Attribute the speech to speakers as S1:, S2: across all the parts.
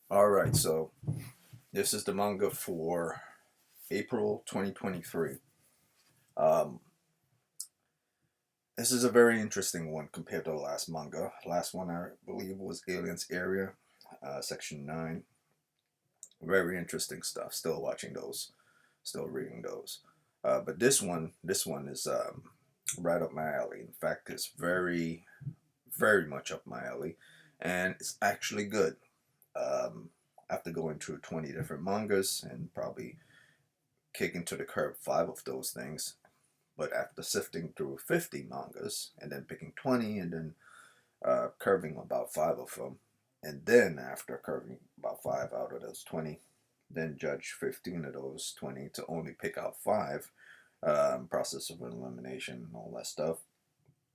S1: All right, so this is the manga for April 2023. Um, this is a very interesting one compared to the last manga. Last one, I believe, was Aliens Area, Section 9. Very interesting stuff. Still watching those, still reading those. But this one is right up my alley. In fact, it's very much up my alley, and it's actually good. Um, After going through 20 different mangas and probably kicking to the curb five of those things. But after sifting through 50 mangas and then picking 20 and then curving about five of them, and then after curving about five out of those 20, then judge 15 of those 20 to only pick out five, process of elimination and all that stuff,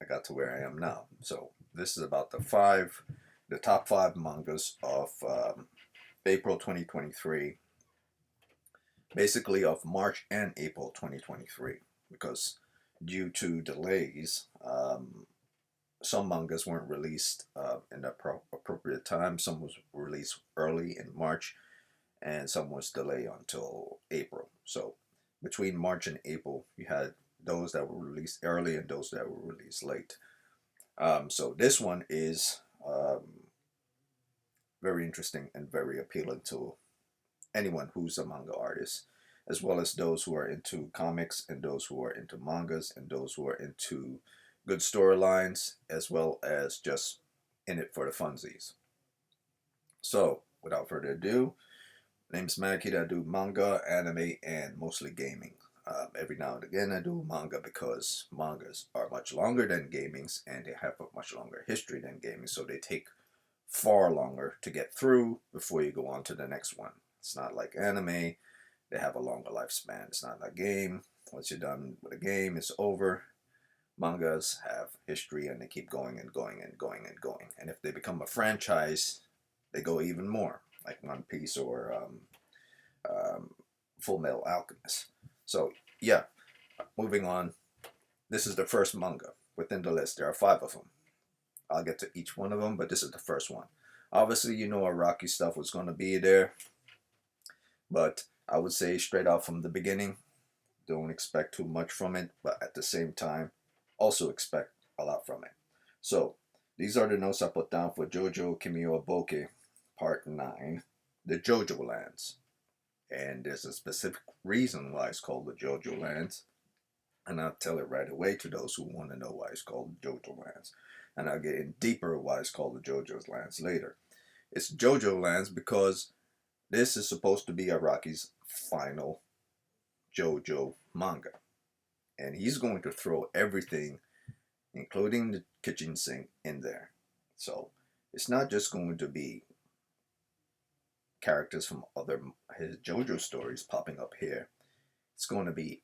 S1: I got to where I am now. So this is about the top five mangas of April 2023, basically of March and April 2023, because due to delays, some mangas weren't released in the appropriate time. Some was released early in March, and some was delayed until April. So between March and April, you had those that were released early and those that were released late. So this one is very interesting and very appealing to anyone who's a manga artist, as well as those who are into comics and those who are into mangas and those who are into good storylines, as well as just in it for the funsies. So, without further ado, name's Makita. I do manga, anime, and mostly gaming. Every now and again, I do manga because mangas are much longer than gamings and they have a much longer history than gaming, so they take far longer to get through before you go on to the next one. It's not like anime, they have a longer lifespan. It's not like game. Once you're done with a game, it's over. Mangas have history and they keep going and going and going and going. And if they become a franchise, they go even more, like One Piece or Full Metal Alchemist. So, yeah, moving on. This is the first manga within the list. There are five of them. I'll get to each one of them, but this is the first one. Obviously, you know Araki stuff was going to be there, but I would say straight out from the beginning, don't expect too much from it, but at the same time, also expect a lot from it. So, these are the notes I put down for JoJo Kimio Boke Part 9, the JoJolands. And there's a specific reason why it's called the JoJolands, and I'll tell it right away to those who want to know why it's called JoJolands. And I'll get in deeper why it's called the JoJo's Lands later. It's JoJolands because this is supposed to be Araki's final JoJo manga. And he's going to throw everything, including the kitchen sink, in there. So it's not just going to be characters from other his JoJo stories popping up here. It's going to be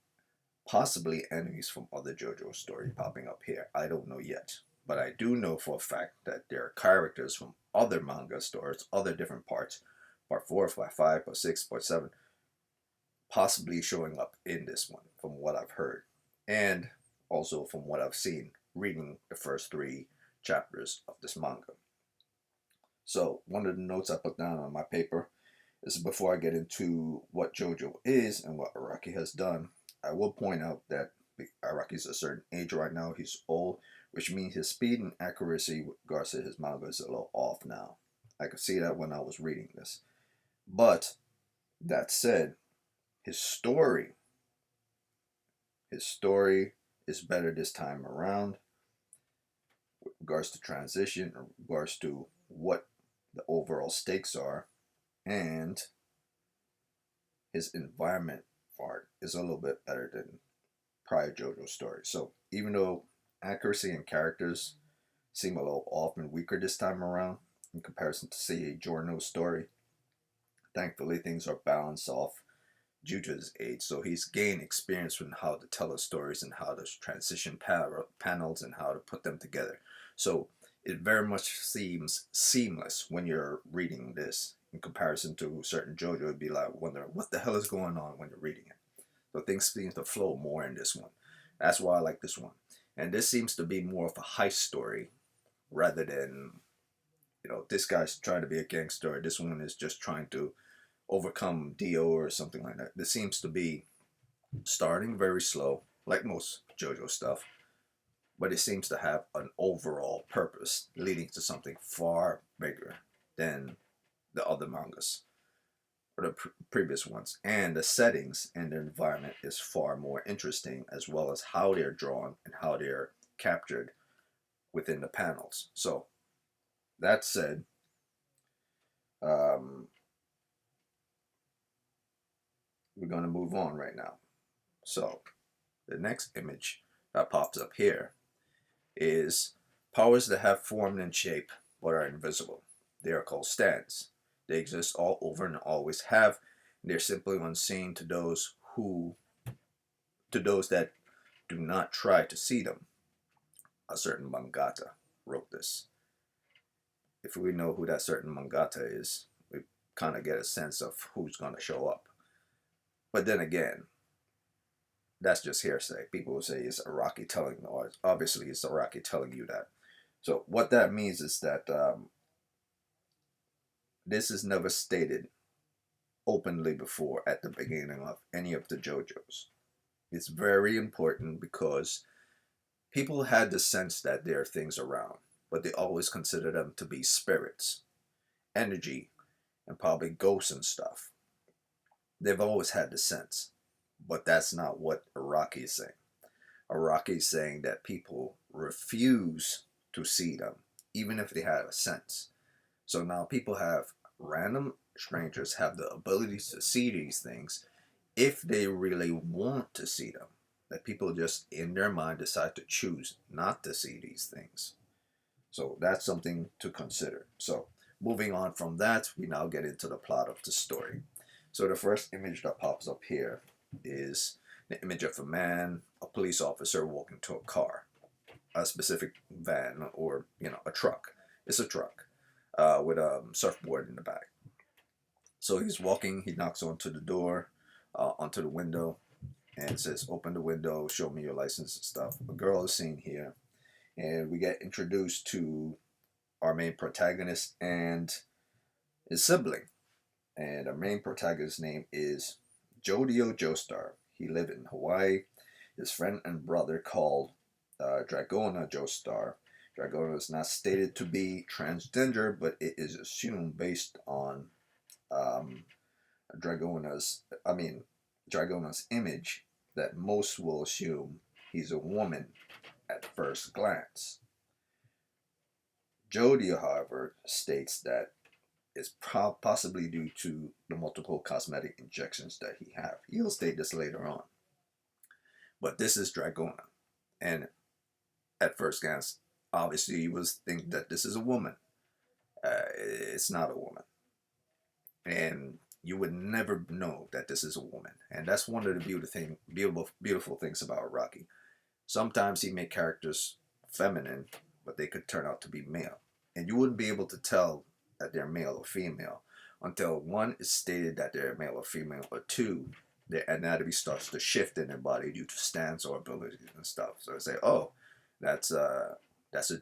S1: possibly enemies from other JoJo stories popping up here. I don't know yet. But I do know for a fact that there are characters from other manga stories, other different parts, part 4, part 5, part 6, part 7, possibly showing up in this one from what I've heard. And also from what I've seen reading the first three chapters of this manga. So, one of the notes I put down on my paper is before I get into what JoJo is and what Araki has done, I will point out that Araki's a certain age right now. He's old, which means his speed and accuracy with regards to his manga is a little off now. I could see that when I was reading this. But that said, his story, his story is better this time around with regards to transition, in regards to what the overall stakes are, and his environment art is a little bit better than prior JoJo stories. So even though accuracy and characters seem a little off and weaker this time around in comparison to say a Giorno story, thankfully things are balanced off due to his age. So he's gained experience in how to tell his stories and how to transition panels and how to put them together. So it very much seems seamless when you're reading this in comparison to certain JoJo. It'd be like wondering what the hell is going on when you're reading it. So things seem to flow more in this one. That's why I like this one. And this seems to be more of a heist story rather than this guy's trying to be a gangster. This one is just trying to overcome Dio or something like that. This seems to be starting very slow, like most JoJo stuff, but it seems to have an overall purpose leading to something far bigger than the other mangas or the previous ones. And the settings and the environment is far more interesting, as well as how they're drawn and how they're captured within the panels. So, that said, um, we're going to move on right now. So, the next image that pops up here is powers that have form and shape but are invisible. They are called stands. They exist all over and always have. They're simply unseen to those that do not try to see them. A certain mangaka wrote this. If we know who that certain mangaka is, we kind of get a sense of who's going to show up. But then again, that's just hearsay. People will say it's Araki telling, or obviously it's Araki telling you that. So what that means is that this is never stated openly before at the beginning of any of the JoJos. It's very important because people had the sense that there are things around, but they always consider them to be spirits, energy, and probably ghosts and stuff. They've always had the sense, but that's not what Araki is saying. Araki is saying that people refuse to see them, even if they had a sense. So now people have, random strangers have the ability to see these things if they really want to see them. That people just in their mind decide to choose not to see these things. So that's something to consider. So moving on from that, we now get into the plot of the story. So the first image that pops up here is the image of a man, a police officer walking to a car, a specific van, or a truck. It's a truck with a surfboard in the back. So he's walking. He knocks onto the door, onto the window, and says, "Open the window. Show me your license and stuff." A girl is seen here, and we get introduced to our main protagonist and his sibling. And our main protagonist's name is Jodio Joestar. He lived in Hawaii. His friend and brother called Dragona Joestar. Dragona is not stated to be transgender, but it is assumed based on um, Dragona's image that most will assume he's a woman at first glance. Jodio, however, states that it's possibly due to the multiple cosmetic injections that he have. He'll state this later on. But this is Dragona. And at first glance, obviously you would think that this is a woman. It's not a woman. And you would never know that this is a woman. And that's one of the beautiful things about Araki. Sometimes he make characters feminine, but they could turn out to be male. And you wouldn't be able to tell that they're male or female until one is stated that they're male or female, or two, their anatomy starts to shift in their body due to stance or abilities and stuff. So they say, "Oh, that's a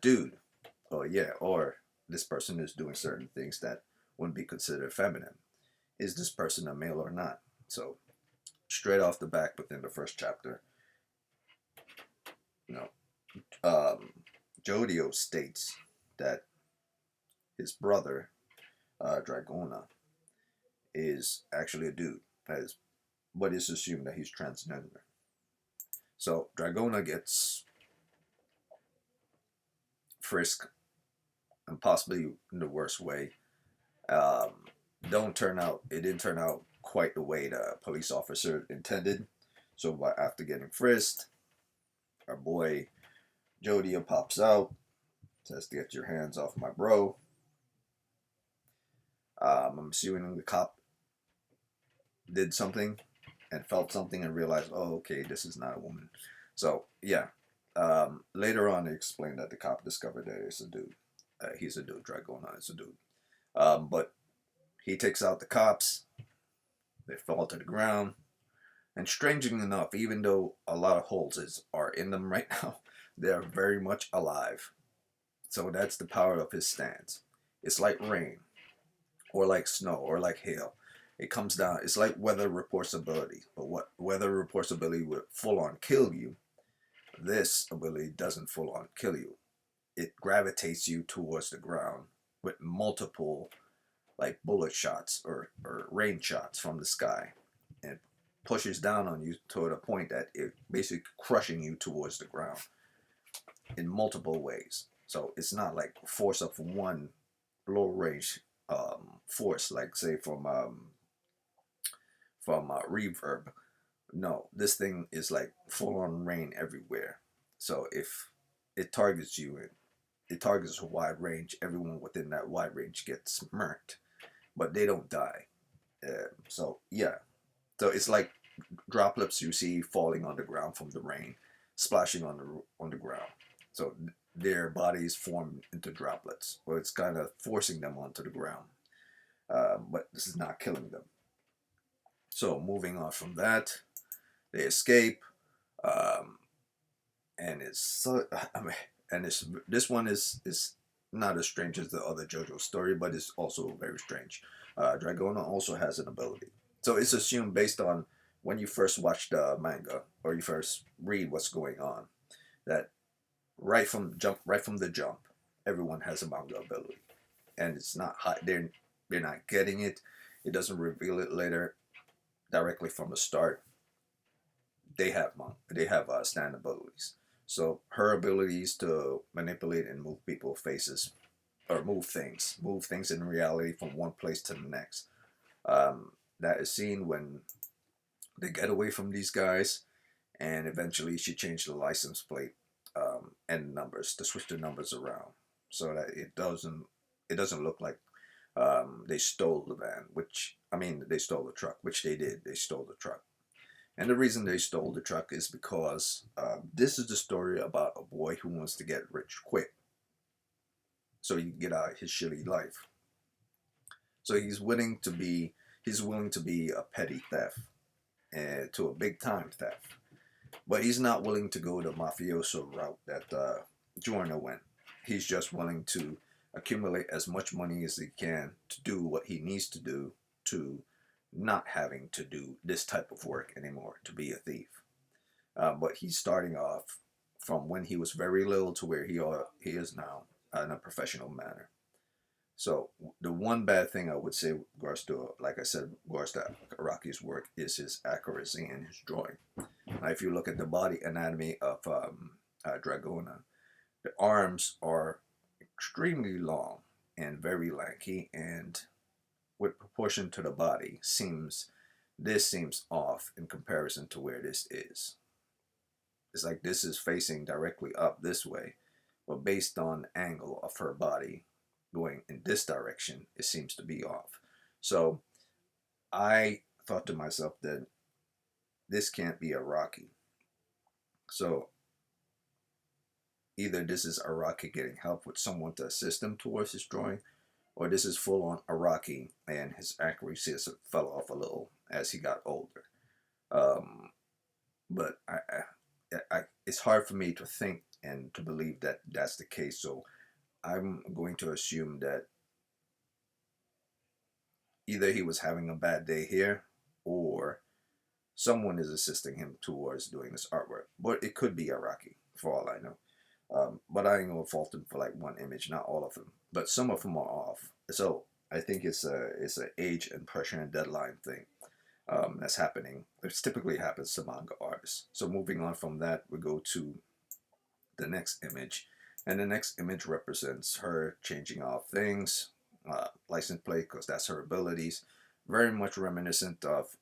S1: dude," or "Yeah," or "This person is doing certain things that wouldn't be considered feminine. Is this person a male or not?" So straight off the back within the first chapter, you know, Jodio states that his brother, Dragona, is actually a dude, but it's assumed that he's transgender. So Dragona gets frisked, and possibly in the worst way. It didn't turn out quite the way the police officer intended. So after getting frisked, our boy Jodio pops out, says, "Get your hands off my bro." I'm assuming the cop did something and felt something and realized, "Oh, okay, this is not a woman." So yeah, later on they explained that the cop discovered that it's a dude. He's a dude. Dragona is a dude. But he takes out the cops. They fall to the ground. And strangely enough, even though a lot of holes are in them right now, they're very much alive. So that's the power of his stance. It's like rain, or like snow, or like hail. It comes down. It's like weather reports ability, but what weather reports ability would full on kill you, this ability doesn't full on kill you. It gravitates you towards the ground with multiple like bullet shots or rain shots from the sky, and pushes down on you to the point that it basically crushing you towards the ground in multiple ways. So it's not like force of one low range force, like say from reverb. No, this thing is like full on rain everywhere. So if it targets you, it targets a wide range. Everyone within that wide range gets murked, but they don't die. So yeah, so it's like droplets you see falling on the ground from the rain, splashing on the ground. So their bodies form into droplets. Well, it's kind of forcing them onto the ground, but this is not killing them. So moving on from that, they escape, um, and it's so. I mean, and this one is not as strange as the other JoJo story, but it's also very strange. Dragona also has an ability, so it's assumed based on when you first watch the manga or you first read what's going on that right from the jump, everyone has a manga ability, and it's not high. They're not getting it. It doesn't reveal it later directly from the start. They have stand abilities. So her abilities to manipulate and move people faces or move things in reality from one place to the next. That is seen when they get away from these guys, and eventually she changed the license plate and numbers to switch the numbers around so that it doesn't look like they stole the van, which I mean they stole the truck, which they did. They stole the truck. And the reason they stole the truck is because this is the story about a boy who wants to get rich quick so he can get out of his shitty life. So he's willing to be a petty theft and to a big time theft. But he's not willing to go the mafioso route that Giorno went. He's just willing to accumulate as much money as he can to do what he needs to do to not having to do this type of work anymore to be a thief. But he's starting off from when he was very little to where he is now in a professional manner. So the one bad thing I would say with regards to, like I said, regards to Araki's work is his accuracy in his drawing. Now, if you look at the body anatomy of Dragona, the arms are extremely long and very lanky, and with proportion to the body, this seems off in comparison to where this is. It's like this is facing directly up this way, but based on the angle of her body going in this direction, it seems to be off. So I thought to myself that this can't be Araki. So either this is Araki getting help with someone to assist him towards his drawing, or this is full on Araki and his accuracy fell off a little as he got older. Um, but it's hard for me to think and to believe that that's the case. So I'm going to assume that either he was having a bad day here, or someone is assisting him towards doing this artwork. But it could be Araki, for all I know. But I ain't gonna fault him for like one image, not all of them. But some of them are off. So I think it's a age and pressure and deadline thing that's happening. Which typically happens to manga artists. So moving on from that, we go to the next image, and the next image represents her changing off things, license plate, because that's her abilities. Very much reminiscent of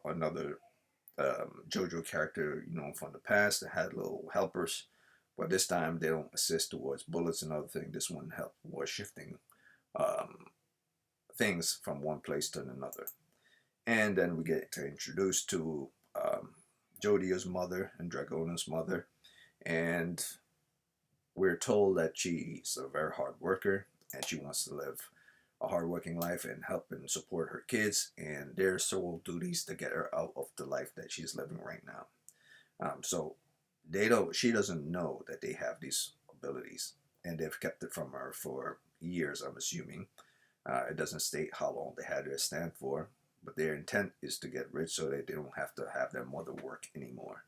S1: another JoJo character, from the past that had little helpers. But this time they don't assist towards bullets and other things. This one helped was shifting um, things from one place to another. And then we get to introduced to Jodio's mother and Dragona's mother. And we're told that she's a very hard worker and she wants to live a hardworking life and help and support her kids, and their sole duties to get her out of the life that she's living right now. So she doesn't know that they have these abilities, and they've kept it from her for years, I'm assuming. It doesn't state how long they had to stand for, but their intent is to get rich so that they don't have to have their mother work anymore.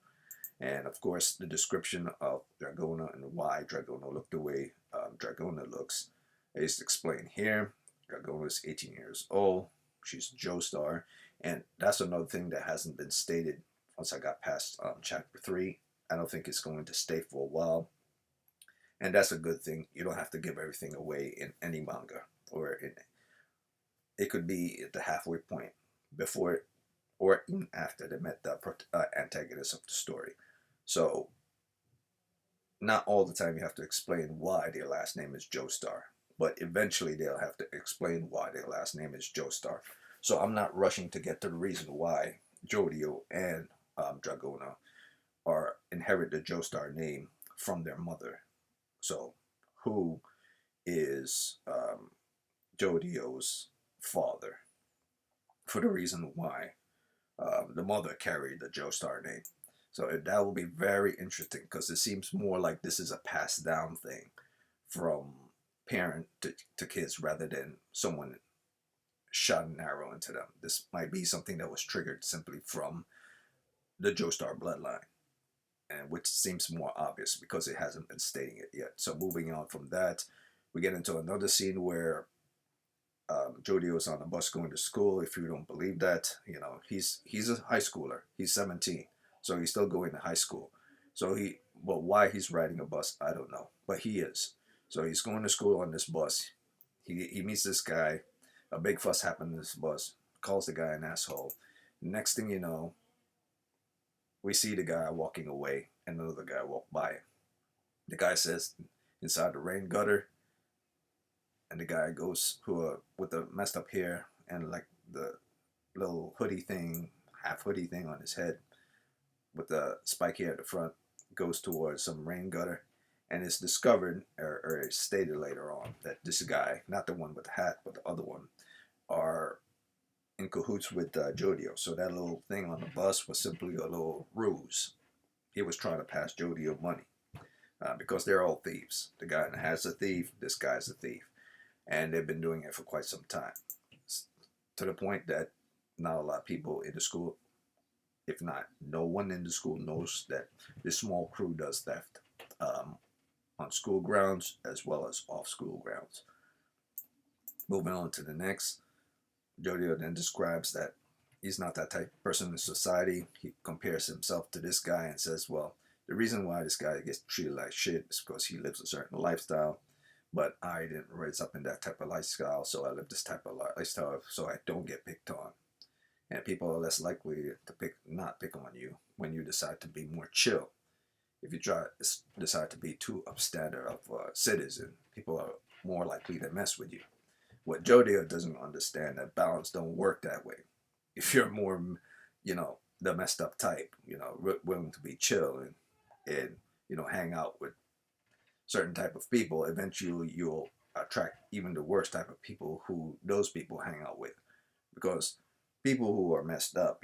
S1: And of course, the description of Dragona and why Dragona looked the way Dragona looks is explained here. Dragona is 18 years old. She's Joestar. And that's another thing that hasn't been stated once I got past chapter 3. I don't think it's going to stay for a while. And that's a good thing. You don't have to give everything away in any manga. It could be at the halfway point before or even after they met the antagonist of the story. So, not all the time you have to explain why their last name is Joestar, but eventually they'll have to explain why their last name is Joestar. So, I'm not rushing to get to the reason why Jodio and Dragona inherit the Joestar name from their mother. So, who is Jodio's father? For the reason why the mother carried the Joestar name. So that will be very interesting because it seems more like this is a passed down thing from parent to kids rather than someone shot an arrow into them. This might be something that was triggered simply from the Joestar bloodline, and which seems more obvious because it hasn't been stating it yet. So moving on from that, we get into another scene where Jodio is on the bus going to school. If you don't believe that, he's a high schooler. He's 17. So he's still going to high school. But why he's riding a bus, I don't know. But he is. So he's going to school on this bus. He meets this guy. A big fuss happened in this bus. Calls the guy an asshole. Next thing you know, we see the guy walking away and another guy walk by. The guy says, inside the rain gutter. And the guy goes with the messed up hair and like the little hoodie thing, half hoodie thing on his head, with the spike hair at the front, goes towards some rain gutter, and it's discovered or it's stated later on that this guy, not the one with the hat but the other one, are in cahoots with Jodio. So that little thing on the bus was simply a little ruse. He was trying to pass Jodio money because they're all thieves. The guy in the hat's a thief, this guy's a thief, and they've been doing it for quite some time, to the point that not a lot of people in the school, if not no one in the school, knows that this small crew does theft on school grounds as well as off school grounds. Moving on to the next, Jodio then describes that he's not that type of person in society. He compares himself to this guy and says, well, the reason why this guy gets treated like shit is because he lives a certain lifestyle, but I didn't raise up in that type of lifestyle, so I live this type of lifestyle so I don't get picked on. And people are less likely to not pick on you when you decide to be more chill. If you decide to be too upstandard of a citizen, people are more likely to mess with you. What Jodio doesn't understand, that balance don't work that way. If you're more, the messed up type, willing to be chill and hang out with certain type of people, eventually you'll attract even the worst type of people who those people hang out with. Because people who are messed up,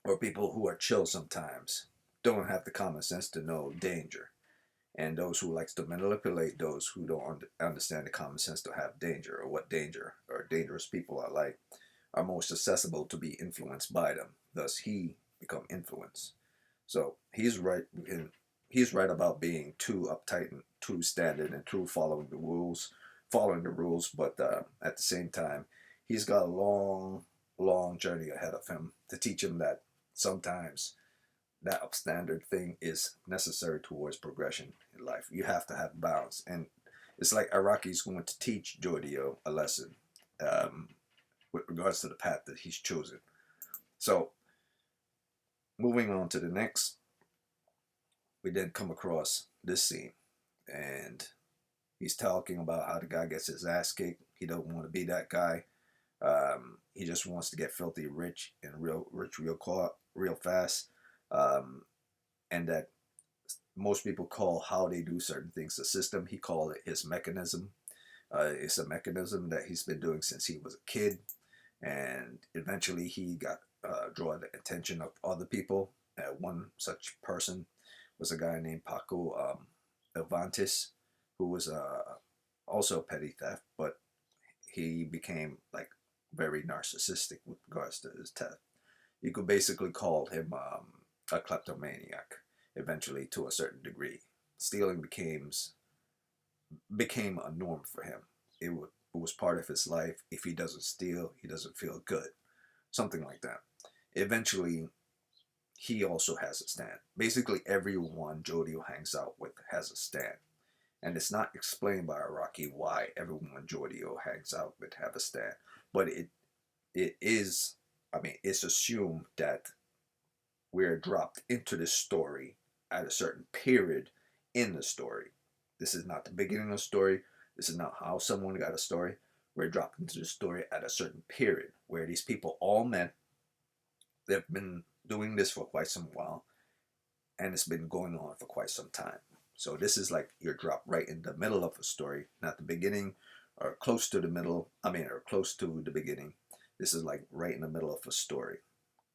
S1: or people who are chill sometimes, don't have the common sense to know danger. And those who likes to manipulate those who don't understand the common sense to have danger, or what danger or dangerous people are like, are most accessible to be influenced by them. Thus, he become influenced. So he's right. He's right about being too uptight and too standard and too following the rules. But at the same time, he's got a long journey ahead of him to teach him that sometimes that upstandard thing is necessary towards progression in life. You have to have balance, and it's like Araki's going to teach Jodio a lesson with regards to the path that he's chosen. So, moving on to the next, we then come across this scene, and he's talking about how the guy gets his ass kicked. He don't want to be that guy. He just wants to get filthy rich and real fast. And that most people call how they do certain things a system. He called it his mechanism. It's a mechanism that he's been doing since he was a kid, and eventually he got draw the attention of other people. One such person was a guy named Paco Avantis, who was also petty theft, but he became like very narcissistic with regards to his theft. You could basically call him a kleptomaniac eventually to a certain degree. Stealing became a norm for him. It was part of his life. If he doesn't steal, he doesn't feel good. Something like that. Eventually, he also has a stand. Basically, everyone Jodio hangs out with has a stand. And it's not explained by Araki why everyone Jodio hangs out with have a stand. But it is, I mean, it's assumed that we're dropped into this story at a certain period in the story. This is not the beginning of the story. This is not how someone got a story. We're dropped into the story at a certain period where these people all met. They've been doing this for quite some while, and it's been going on for quite some time. So this is like you're dropped right in the middle of a story, not the beginning or close to the middle. I mean, or close to the beginning. This is like right in the middle of a story,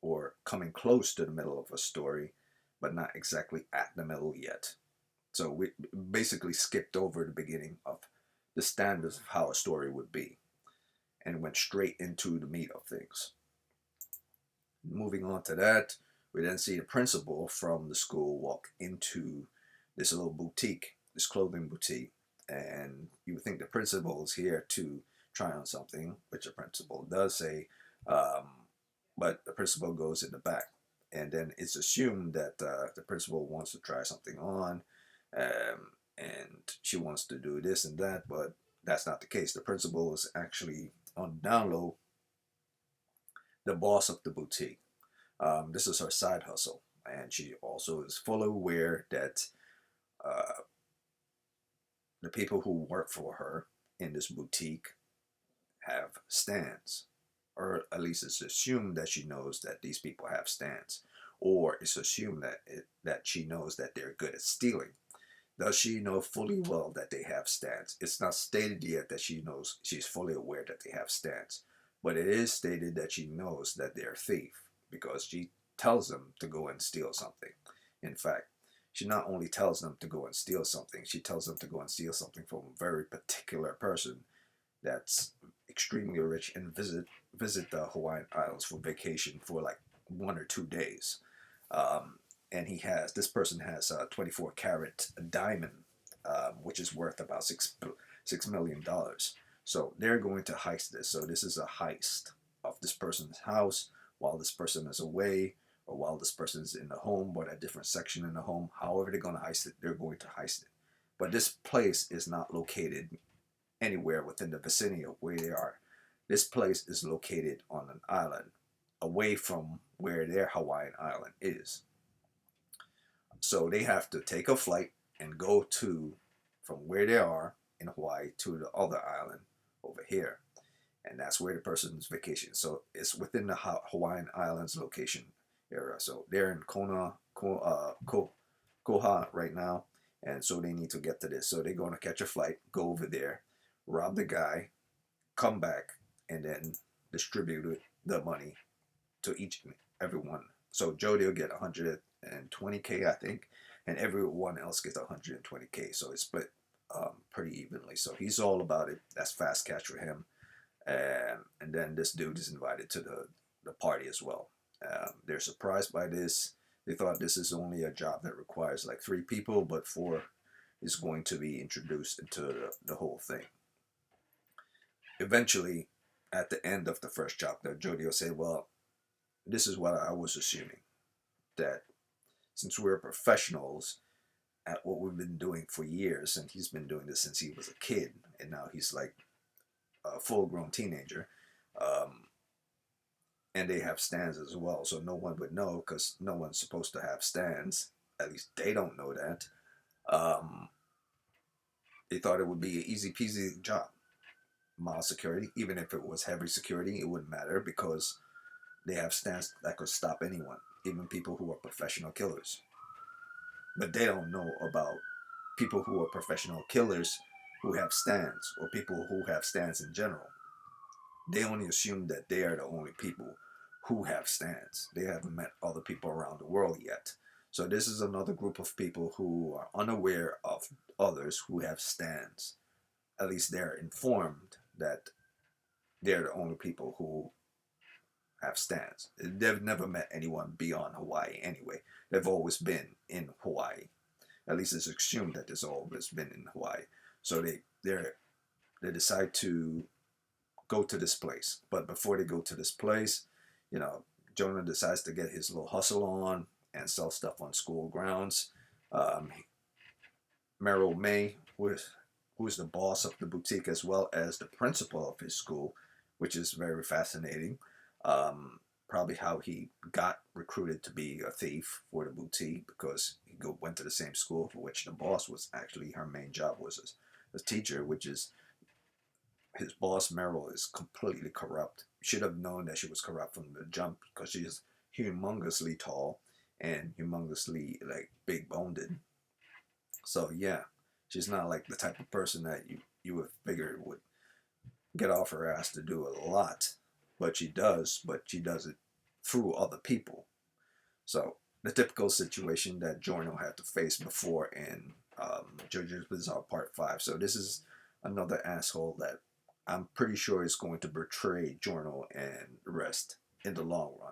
S1: or coming close to the middle of a story, but not exactly at the middle yet. So we basically skipped over the beginning of the standards of how a story would be and went straight into the meat of things. Moving on to that, we then see the principal from the school walk into this little boutique, this clothing boutique, and you would think the principal is here to try on something, which the principal does say, um, but the principal goes in the back. And then it's assumed that the principal wants to try something on, and she wants to do this and that, but that's not the case. The principal is actually on down low the boss of the boutique. This is her side hustle, and she also is fully aware that uh, the people who work for her in this boutique have stands, or at least it's assumed that she knows that these people have stands, or it's assumed that she knows that they're good at stealing. Does she know fully well that they have stands? It's not stated yet that she knows she's fully aware that they have stands, but it is stated that she knows that they're a thief because she tells them to go and steal something. In fact, she not only tells them to go and steal something, she tells them to go and steal something from a very particular person that's extremely rich and visit the Hawaiian Islands for vacation for like 1 or 2 days. Um, and this person has a 24 karat diamond, which is worth about $6 million. So they're going to heist this. So this is a heist of this person's house while this person is away, or while this person is in the home, but a different section in the home. However they're going to heist it, they're going to heist it. But this place is not located anywhere within the vicinity of where they are. This place is located on an island away from where their Hawaiian island is. So they have to take a flight and go to from where they are in Hawaii to the other island over here. And that's where the person's vacation. So it's within the Hawaiian Islands location area. So they're in Koha right now. And so they need to get to this. So they're going to catch a flight, go over there, rob the guy, come back, and then distribute the money to each and everyone. So Jodio will get 120K, I think, and everyone else gets 120K. So it's split pretty evenly. So he's all about it. That's fast cash for him. And then this dude is invited to the party as well. They're surprised by this. They thought this is only a job that requires like 3 people, but 4 is going to be introduced into the whole thing. Eventually, at the end of the first chapter, Jodio said, well, this is what I was assuming, that since we're professionals at what we've been doing for years, and he's been doing this since he was a kid, and now he's like a full-grown teenager, and they have stands as well, so no one would know because no one's supposed to have stands. At least they don't know that. They thought it would be an easy peasy job. Mild security, even if it was heavy security, it wouldn't matter because they have stands that could stop anyone, even people who are professional killers. But they don't know about people who are professional killers who have stands, or people who have stands in general. They only assume that they are the only people who have stands. They haven't met other people around the world yet. So this is another group of people who are unaware of others who have stands. at least they're informed that they're the only people who have stands. They've never met anyone beyond Hawaii anyway. They've always been in Hawaii. At least it's assumed that there's always been in Hawaii. So they decide to go to this place. But before they go to this place, you know, Jonah decides to get his little hustle on and sell stuff on school grounds. Um, Meryl May, who's the boss of the boutique as well as the principal of his school, which is very fascinating. Probably how he got recruited to be a thief for the boutique because went to the same school for which the boss was actually her main job was a teacher, which is his boss Meryl is completely corrupt. Should have known that she was corrupt from the jump because she is humongously tall and humongously like big boned. So yeah, she's not like the type of person that you would figure would get off her ass to do a lot, but she does it through other people. So the typical situation that Giorno had to face before in JoJo Bizarre Part 5. So this is another asshole that I'm pretty sure is going to betray Giorno and the rest in the long run.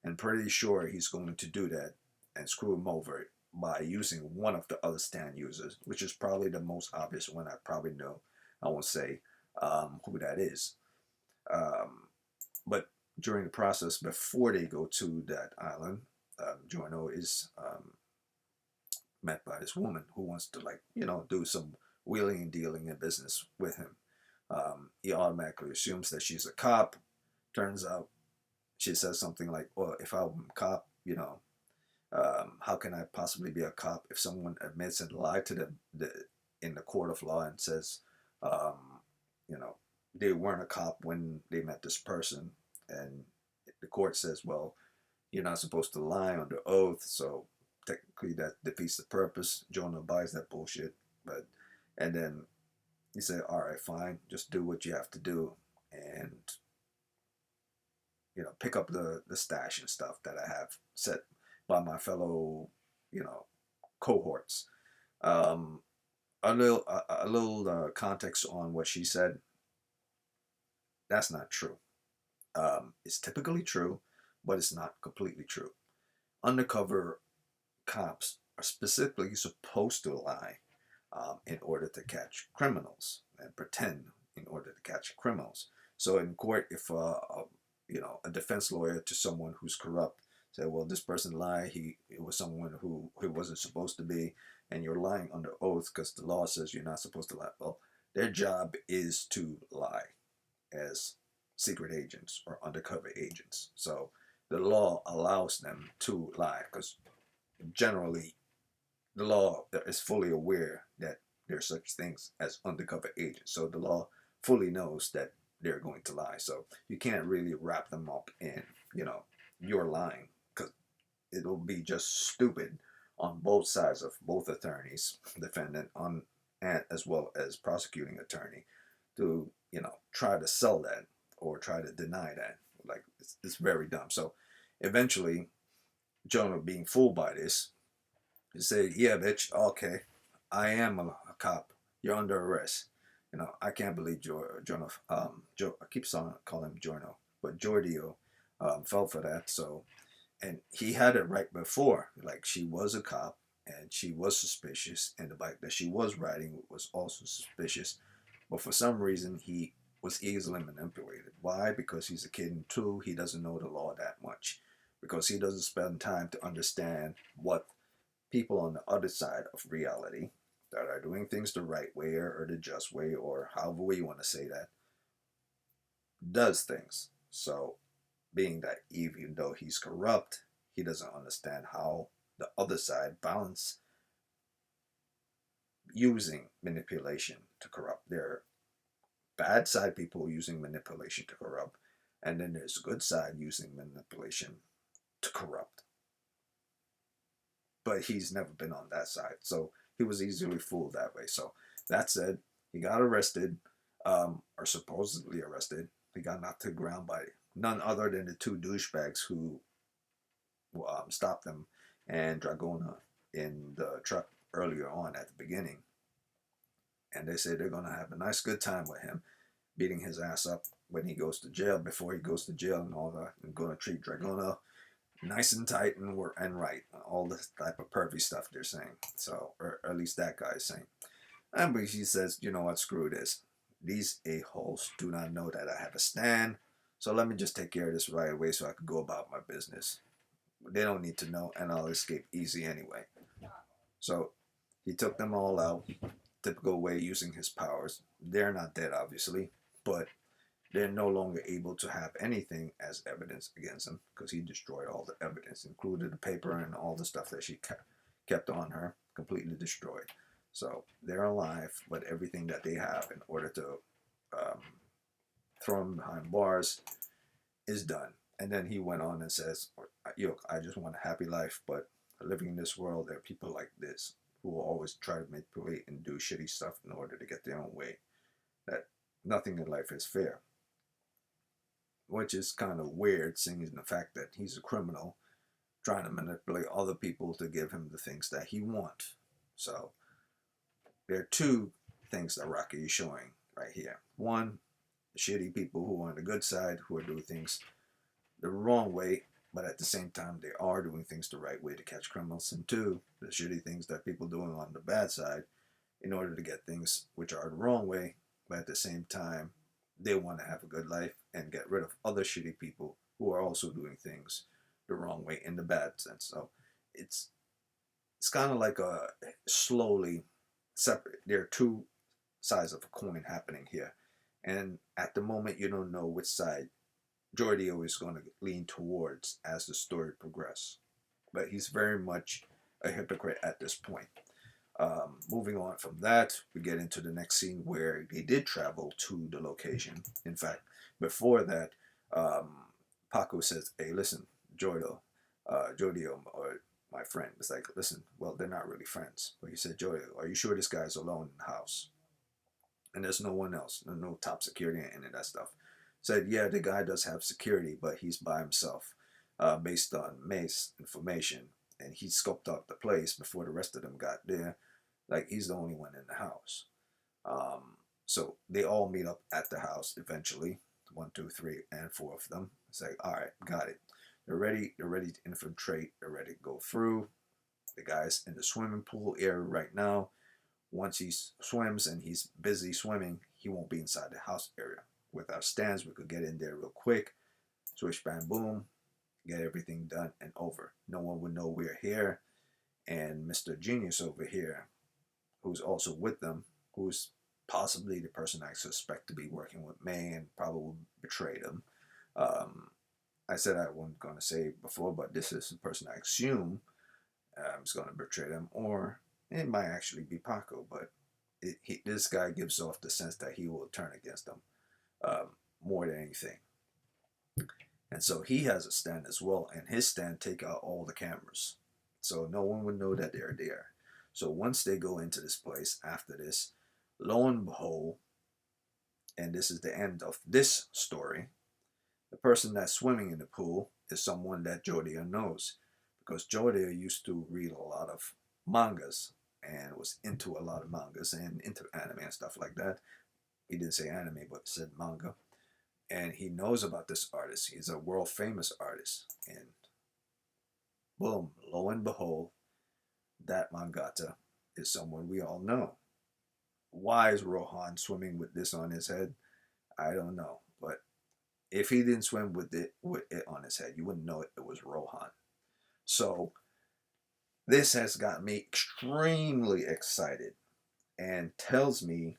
S1: And pretty sure he's going to do that and screw him over by using one of the other stand users, which is probably the most obvious one I probably know. I won't say who that is. But during the process, before they go to that island, Giorno is met by this woman who wants to, like, do some wheeling and dealing in business with him. He automatically assumes that she's a cop. Turns out she says something like, well, if I'm a cop, how can I possibly be a cop if someone admits and lied to them in the court of law and says, you know, they weren't a cop when they met this person, and the court says, well, you're not supposed to lie under oath, so technically that defeats the purpose. Jonah buys that bullshit, and then he said, all right, fine, just do what you have to do, and pick up the stash and stuff that I have set by my fellow, cohorts. Um, a little context on what she said. That's not true. It's typically true, but it's not completely true. Undercover cops are specifically supposed to lie in order to catch criminals and pretend in order to catch criminals. So in court, if a defense lawyer to someone who's corrupt said, well, this person lied, it was someone who wasn't supposed to be, and you're lying under oath because the law says you're not supposed to lie. Well, their job is to lie as secret agents or undercover agents. So the law allows them to lie because generally the law is fully aware that there's such things as undercover agents. So the law fully knows that they're going to lie. So you can't really wrap them up in, you're lying, because it'll be just stupid on both sides of both attorneys, defendant and as well as prosecuting attorney, to try to sell that or try to deny that. Like it's very dumb. So eventually, Jonah, being fooled by this, he said, "Yeah, bitch, okay, I am a cop. You're under arrest." I can't believe Jonah. I keep calling him Jorno, but Jodio fell for that. So, and he had it right before. Like, she was a cop and she was suspicious, and the bike that she was riding was also suspicious. But for some reason, he was easily manipulated. Why? Because he's a kid, and two, he doesn't know the law that much. Because he doesn't spend time to understand what people on the other side of reality that are doing things the right way or the just way or however way you want to say that does things. So being that even though he's corrupt, he doesn't understand how the other side balance using manipulation to corrupt. There are bad side people using manipulation to corrupt, and then there's good side using manipulation to corrupt. But he's never been on that side, so he was easily fooled that way. So that said, he got arrested, or supposedly arrested. He got knocked to the ground by none other than the two douchebags who stopped him and Dragona in the truck earlier on at the beginning. And they say they're going to have a nice good time with him, beating his ass up when he goes to jail, before he goes to jail and all that, and going to treat Dragona nice and tight and right. All this type of pervy stuff they're saying. So, or at least that guy is saying. And but he says, you know what, screw this. These a-holes do not know that I have a stand. So let me just take care of this right away so I can go about my business. They don't need to know, and I'll escape easy anyway. So he took them all out, typical way using his powers. They're not dead, obviously, but they're no longer able to have anything as evidence against him because he destroyed all the evidence, including the paper and all the stuff that she kept on her, completely destroyed. So they're alive, but everything that they have in order to um, throw them behind bars is done. And then he went on and says, yo, I just want a happy life, but living in this world, there are people like this who will always try to manipulate and do shitty stuff in order to get their own way. That nothing in life is fair. Which is kind of weird, seeing the fact that he's a criminal trying to manipulate other people to give him the things that he wants. So there are two things that Rocky is showing right here. One, the shitty people who are on the good side, who are doing things the wrong way, but at the same time they are doing things the right way to catch criminals. And two, the shitty things that people doing on the bad side in order to get things which are the wrong way, but at the same time they want to have a good life and get rid of other shitty people who are also doing things the wrong way in the bad sense. So it's kind of like a slowly separate. There are two sides of a coin happening here, and at the moment you don't know which side Jodio is going to lean towards as the story progresses. But he's very much a hypocrite at this point. Moving on from that, we get into the next scene where they did travel to the location. In fact, before that, Paco says, "Hey, listen, Jodio, or my friend." It's like, listen, well, they're not really friends. But he said, "Jodio, are you sure this guy's alone in the house? And there's no one else, no top security and any of that stuff." Said, "Yeah, the guy does have security, but he's by himself, based on Mace information, and he scoped out the place before the rest of them got there. Like he's the only one in the house." So they all meet up at the house eventually. One, two, three, and four of them. It's like, all right, got it. They're ready. They're ready to infiltrate. They're ready to go through. The guy's in the swimming pool area right now. Once he swims and he's busy swimming, he won't be inside the house area. With our stands, we could get in there real quick. Swish, bam, boom. Get everything done and over. No one would know we're here. And Mr. Genius over here, who's also with them, who's possibly the person I suspect to be working with May and probably betrayed him. I said I wasn't going to say before, but this is the person I assume is going to betray them, or it might actually be Paco, but this guy gives off the sense that he will turn against them more than anything. And so he has a stand as well, and his stand take out all the cameras. So no one would know that they're there. So once they go into this place after this, lo and behold, and this is the end of this story, the person that's swimming in the pool is someone that Jodio knows. Because Jodio used to read a lot of mangas and was into a lot of mangas and into anime and stuff like that. He didn't say anime, but said manga. And he knows about this artist. He's a world famous artist. And boom, lo and behold, that mangaka is someone we all know. Why is Rohan swimming with this on his head? I don't know. But if he didn't swim with it on his head, you wouldn't know it was Rohan. So this has got me extremely excited and tells me,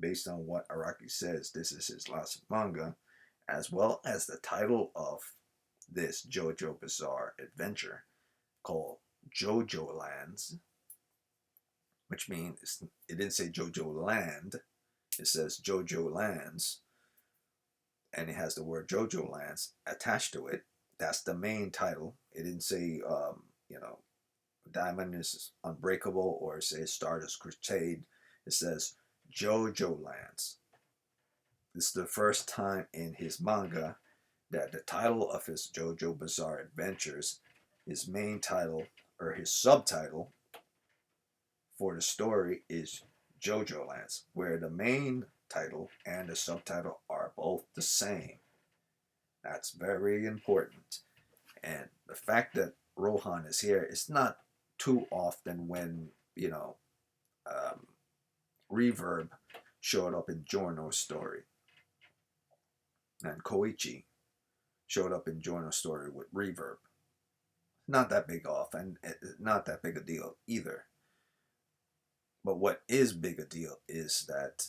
S1: based on what Araki says, this is his last manga, as well as the title of this JoJo Bizarre adventure called JoJolands, which means it didn't say JoJo Land, it says JoJolands, and it has the word JoJolands attached to it. That's the main title. It didn't say, Diamond is Unbreakable, or it says Stardust Crusade. It says JoJolands. This is the first time in his manga that the title of his JoJo Bizarre Adventures, his main title, or his subtitle for the story is JoJolands, where the main title and the subtitle are both the same. That's very important. And the fact that Rohan is here is not too often when, um, Reverb showed up in Giorno's story. And Koichi showed up in Giorno's story with Reverb. Not that big off, and not that big a deal either. But what is big a deal is that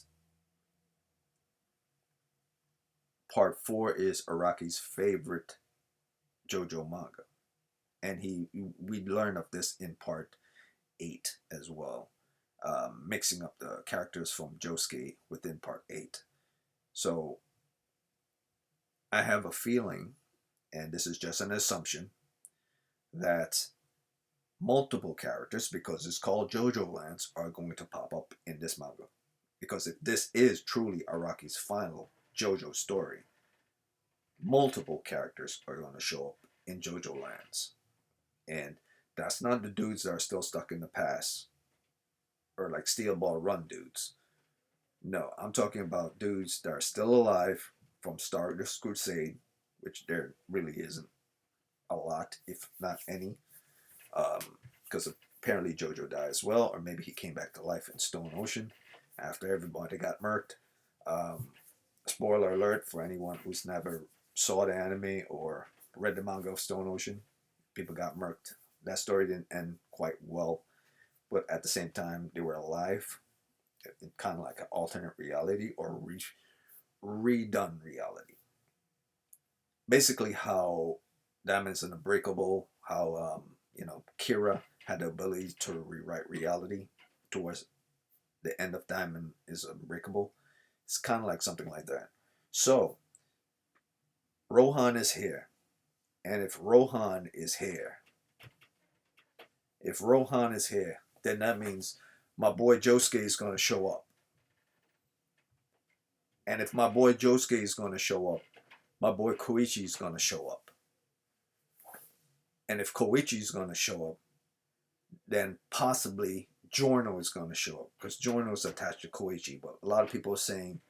S1: part 4 is Araki's favorite JoJo manga. And we learn of this in part 8 as well, mixing up the characters from Josuke within part 8. So I have a feeling, and this is just an assumption, that multiple characters, because it's called JoJolands, are going to pop up in this manga. Because if this is truly Araki's final JoJo story, multiple characters are going to show up in JoJolands. And that's not the dudes that are still stuck in the past, or like Steel Ball Run dudes. No, I'm talking about dudes that are still alive from Stardust Crusade, which there really isn't a lot, if not any, because apparently JoJo died as well, or maybe he came back to life in Stone Ocean after everybody got murked. Spoiler alert for anyone who's never saw the anime or read the manga of Stone Ocean. People got murked. That story didn't end quite well, but at the same time, they were alive in kind of like an alternate reality or redone reality. Basically, how Diamond's Unbreakable, how Kira had the ability to rewrite reality towards the end of Diamond is Unbreakable. It's kind of like something like that. So Rohan is here, and if Rohan is here, then that means my boy Josuke is going to show up. And if my boy Josuke is going to show up, my boy Koichi is going to show up. And if Koichi is going to show up, then possibly Giorno is going to show up. Because Giorno is attached to Koichi. But a lot of people are saying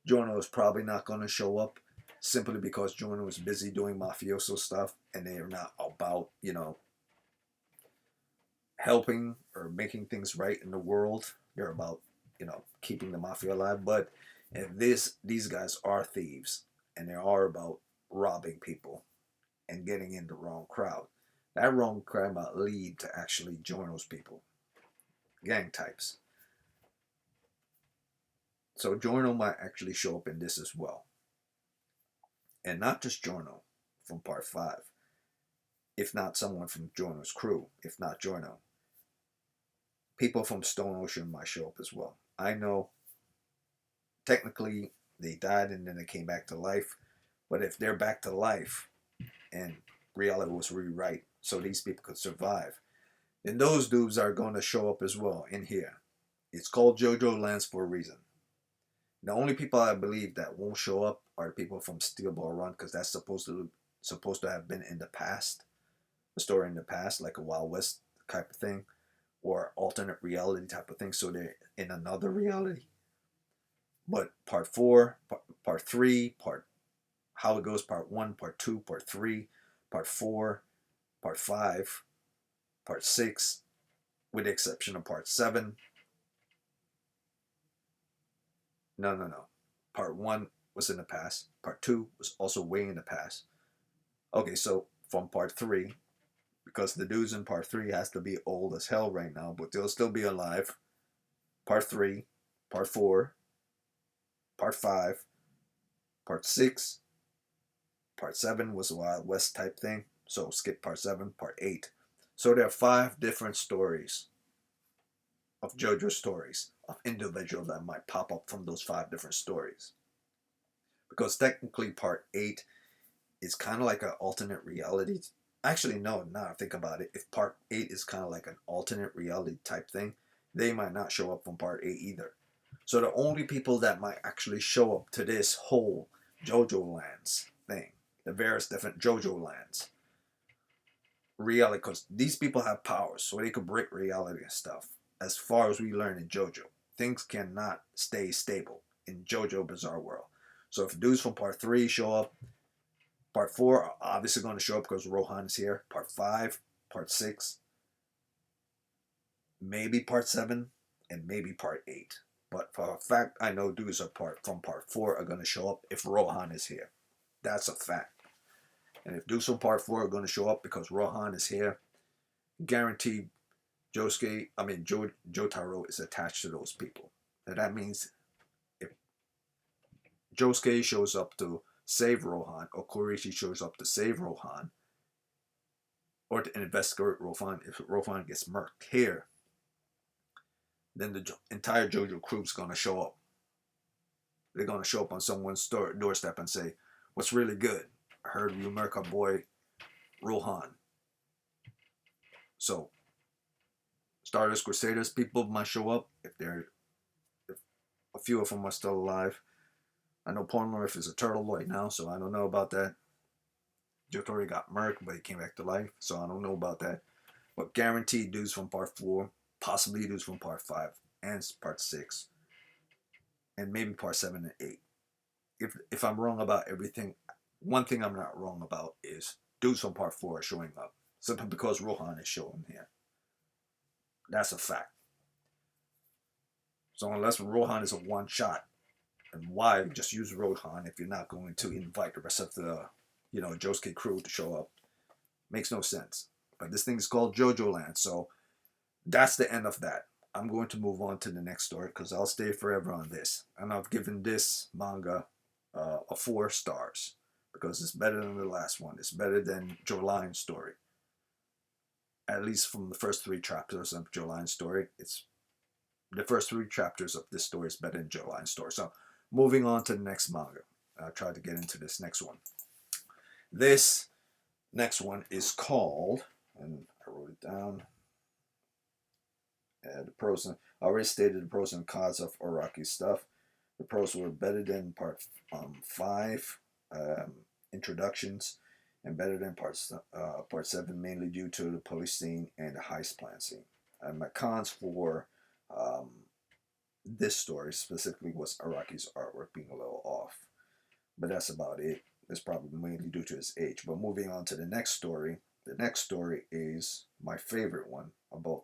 S1: Giorno is probably not going to show up simply because Giorno is busy doing mafioso stuff. And they are not about, helping or making things right in the world. They're about, keeping the mafia alive. But if these guys are thieves and they are about robbing people and getting in the wrong crowd, that wrong crowd might lead to actually join those people, gang types. So Giorno might actually show up in this as well. And not just Giorno from part 5. If not someone from Giorno's crew, if not Giorno. People from Stone Ocean might show up as well. I know technically they died and then they came back to life. But if they're back to life and reality was rewrite so these people could survive, then those dudes are going to show up as well in here. It's called JoJolands for a reason. The only people I believe that won't show up are the people from Steel Ball Run, because that's supposed to have been in the past, a story in the past, like a Wild West type of thing, or alternate reality type of thing. So they're in another reality. But part 4, part 3, how it goes, part 1, part 2, part 3, part 4, part 5, part 6, with the exception of part 7. No. Part 1 was in the past. Part 2 was also way in the past. Okay, so from part 3, because the dudes in part 3 has to be old as hell right now, but they'll still be alive. Part 3, part 4, part 5, part 6, part 7 was a Wild West type thing, so skip part 7, part 8. So there are 5 different stories of JoJo stories of individuals that might pop up from those 5 different stories. Because technically part 8 is kind of like an alternate reality. Actually, no, now I think about it. If part 8 is kind of like an alternate reality type thing, they might not show up from part 8 either. So the only people that might actually show up to this whole JoJolands thing, the various different JoJolands, reality, because these people have powers, so they could break reality and stuff, as far as we learn in JoJo. things cannot stay stable in JoJo Bizarre World. So if dudes from part 3 show up, part 4 are obviously going to show up because Rohan is here. Part 5, part 6, maybe part 7, and maybe part 8. But for a fact, I know dudes from part 4 are going to show up if Rohan is here. That's a fact. And if dudes from part 4 are going to show up because Rohan is here, guaranteed Jotaro is attached to those people. And that means if Josuke shows up to save Rohan, or Kurishi shows up to save Rohan, or to investigate Rohan, if Rohan gets murked here, then the entire JoJo crew is going to show up. They're going to show up on someone's doorstep and say, "What's really good? I heard you murk our boy Rohan." So, Stardust Crusaders people might show up if a few of them are still alive. I know Pornmouth is a turtle right now, so I don't know about that. Jotori got murked, but he came back to life, so I don't know about that. But guaranteed dudes from part 4, possibly dudes from part 5 and part 6, and maybe part 7 and 8. If I'm wrong about everything, one thing I'm not wrong about is dudes from part 4 are showing up, simply because Rohan is showing here. That's a fact. So unless Rohan is a one-shot, and why just use Rohan if you're not going to invite the rest of the, Josuke crew to show up? Makes no sense. But this thing is called JoJolands, so that's the end of that. I'm going to move on to the next story because I'll stay forever on this. And I've given this manga a 4 stars because it's better than the last one. It's better than JoJolands' story. At least from the first 3 chapters of JoJolands' story, it's the first 3 chapters of this story is better than JoJolands' story. So moving on to the next manga. I'll try to get into this next one. This next one is called, and I wrote it down. The pros and I already stated the pros and cons of Araki's stuff. The pros were better than part 5 introductions, and better than part 7, mainly due to the police scene and the heist plan scene. And my cons for this story specifically was Araki's artwork being a little off, but that's about it. It's probably mainly due to his age. But moving on to the next story. The next story is my favorite one above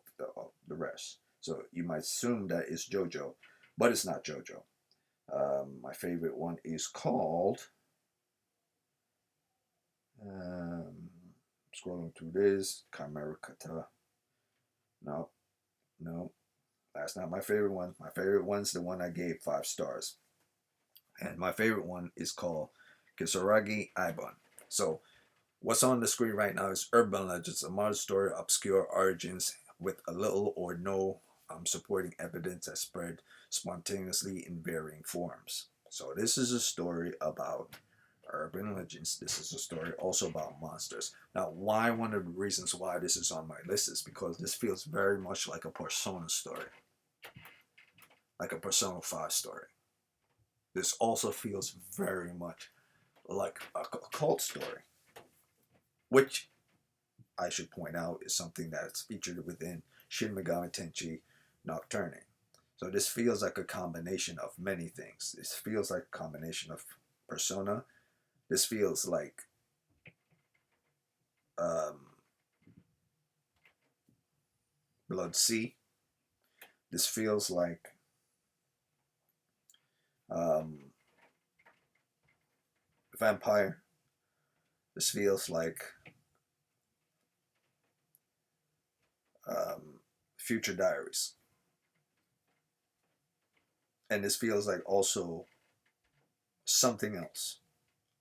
S1: the rest. So you might assume that it's JoJo, but it's not JoJo. My favorite one is called... scrolling through this. Chimeratica. No. That's not my favorite one. My favorite one's the one I gave 5 stars. And my favorite one is called Kisaragi Ibun. So what's on the screen right now is Urban Legends, a modern story of obscure origins with a little or no supporting evidence that spread spontaneously in varying forms. So this is a story about urban legends. This is a story also about monsters. Now, why one of the reasons why this is on my list is because this feels very much like a Persona story. Like a Persona 5 story. This also feels very much like a cult story, which I should point out is something that's featured within Shin Megami Tensei Nocturne. So this feels like a combination of many things. This feels like a combination of Persona. This feels like Blood Sea. This feels like Vampire. This feels like Future Diaries. And this feels like also something else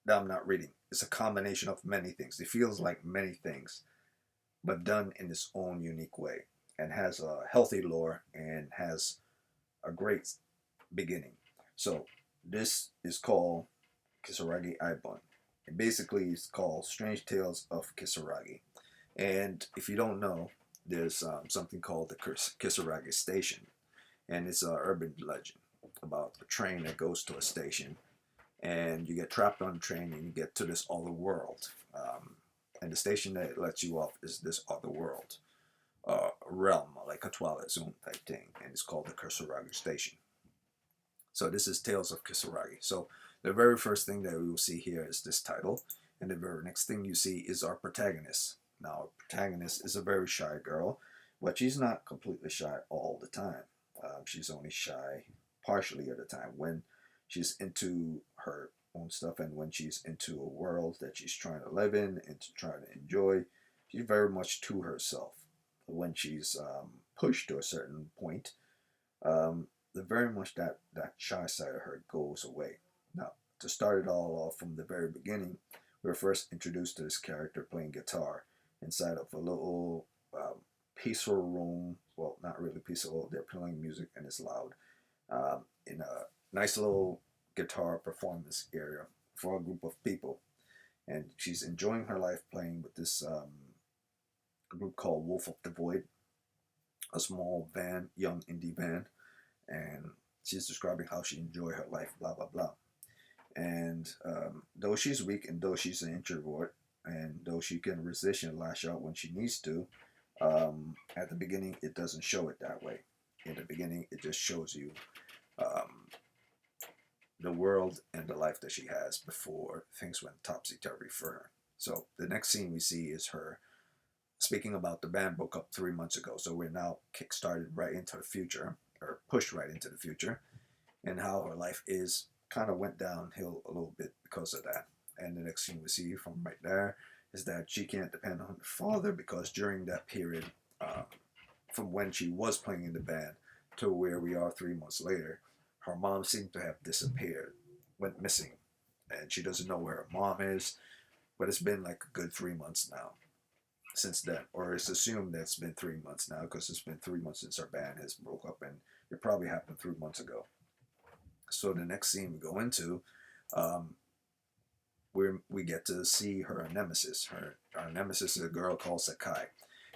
S1: that I'm not reading. It's a combination of many things. It feels like many things, but done in its own unique way, and has a healthy lore and has a great beginning. So this is called Kisaragi Ibun. It basically is called Strange Tales of Kisaragi. And if you don't know, there's something called the Kisaragi Station. And it's an urban legend about a train that goes to a station. And you get trapped on the train and you get to this other world. And the station that lets you off is this other world. realm, like a Twilight Zone type thing, and it's called the Kisaragi Station. So this is Tales of Kisaragi. So the very first thing that we will see here is this title, and the very next thing you see is our protagonist. Now, our protagonist is a very shy girl, but she's not completely shy all the time. She's only shy partially of the time when she's into her own stuff and when she's into a world that she's trying to live in and to try to enjoy. She's very much to herself. When she's pushed to a certain point, the very much that shy side of her goes away. Now, to start it all off from the very beginning, we were first introduced to this character playing guitar inside of a little peaceful room. Well, not really peaceful. They're playing music and it's loud in a nice little guitar performance area for a group of people. And she's enjoying her life playing with this group called Wolf of the Void, a small band, young indie band, and she's describing how she enjoyed her life, blah blah blah. And though she's weak and though she's an introvert, and though she can resist and lash out when she needs to, at the beginning it doesn't show it that way. In the beginning, it just shows you um, the world and the life that she has before things went topsy turvy for her. So the next scene we see is her speaking about the band broke up 3 months ago. So we're now kick-started right into the future, or pushed right into the future, and how her life is kind of went downhill a little bit because of that. And the next thing we see from right there is that she can't depend on her father because during that period, from when she was playing in the band to where we are 3 months later, her mom seemed to have disappeared, went missing, and she doesn't know where her mom is. But it's been like a good 3 months now since then, or it's assumed that it's been 3 months now because it's been 3 months since our band has broke up, and it probably happened 3 months ago. So the next scene we go into, um, we get to see her nemesis. Our nemesis is a girl called Sakai,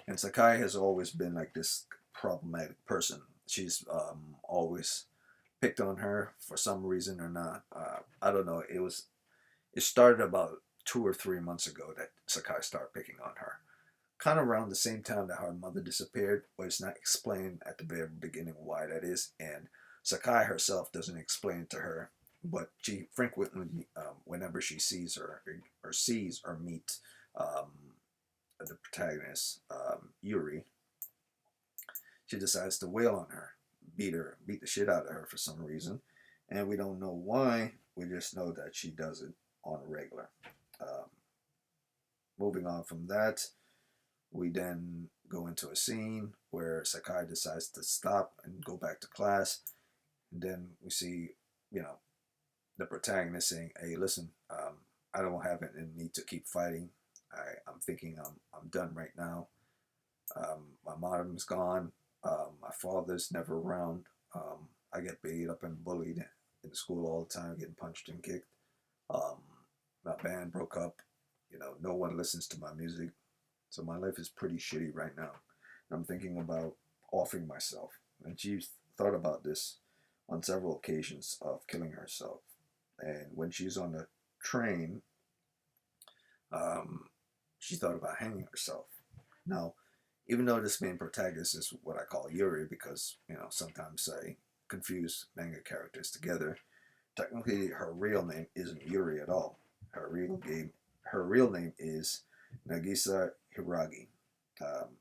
S1: and Sakai has always been like this problematic person. She's always picked on her for some reason or not. I don't know. It started about 2 or 3 months ago that Sakai started picking on her. Kind of around the same time that her mother disappeared, but it's not explained at the very beginning why that is, and Sakai herself doesn't explain it to her, but she frequently, whenever she sees her or sees or meets um, the protagonist, Yuri, she decides to wail on her, beat the shit out of her for some reason, and we don't know why. We just know that she does it on a regular. Um, Moving on from that, we then go into a scene where Sakai decides to stop and go back to class. And then we see, you know, the protagonist saying, "Hey, listen, I don't have it in me to keep fighting. I'm thinking I'm done right now. My mom's gone. My father's never around. I get beat up and bullied in school all the time, getting punched and kicked. Um, my band broke up. No one listens to my music. So my life is pretty shitty right now. And I'm thinking about offing myself." And she's thought about this on several occasions of killing herself. And when she's on the train, um, she thought about hanging herself. Now, even though this main protagonist is what I call Yuri, because sometimes I confuse manga characters together. Technically, her real name isn't Yuri at all. Her real name is Nagisa Hiragi. Um,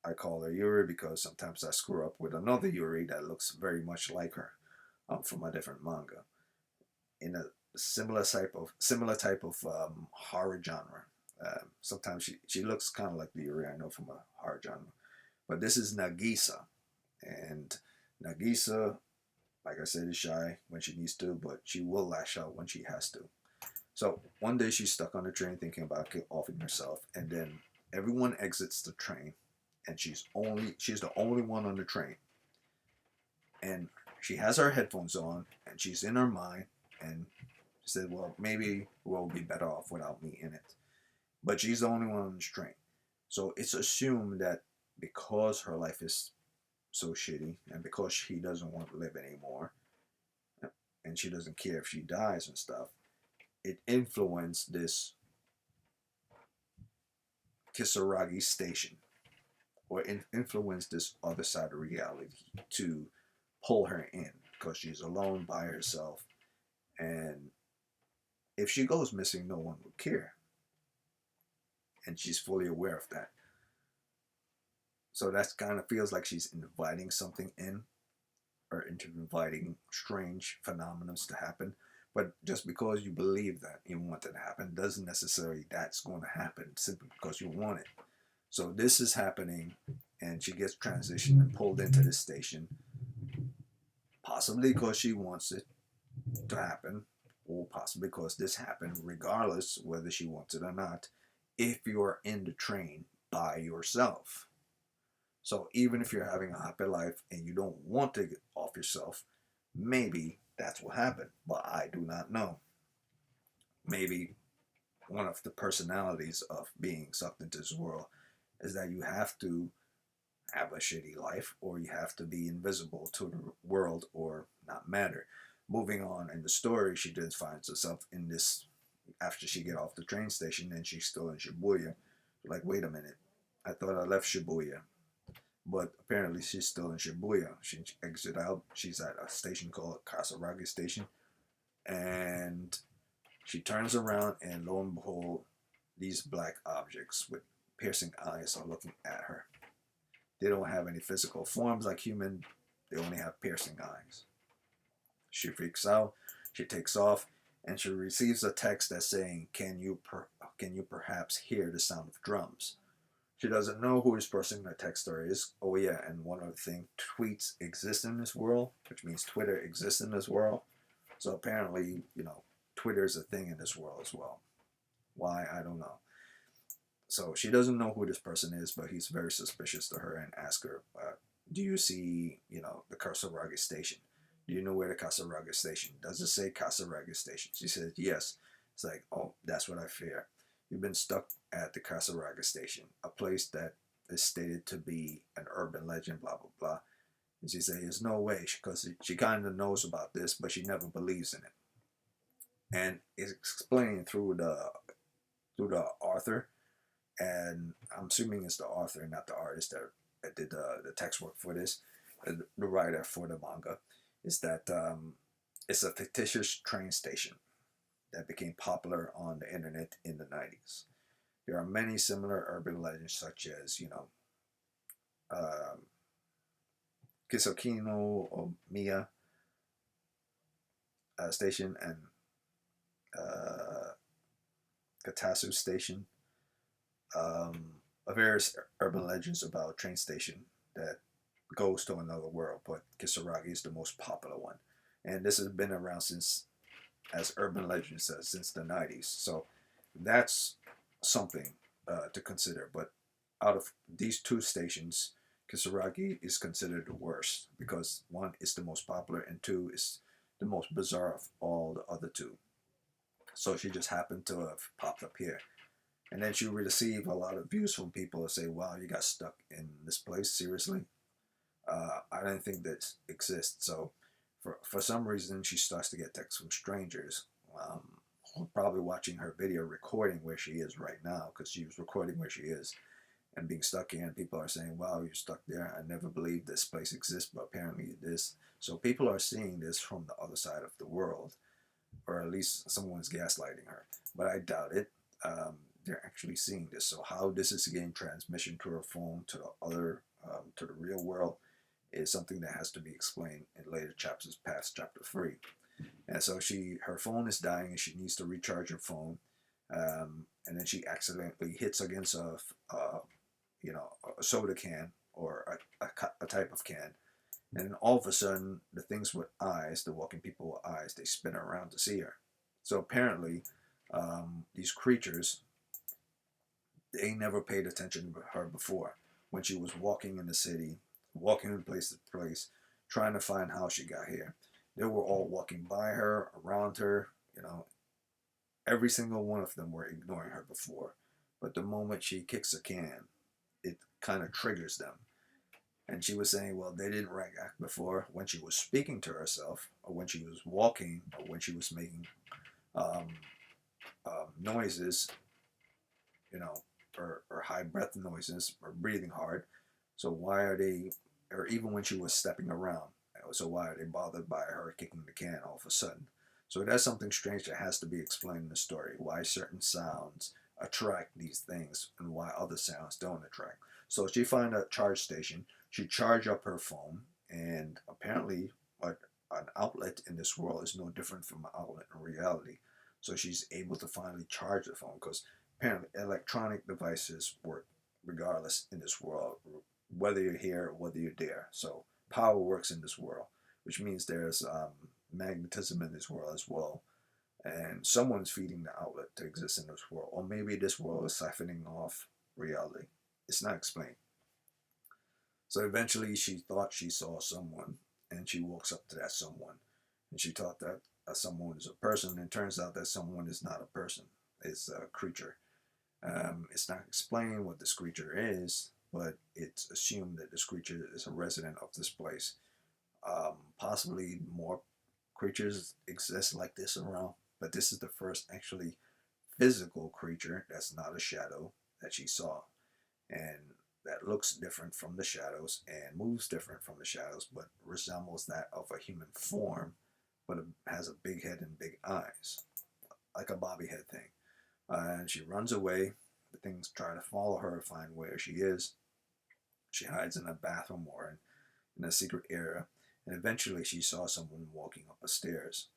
S1: I call her Yuri because sometimes I screw up with another Yuri that looks very much like her from a different manga in a similar type of horror genre. Sometimes she looks kind of like the Yuri I know from a horror genre, but this is Nagisa, and Nagisa, like I said, is shy when she needs to, but she will lash out when she has to. So one day she's stuck on the train thinking about offing herself, and then everyone exits the train, and she's the only one on the train, and she has her headphones on, and she's in her mind, and she said, "Well, maybe we'll be better off without me in it." But she's the only one on the train, so it's assumed that because her life is so shitty, and because she doesn't want to live anymore, and she doesn't care if she dies and stuff, it influenced this Kisaragi Station, or influence this other side of reality to pull her in because she's alone by herself. And if she goes missing, no one would care. And she's fully aware of that. So that kind of feels like she's inviting something in, or into inviting strange phenomena to happen. But just because you believe that you want it to happen doesn't necessarily that's going to happen simply because you want it. So this is happening, and she gets transitioned and pulled into this station, possibly because she wants it to happen, or possibly because this happened, regardless whether she wants it or not, if you're in the train by yourself. So even if you're having a happy life and you don't want to get off yourself, maybe that's what happened, but I do not know. Maybe one of the personalities of being sucked into this world is that you have to have a shitty life, or you have to be invisible to the world or not matter. Moving on in the story, she just finds herself in this, after she get off the train station and she's still in Shibuya. Like, wait a minute, I thought I left Shibuya. But apparently she's still in Shibuya. She exits out. She's at a station called Kisaragi Station. And she turns around, and lo and behold, these black objects with piercing eyes are looking at her. They don't have any physical forms like human. They only have piercing eyes. She freaks out. She takes off, and she receives a text that's saying, can you perhaps hear the sound of drums? She doesn't know who this person that text her is. Oh yeah, and one other thing, tweets exist in this world, which means Twitter exists in this world. So apparently, Twitter is a thing in this world as well. Why, I don't know. So she doesn't know who this person is, but he's very suspicious to her and asks her, do you see, the Kisaragi Station? Do you know where the Kisaragi Station? Does it say Kisaragi Station? She says, yes. It's like, oh, that's what I fear. You've been stuck at the Kisaragi Station, a place that is stated to be an urban legend, blah, blah, blah. And she says, there's no way, because she kind of knows about this, but she never believes in it. And it's explained through the author, and I'm assuming it's the author, not the artist that did the text work for this, the writer for the manga, is that it's a fictitious train station that became popular on the internet in the 90s. There are many similar urban legends, such as, Kisokino Omiya Station and Kyokutou Station. Various urban legends about train station that goes to another world, but Kisaragi is the most popular one. And this has been around since, as urban legend says, since the 90s. So that's something to consider. But out of these two stations, Kisaragi is considered the worst because one is the most popular and two is the most bizarre of all the other two. So she just happened to have popped up here. And then she received a lot of views from people that say, wow, you got stuck in this place? Seriously? I don't think that exists. So for some reason, she starts to get texts from strangers, probably watching her video recording where she is right now, because she was recording where she is and being stuck here. And people are saying, wow, you're stuck there. I never believed this place exists, but apparently it is. So people are seeing this from the other side of the world, or at least someone's gaslighting her. But I doubt it. They're actually seeing this. So how this is getting transmission to her phone to the other, to the real world, is something that has to be explained in later chapters past chapter 3. And so her phone is dying and she needs to recharge her phone. And then she accidentally hits against a soda can or a type of can. And then all of a sudden, the things with eyes, the walking people with eyes, they spin around to see her. So apparently, these creatures, they never paid attention to her before. When she was walking in the city, walking from place to place, trying to find how she got here. They were all walking by her, around her, Every single one of them were ignoring her before. But the moment she kicks a can, it kind of triggers them. And she was saying, well, they didn't react before when she was speaking to herself, or when she was walking, or when she was making noises, or high breath noises, or breathing hard. So why are they, or even when she was stepping around, so why are they bothered by her kicking the can all of a sudden? So that's something strange that has to be explained in the story. Why certain sounds attract these things and why other sounds don't attract. So she find a charge station. She charge up her phone, and apparently, an outlet in this world is no different from an outlet in reality. So she's able to finally charge the phone because apparently electronic devices work regardless in this world, whether you're here or whether you're there. So power works in this world, which means there's magnetism in this world as well. And someone's feeding the outlet to exist in this world. Or maybe this world is siphoning off reality. It's not explained. So eventually she thought she saw someone, and she walks up to that someone. And she thought that someone is a person, and it turns out that someone is not a person. It's a creature. It's not explained what this creature is, but it's assumed that this creature is a resident of this place. Possibly more creatures exist like this around, but this is the first actually physical creature that's not a shadow that she saw, and that looks different from the shadows and moves different from the shadows, but resembles that of a human form, but it has a big head and big eyes, like a bobby head thing. And she runs away. The things try to follow her, find where she is. She hides in a bathroom or in a secret area, and eventually she saw someone walking up the stairs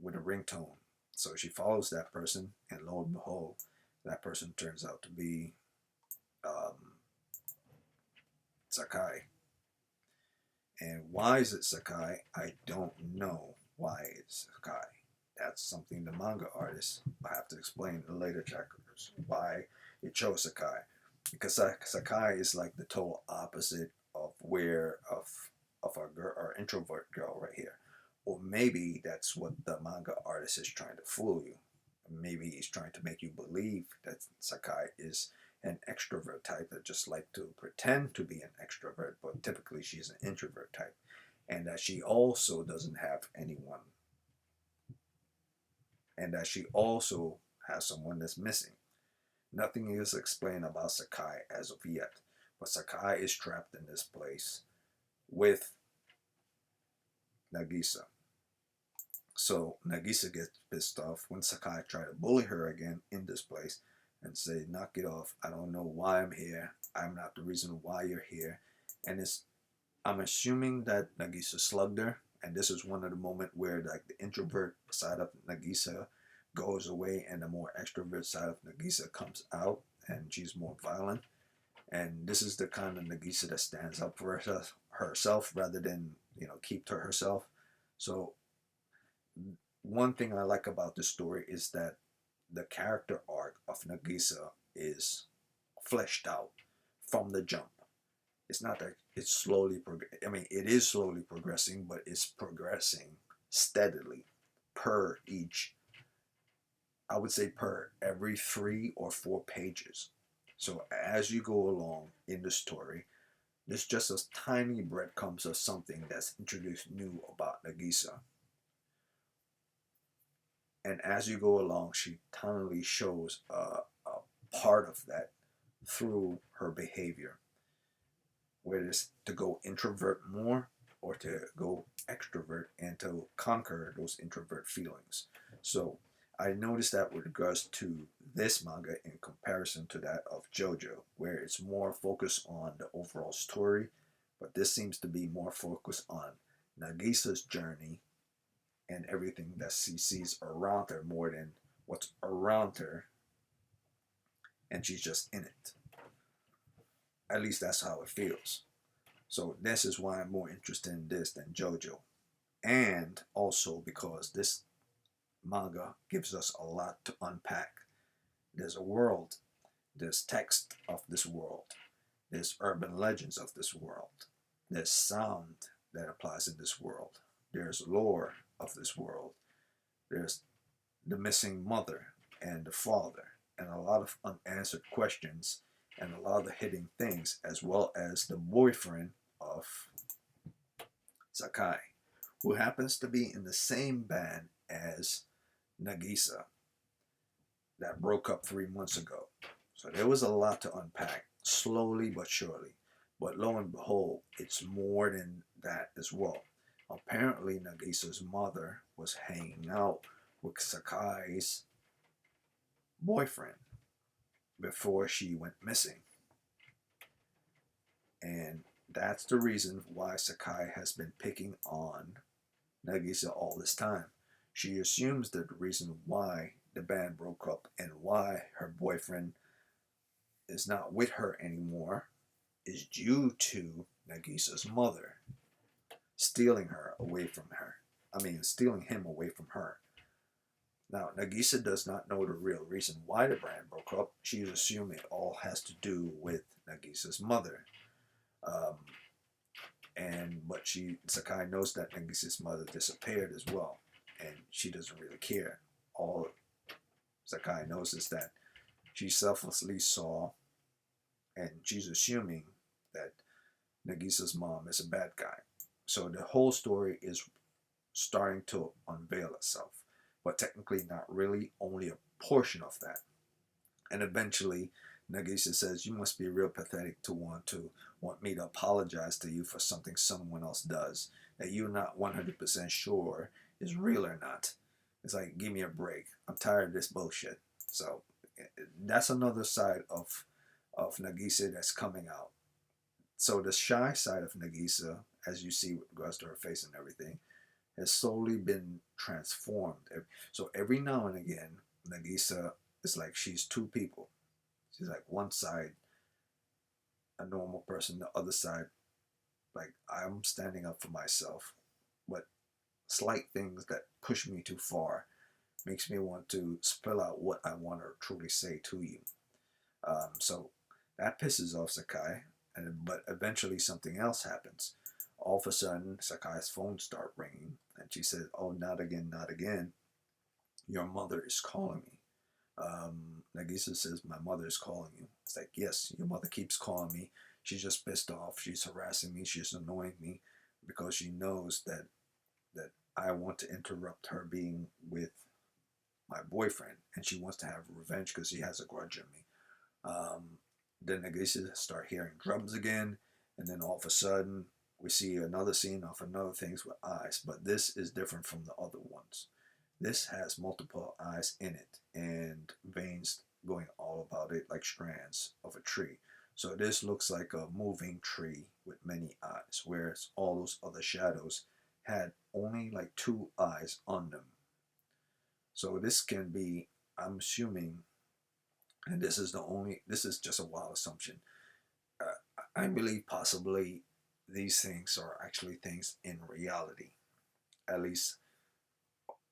S1: with a ringtone. So she follows that person, and lo and behold, that person turns out to be um, Sakai. And why is it Sakai? I don't know why it's Sakai. That's something the manga artist will have to explain in later chapters why it chose Sakai. Because Sakai is like the total opposite of where of our girl, our introvert girl right here. Or maybe that's what the manga artist is trying to fool you. Maybe he's trying to make you believe that Sakai is an extrovert type that just like to pretend to be an extrovert, but typically she's an introvert type, and that she also doesn't have anyone, and that she also has someone that's missing. Nothing is explained about Sakai as of yet, but Sakai is trapped in this place with Nagisa. So Nagisa gets pissed off when Sakai try to bully her again in this place and say, knock it off. I don't know why I'm here. I'm not the reason why you're here. And I'm assuming that Nagisa slugged her. And this is one of the moments where like the introvert side of Nagisa goes away and the more extrovert side of Nagisa comes out, and she's more violent. And this is the kind of Nagisa that stands up for herself rather than, keep to herself. So one thing I like about this story is that the character arc of Nagisa is fleshed out from the jump. It's not that it's slowly I mean, it is slowly progressing, but it's progressing steadily per each, I would say per every 3 or 4 pages. So as you go along in the story, there's just a tiny breadcrumbs of something that's introduced new about Nagisa. And as you go along, she totally shows a part of that through her behavior, whether it's to go introvert more or to go extrovert and to conquer those introvert feelings. So I noticed that with regards to this manga in comparison to that of JoJo, where it's more focused on the overall story, but this seems to be more focused on Nagisa's journey and everything that she sees around her more than what's around her, and she's just in it. At least that's how it feels. So this is why I'm more interested in this than JoJo. And also because this manga gives us a lot to unpack. There's a world, there's text of this world, there's urban legends of this world, there's sound that applies in this world, there's lore of this world, there's the missing mother and the father, and a lot of unanswered questions, and a lot of the hidden things, as well as the boyfriend of Sakai, who happens to be in the same band as Nagisa that broke up 3 months ago. So there was a lot to unpack, slowly but surely. But lo and behold, it's more than that as well. Apparently, Nagisa's mother was hanging out with Sakai's boyfriend before she went missing. And that's the reason why Sakai has been picking on Nagisa all this time. She assumes that the reason why the band broke up and why her boyfriend is not with her anymore is due to Nagisa's mother stealing her away from her. Stealing him away from her. Now, Nagisa does not know the real reason why the band broke up. She's assuming it all has to do with Nagisa's mother. Um, but Sakai knows that Nagisa's mother disappeared as well, and she doesn't really care. All Sakai knows is that she selflessly saw, and she's assuming that Nagisa's mom is a bad guy. So the whole story is starting to unveil itself, but technically not really, only a portion of that. And eventually, Nagisa says, "You must be real pathetic to want me to apologize to you for something someone else does that you're not 100% sure is real or not." It's like, give me a break. I'm tired of this bullshit. So that's another side of Nagisa that's coming out. So the shy side of Nagisa, as you see with regards to her face and everything, has slowly been transformed. So every now and again, Nagisa is like she's two people. She's like one side, a normal person, the other side, like I'm standing up for myself. But slight things that push me too far makes me want to spill out what I want to truly say to you. So that pisses off Sakai, but eventually something else happens. All of a sudden, Sakai's phone starts ringing, and she says, "Oh, not again, not again. Your mother is calling me." Nagisa says, "My mother is calling you." It's like, "Yes, your mother keeps calling me. She's just pissed off. She's harassing me. She's annoying me because she knows that I want to interrupt her being with my boyfriend, and she wants to have revenge because she has a grudge on me." Then Nagisa start hearing drums again, and then all of a sudden we see another scene of another things with eyes, but this is different from the other ones. This has multiple eyes in it and veins going all about it like strands of a tree. So this looks like a moving tree with many eyes, whereas all those other shadows had only like two eyes on them. So this can be, I'm assuming, and this is just a wild assumption. I believe possibly these things are actually things in reality, at least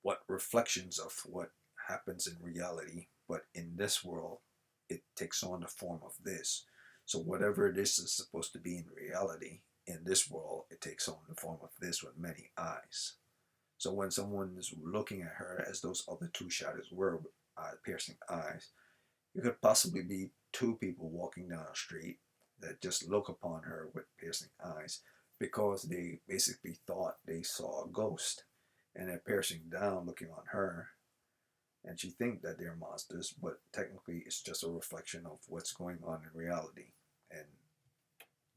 S1: what reflections of what happens in reality, but in this world, it takes on the form of this. So whatever this is supposed to be in reality, in this world, it takes on the form of this with many eyes. So when someone is looking at her as those other two shadows were with piercing eyes, it could possibly be two people walking down a street that just look upon her with piercing eyes because they basically thought they saw a ghost, and they're piercing down looking on her, and she think that they're monsters, but technically it's just a reflection of what's going on in reality, and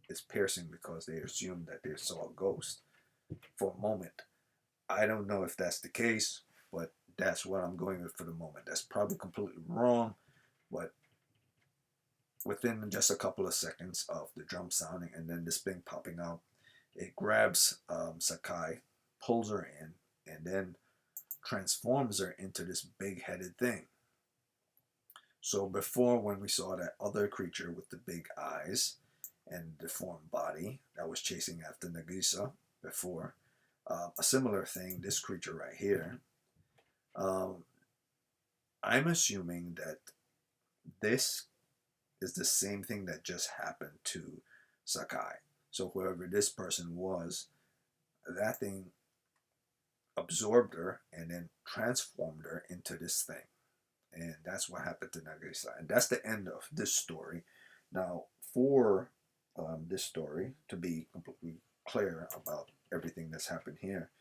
S1: it's piercing because they assume that they saw a ghost for a moment. I don't know if that's the case, but that's what I'm going with for the moment. That's probably completely wrong, but within just a couple of seconds of the drum sounding and then this thing popping out, it grabs Sakai, pulls her in, and then transforms her into this big-headed thing. So before, when we saw that other creature with the big eyes and deformed body that was chasing after Nagisa before, a similar thing, this creature right here, um, I'm assuming that this is the same thing that just happened to Sakai. So whoever this person was, that thing absorbed her and then transformed her into this thing. And that's what happened to Nagisa. And that's the end of this story. Now, for this story, to be completely clear about everything that's happened here,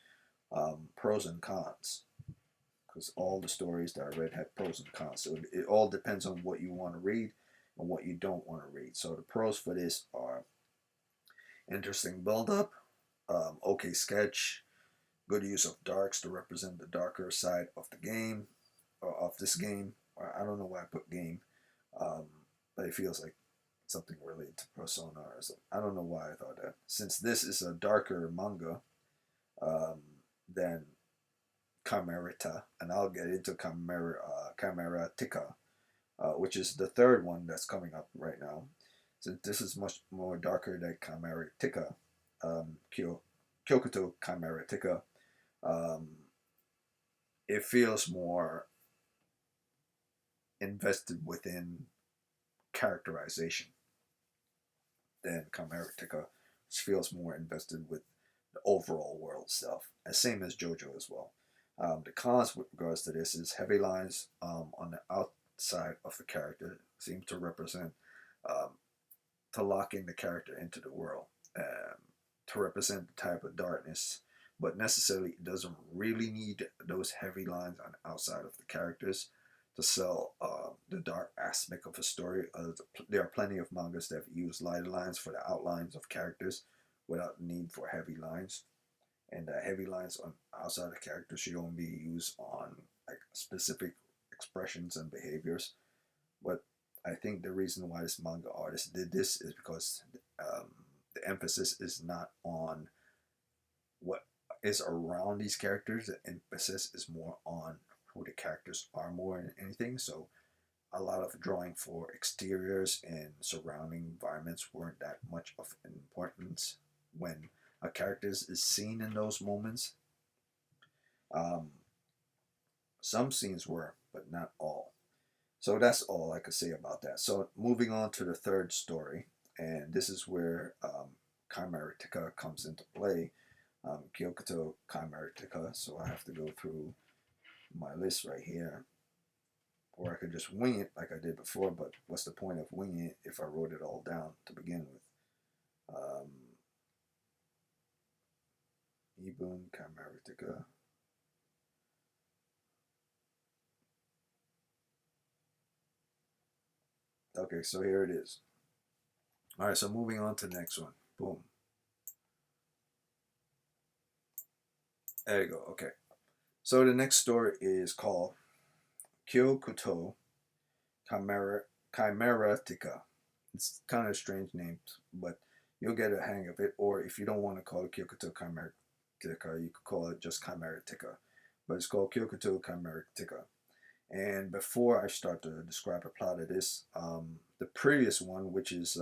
S1: pros and cons. Because all the stories that I read have pros and cons. So it all depends on what you want to read and what you don't want to read. So the pros for this are Interesting build-up, okay sketch, good use of darks to represent the darker side of the game, or of this game. Or I don't know why I put game, um, but it feels like something related to Persona or something. I don't know why I thought that. Since this is a darker manga um, than Chimerita, and I'll get into Chimeratica, which is the third one that's coming up right now. Since this is much more darker than Chimeratica, Kyokutou Chimeratica, um, it feels more invested within characterization than Chimeratica, which feels more invested with the overall world itself. And same as JoJo as well. The cons with regards to this is heavy lines on the outside of the character seem to represent um, to locking the character into the world, to represent the type of darkness, but necessarily it doesn't really need those heavy lines on the outside of the characters to sell the dark aspect of a story. There are plenty of mangas that use lighter lines for the outlines of characters without the need for heavy lines. And heavy lines on outside the characters should only be used on like specific expressions and behaviors. But I think the reason why this manga artist did this is because um, the emphasis is not on what is around these characters. The emphasis is more on who the characters are more than anything. So a lot of drawing for exteriors and surrounding environments weren't that much of importance when a character is seen in those moments. Um, some scenes were, but not all. So that's all I could say about that. So moving on to the third story, and this is where Chimeratica comes into play. Kyokutou Chimeratica. So I have to go through my list right here, or I could just wing it like I did before. But what's the point of winging it if I wrote it all down to begin with? Ibun Chimeratica. Okay, so here it is. All right, so moving on to the next one. Boom. There you go. Okay. So the next story is called Kyokutou Chimeratica. It's kind of a strange name, but you'll get a hang of it. Or if you don't want to call it Kyokutou Chimeratica, you could call it just Chimeratica. But it's called Kyokutou Chimeratica. And before I start to describe the plot of this, the previous one, which is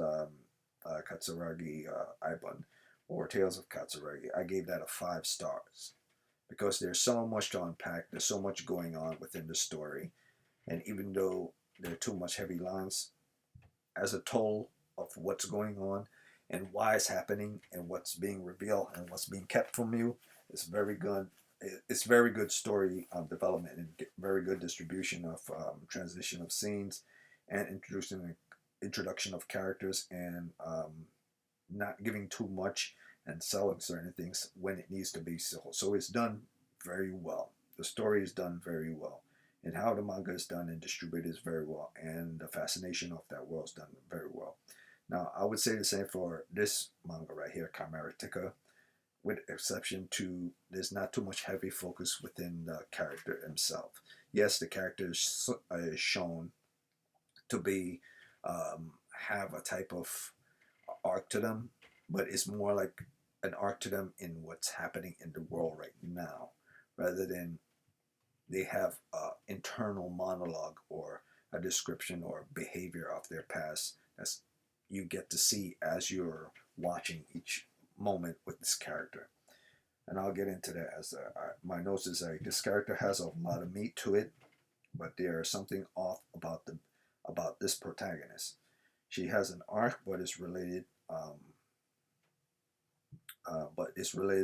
S1: Katsuragi Ibun, or Tales of Katsuragi, I gave that a 5 stars because there's so much to unpack. There's so much going on within the story, and even though there are too much heavy lines, as a total of what's going on and why it's happening and what's being revealed and what's being kept from you, it's very good. It's very good story development and very good distribution of transition of scenes and introduction of characters and not giving too much and selling certain things when it needs to be sold. So it's done very well. The story is done very well. And how the manga is done and distributed is very well. And the fascination of that world is done very well. Now, I would say the same for this manga right here, Chimeratica, with exception to there's not too much heavy focus within the character himself. Yes, the character is shown to be have a type of arc to them, but it's more like an arc to them in what's happening in the world right now, rather than they have an internal monologue or a description or behavior of their past as you get to see as you're watching each moment with this character. And I'll get into that as my notes is like this character has a lot of meat to it, but there is something off about this protagonist. She has an arc, but it's related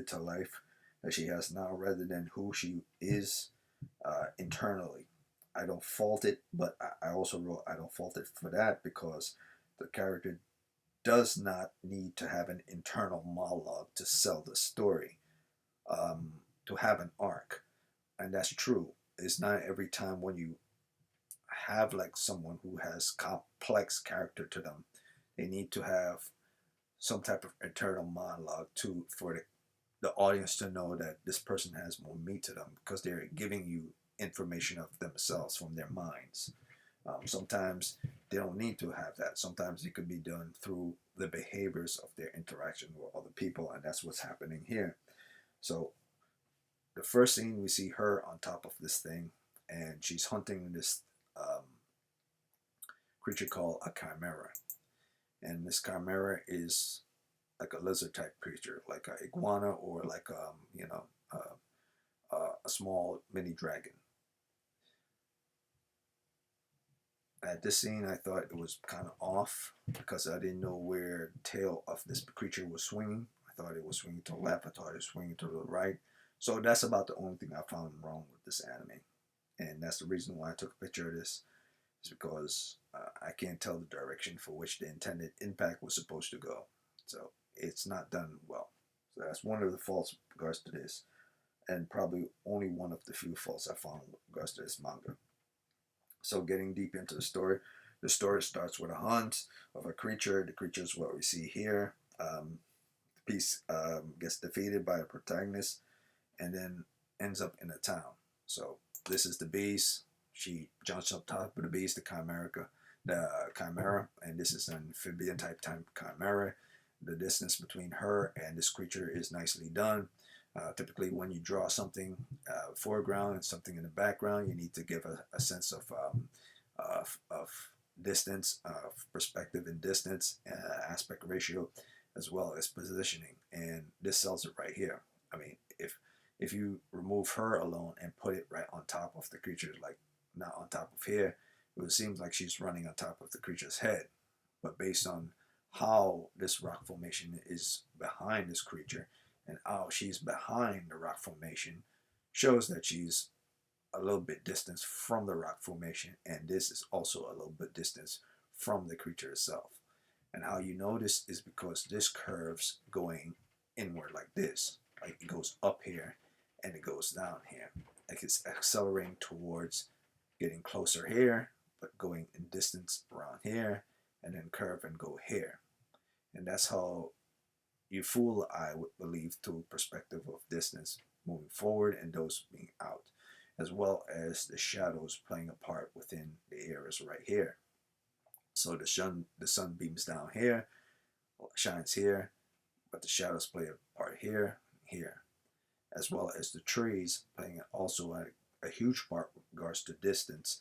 S1: to life that she has now rather than who she is internally. I don't fault it, but I also wrote I don't fault it for that because the character does not need to have an internal monologue to sell the story, to have an arc, and that's true. It's not every time when you have like someone who has complex character to them, they need to have some type of internal monologue to for the audience to know that this person has more meat to them because they're giving you information of themselves from their minds. Sometimes they don't need to have that. Sometimes it could be done through the behaviors of their interaction with other people, and that's what's happening here. So the first scene, we see her on top of this thing, and she's hunting this um, creature called a chimera. And this chimera is like a lizard type creature, like a iguana or like a small mini dragon. At this scene, I thought it was kind of off because I didn't know where the tail of this creature was swinging. I thought it was swinging to the left. I thought it was swinging to the right. So that's about the only thing I found wrong with this anime, and that's the reason why I took a picture of this. Is because I can't tell the direction for which the intended impact was supposed to go. So it's not done well. So that's one of the faults in regards to this, and probably only one of the few faults I found in regards to this manga. So getting deep into the story starts with a hunt of a creature. The creature is what we see here. The piece gets defeated by a protagonist and then ends up in a town. So this is the beast. She jumps up top of the beast, the chimera, and this is an amphibian type chimera. The distance between her and this creature is nicely done. Typically, when you draw something foreground and something in the background, you need to give a sense of distance, perspective and distance, aspect ratio, as well as positioning. And this sells it right here. I mean, if you remove her alone and put it right on top of the creature, like not on top of here, it would seem like she's running on top of the creature's head. But based on how this rock formation is behind this creature and how she's behind the rock formation shows that she's a little bit distance from the rock formation, and this is also a little bit distance from the creature itself. And how you know this is because this curves going inward like this, like it goes up here and it goes down here, like it's accelerating towards getting closer here, but going in distance around here, and then curve and go here. And that's how you fool the eye, would believe, to a perspective of distance moving forward and those being out, as well as the shadows playing a part within the areas right here. So the sun beams down here, shines here, but the shadows play a part here, here, as well as the trees playing also a huge part with regards to distance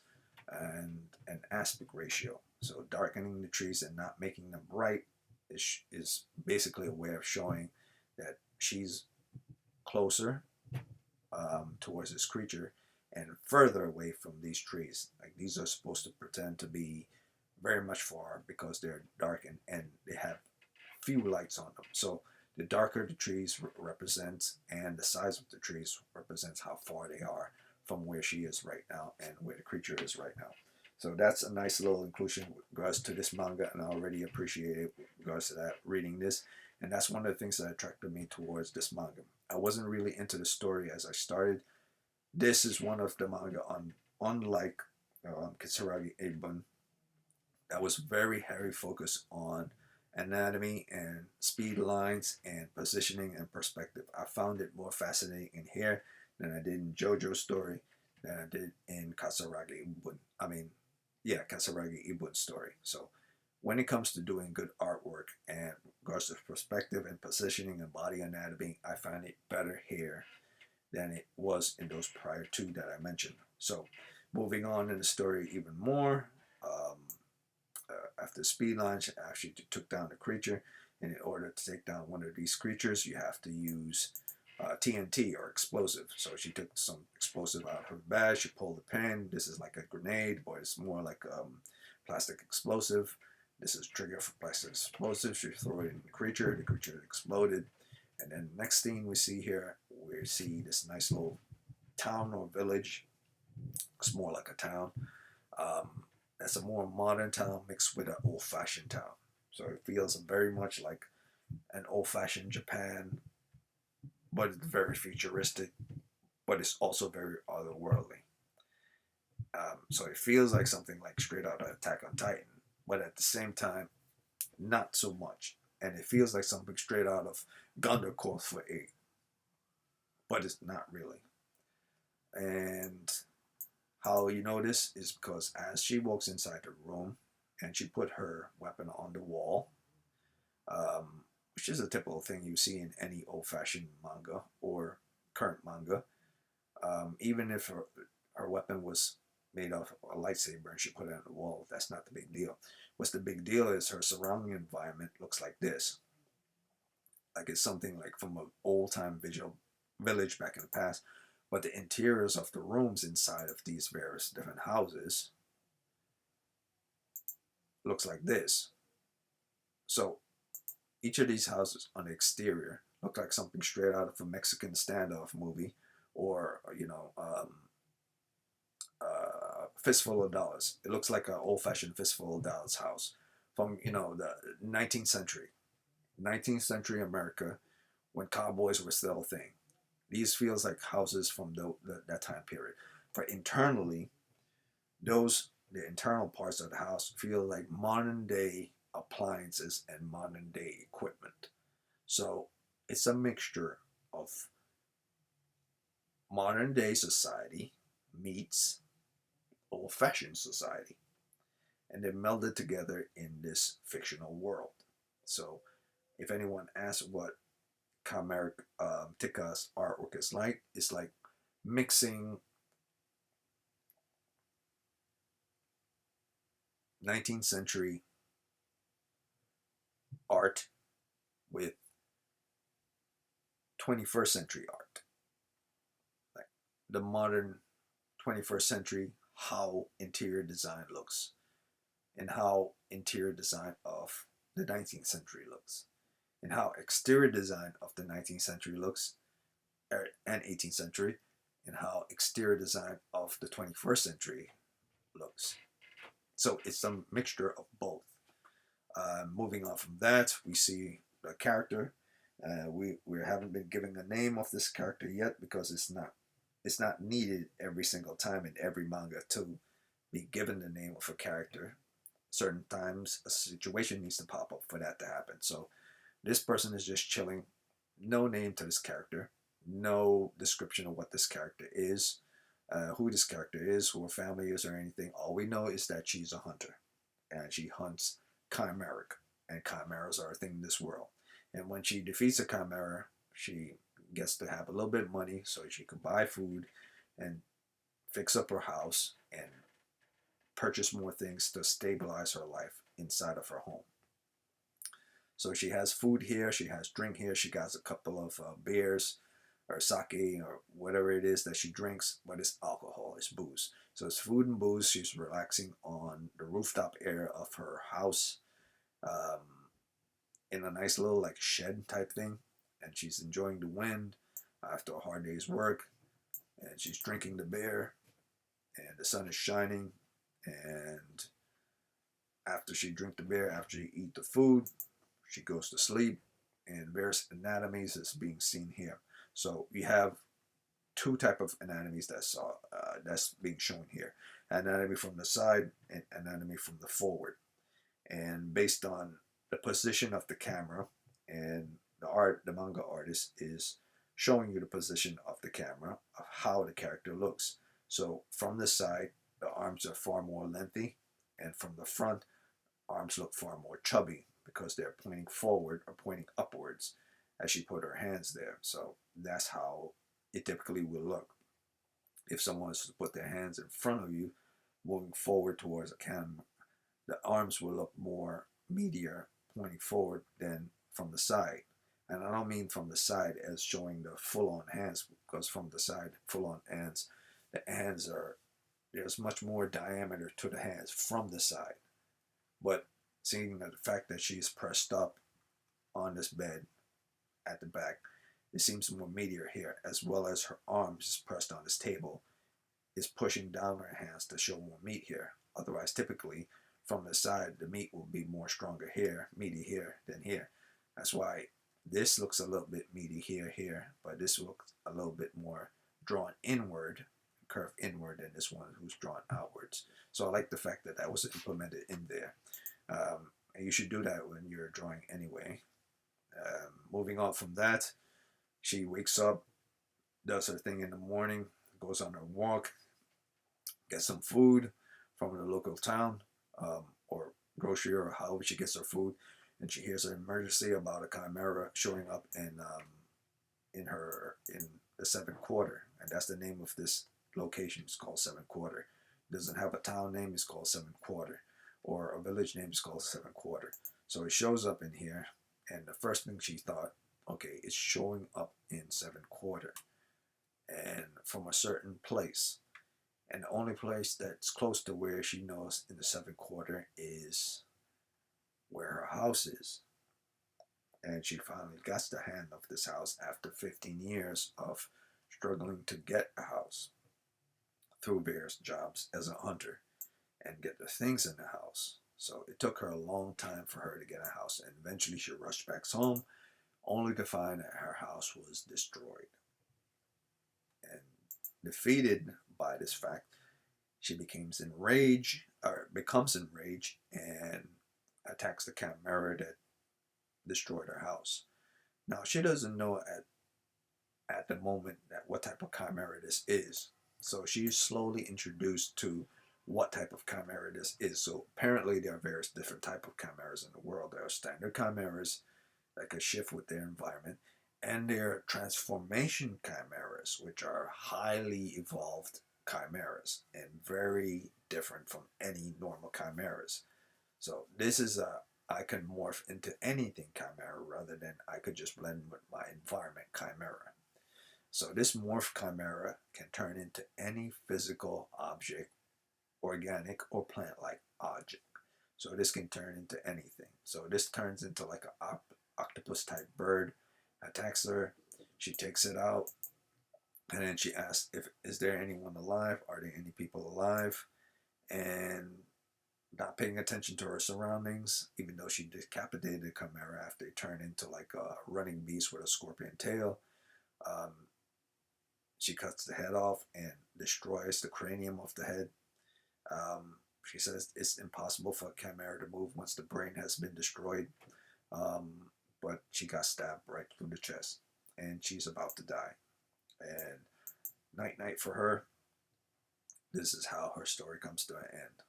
S1: and an aspect ratio. So darkening the trees and not making them bright is basically a way of showing that she's closer towards this creature and further away from these trees. Like these are supposed to pretend to be very much far because they're darkened and they have few lights on them. So the darker the trees represents and the size of the trees represents how far they are from where she is right now and where the creature is right now. So that's a nice little inclusion with regards to this manga, and I already appreciate it with regards to that reading this. And that's one of the things that attracted me towards this manga. I wasn't really into the story as I started. This is one of the manga unlike Kisaragi Ibun, that was very heavy focus on anatomy and speed lines and positioning and perspective. I found it more fascinating in here than I did in JoJo's story, than I did in Kisaragi Ibun. Kisaragi Ibun's story. So when it comes to doing good artwork and regards to perspective and positioning and body anatomy, I find it better here than it was in those prior two that I mentioned. So moving on in the story even more, after speed line, she actually took down the creature. And in order to take down one of these creatures, you have to use TNT or explosive. So she took some explosive out of her bag. She pulled the pin. This is like a grenade, but it's more like plastic explosive. This is trigger for plastic explosive. She threw it in the creature. The creature exploded. And then next thing we see here, we see this nice little town or village. It's more like a town. That's a more modern town mixed with an old-fashioned town. So it feels very much like an old-fashioned Japan, but it's very futuristic, but it's also very otherworldly. So it feels like something like straight out of Attack on Titan, but at the same time, not so much. and it feels like something straight out of Gundam Core for 8, but it's not really. And how you know this is because as she walks inside the room and she put her weapon on the wall, which is a typical thing you see in any old-fashioned manga or current manga, even if her weapon was made of a lightsaber and she put it on the wall, that's not the big deal. What's the big deal is her surrounding environment looks like this. Like it's something like from an old-time village back in the past, but the interiors of the rooms inside of these various different houses looks like this. So each of these houses on the exterior look like something straight out of a Mexican standoff movie, or Fistful of Dollars. It looks like an old-fashioned Fistful of Dollars house from the 19th century, 19th century America, when cowboys were still a thing. These feels like houses from that time period. But internally, the internal parts of the house feel like modern day appliances and modern day equipment. So it's a mixture of modern day society meets old-fashioned society, and they're melded together in this fictional world. So if anyone asks what Chimeratica's artwork is like, it's like mixing 19th century art with 21st century art. Like the modern 21st century, how interior design looks, and how interior design of the 19th century looks, and how exterior design of the 19th century looks, and 18th century, and how exterior design of the 21st century looks. So it's a mixture of both. Moving on from that, we see the character. We haven't been given a name of this character yet because it's not needed every single time in every manga to be given the name of a character. Certain times a situation needs to pop up for that to happen. So this person is just chilling. No name to this character. No description of what this character is, who this character is, who her family is, or anything. All we know is that she's a hunter, and she hunts chimeric, and chimeras are a thing in this world. And when she defeats a chimera, she gets to have a little bit of money so she can buy food and fix up her house and purchase more things to stabilize her life inside of her home. So she has food here, she has drink here, she got a couple of beers or sake or whatever it is that she drinks, but it's alcohol, it's booze. So it's food and booze. She's relaxing on the rooftop area of her house, in a nice little like shed type thing, and she's enjoying the wind after a hard day's work, and she's drinking the beer, and the sun is shining, and after she drink the beer, after she eat the food, she goes to sleep, and various anatomies is being seen here. So we have two type of anatomies that's being shown here: anatomy from the side and anatomy from the forward. And based on the position of the camera, and the manga artist is showing you the position of the camera of how the character looks. So from the side, the arms are far more lengthy, and from the front, arms look far more chubby because they're pointing forward or pointing upwards as she put her hands there. So that's how it typically will look. If someone was to put their hands in front of you, moving forward towards a camera, the arms will look more meatier pointing forward than from the side. And I don't mean from the side as showing the full-on hands, because from the side, full-on hands, the hands there's much more diameter to the hands from the side. But seeing the fact that she's pressed up on this bed at the back, it seems more meatier here, as well as her arms is pressed on this table, is pushing down her hands to show more meat here. Otherwise, typically, from the side, the meat will be more stronger here, meaty here than here. That's why this looks a little bit meaty here, but this looks a little bit more drawn inward, curved inward than this one who's drawn outwards. So I like the fact that that was implemented in there. And you should do that when you're drawing anyway.
S2: Moving on from that, she wakes up, does her thing in the morning, goes on her walk, gets some food from the local town or grocery or however she gets her food, and she hears an emergency about a chimera showing up in the seventh quarter, and that's the name of this location. It's called Seventh Quarter. It doesn't have a town name. It's called Seventh Quarter, or a village name is called Seventh Quarter. So it shows up in here, and the first thing she thought, okay, it's showing up in Seventh Quarter, and from a certain place. And the only place that's close to where she knows in the seventh quarter is where her house is. And she finally gets the hand of this house after 15 years of struggling to get a house through various jobs as a hunter and get the things in the house. So it took her a long time for her to get a house, and eventually she rushed back home only to find that her house was destroyed. And defeated by this fact, she becomes enraged and attacks the chimera that destroyed her house. Now she doesn't know at the moment that what type of chimera this is. So she's slowly introduced to what type of chimera this is. So apparently there are various different type of chimeras in the world. There are standard chimeras that can shift with their environment, and there are transformation chimeras, which are highly evolved chimeras and very different from any normal chimeras. So this is a I can morph into anything chimera rather than I could just blend with my environment chimera. So this morph chimera can turn into any physical object, organic or plant-like object. So this can turn into anything. So this turns into like an octopus type bird, attacks her, she takes it out, and then she asks if is there anyone alive? Are there any people alive? And not paying attention to her surroundings, even though she decapitated the chimera after it turned into like a running beast with a scorpion tail. Um, she cuts the head off and destroys the cranium of the head. She says it's impossible for a chimera to move once the brain has been destroyed. Um, but she got stabbed right through the chest, and she's about to die. And night night for her. This is how her story comes to an end.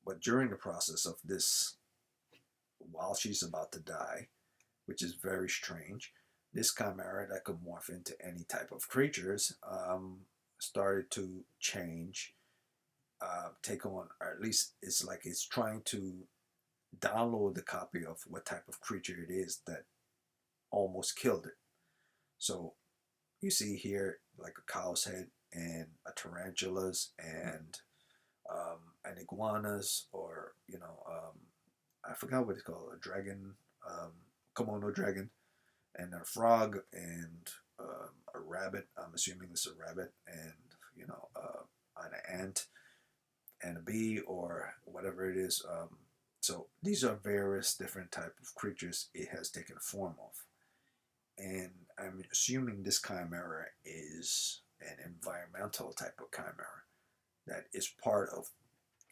S2: But during the process of this, while she's about to die, which is very strange, this chimera that could morph into any type of creatures started to change, take on, or at least it's like it's trying to download the copy of what type of creature it is that almost killed it. So you see here like a cow's head and a tarantulas and iguanas, or I forgot what it's called, a dragon, Komodo dragon, and a frog and a rabbit. I'm assuming it's a rabbit, and an ant and a bee or whatever it is. So these are various different type of creatures it has taken form of, and I'm assuming this chimera is an environmental type of chimera that is part of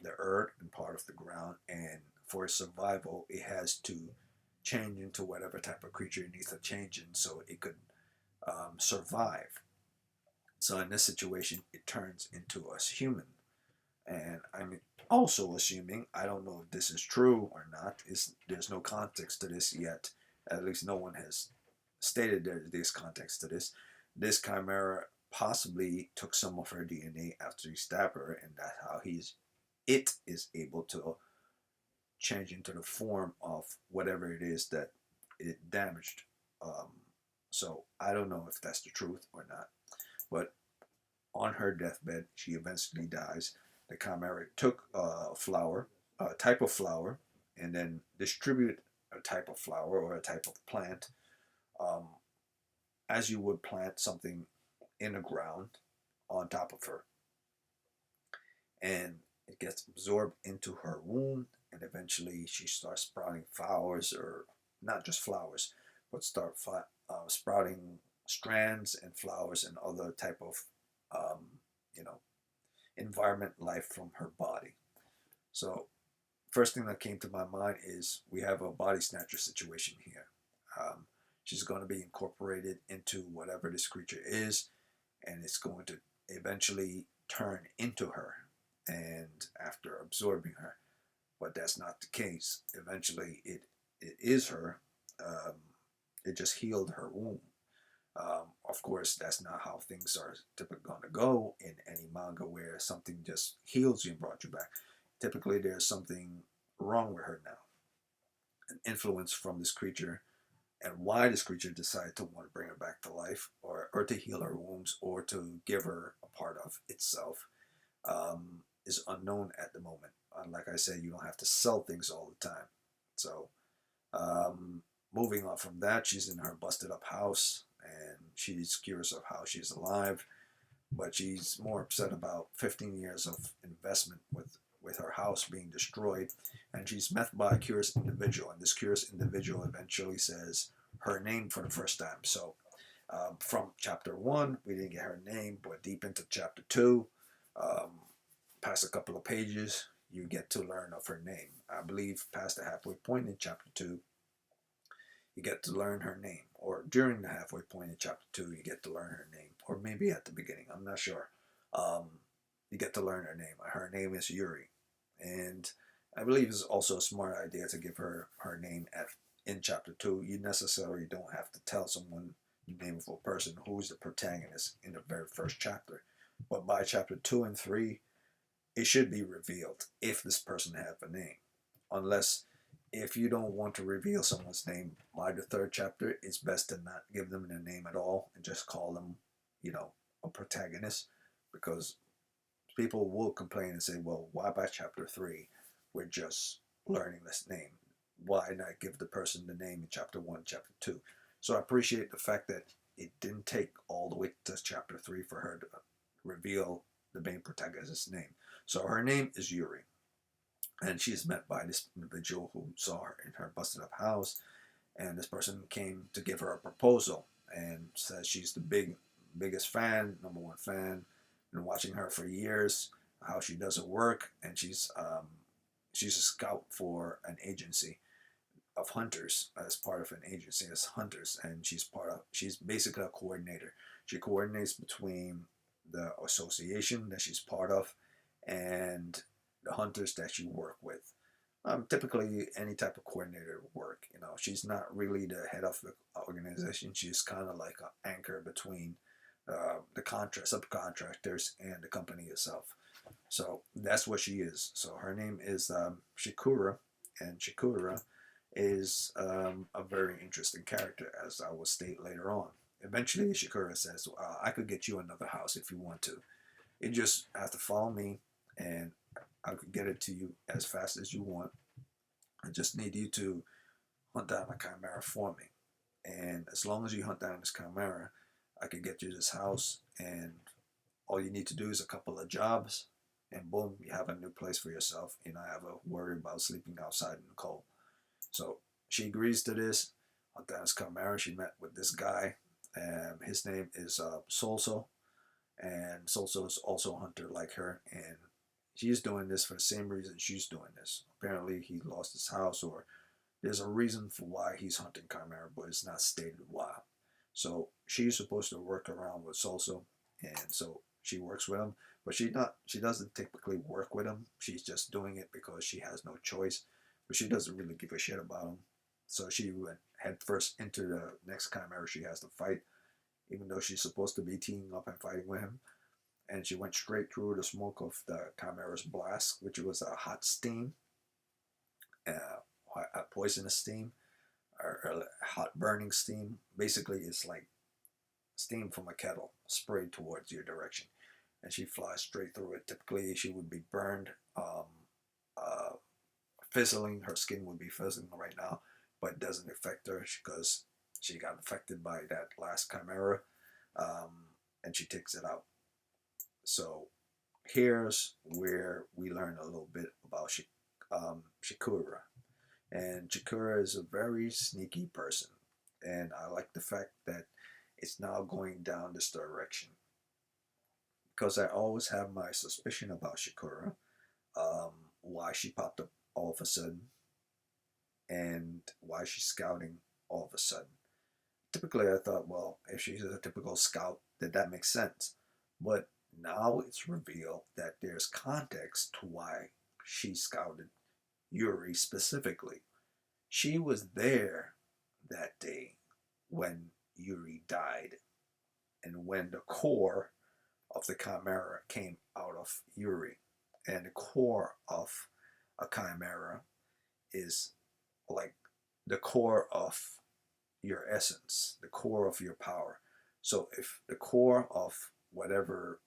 S2: the earth and part of the ground, and for its survival it has to change into whatever type of creature it needs to change in so it could survive. So in this situation it turns into a human, and I'm also assuming, I don't know if this is true or not, there's no context to this yet, at least no one has stated there's context to this. This chimera possibly took some of her DNA after he stabbed her, and that's how it is able to change into the form of whatever it is that it damaged. Um, so I don't know if that's the truth or not. But on her deathbed, she eventually dies. The chimera took a type of flower, and then distributed a type of flower or a type of plant, um, as you would plant something in the ground on top of her. And it gets absorbed into her womb, and eventually she starts sprouting flowers, or not just flowers, but sprouting strands and flowers and other type of um, you know environment life from her body. So first thing that came to my mind is we have a body snatcher situation here. She's going to be incorporated into whatever this creature is, and it's going to eventually turn into her, and after absorbing her. But that's not the case. Eventually, it is her. Um, it just healed her wound. Of course, that's not how things are typically going to go in any manga where something just heals you and brought you back. Typically, there's something wrong with her now, an influence from this creature, and why this creature decided to want to bring her back to life, or to heal her wounds, or to give her a part of itself, is unknown at the moment. Like I said, you don't have to sell things all the time. So, moving on from that, she's in her busted up house, and she's curious of how she's alive, but she's more upset about 15 years of investment with her house being destroyed, and she's met by a curious individual, and this curious individual eventually says her name for the first time. So, from chapter 1, we didn't get her name, but deep into chapter 2, um, past a couple of pages, you get to learn of her name. I believe past the halfway point in chapter 2, you get to learn her name. Or during the halfway point in chapter 2, you get to learn her name. Or maybe at the beginning, I'm not sure. You get to learn her name. Her name is Yuri. And I believe it's also a smart idea to give her her name in chapter 2. You necessarily don't have to tell someone the name of a person who's the protagonist in the very first chapter. But by chapter 2 and 3, it should be revealed if this person has a name. Unless, if you don't want to reveal someone's name by the third chapter, it's best to not give them their name at all and just call them, a protagonist. Because people will complain and say, well, why by chapter 3 we're just learning this name? Why not give the person the name in chapter 1, chapter 2? So I appreciate the fact that it didn't take all the way to chapter 3 for her to reveal the main protagonist's name. So her name is Yuri, and she's met by this individual who saw her in her busted up house, and this person came to give her a proposal and says she's the biggest fan, number one fan, been watching her for years, how she does her work, and she's a scout for an agency of hunters, as part of an agency as hunters, and she's basically a coordinator. She coordinates between the association that she's part of and the hunters that you work with. Typically, any type of coordinator work. She's not really the head of the organization. She's kind of like an anchor between the subcontractors and the company itself. So that's what she is. So her name is Shikura, and Shikura is a very interesting character, as I will state later on. Eventually, Shikura says, I could get you another house if you want to. You just have to follow me, and I could get it to you as fast as you want. I just need you to hunt down a chimera for me. And as long as you hunt down this chimera, I could get you this house, and all you need to do is a couple of jobs, and boom, you have a new place for yourself. You don't have to worry about sleeping outside in the cold. So she agrees to this. Hunt down this chimera. She met with this guy. His name is Solso, and Solso is also a hunter like her, and she's doing this for the same reason she's doing this. Apparently, he lost his house, or there's a reason for why he's hunting chimera, but it's not stated why. So she's supposed to work around with Solso, and so she works with him, but she doesn't typically work with him. She's just doing it because she has no choice, but she doesn't really give a shit about him. So she went head first into the next chimera she has to fight, even though she's supposed to be teaming up and fighting with him. And she went straight through the smoke of the chimera's blast, which was a hot steam, a poisonous steam, or hot burning steam. Basically, it's like steam from a kettle sprayed towards your direction, and she flies straight through it. Typically, she would be burned, fizzling. Her skin would be fizzling right now, but it doesn't affect her because she got affected by that last chimera, and she takes it out. So here's where we learn a little bit about Shikura. And Shikura is a very sneaky person. And I like the fact that it's now going down this direction. Because I always have my suspicion about Shikura. Why she popped up all of a sudden. And why she's scouting all of a sudden. Typically, I thought, well, if she's a typical scout, that makes sense. But now it's revealed that there's context to why she scouted Yuri specifically. She was there that day when Yuri died and when the core of the chimera came out of Yuri. And the core of a chimera is like the core of your essence, the core of your power. So if the core of whatever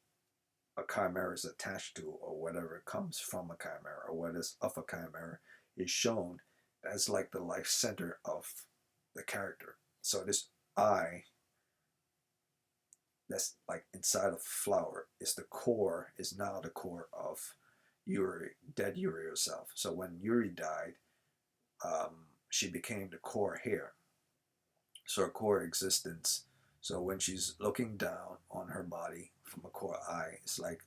S2: a chimera is attached to, or whatever comes from a chimera, or what is of a chimera, is shown, that's like the life center of the character. So this eye that's like inside of flower is the core, is now the core of Yuri, dead Yuri herself. So when Yuri died, she became the core here. So her core existence. So when she's looking down on her body from a core eye, it's like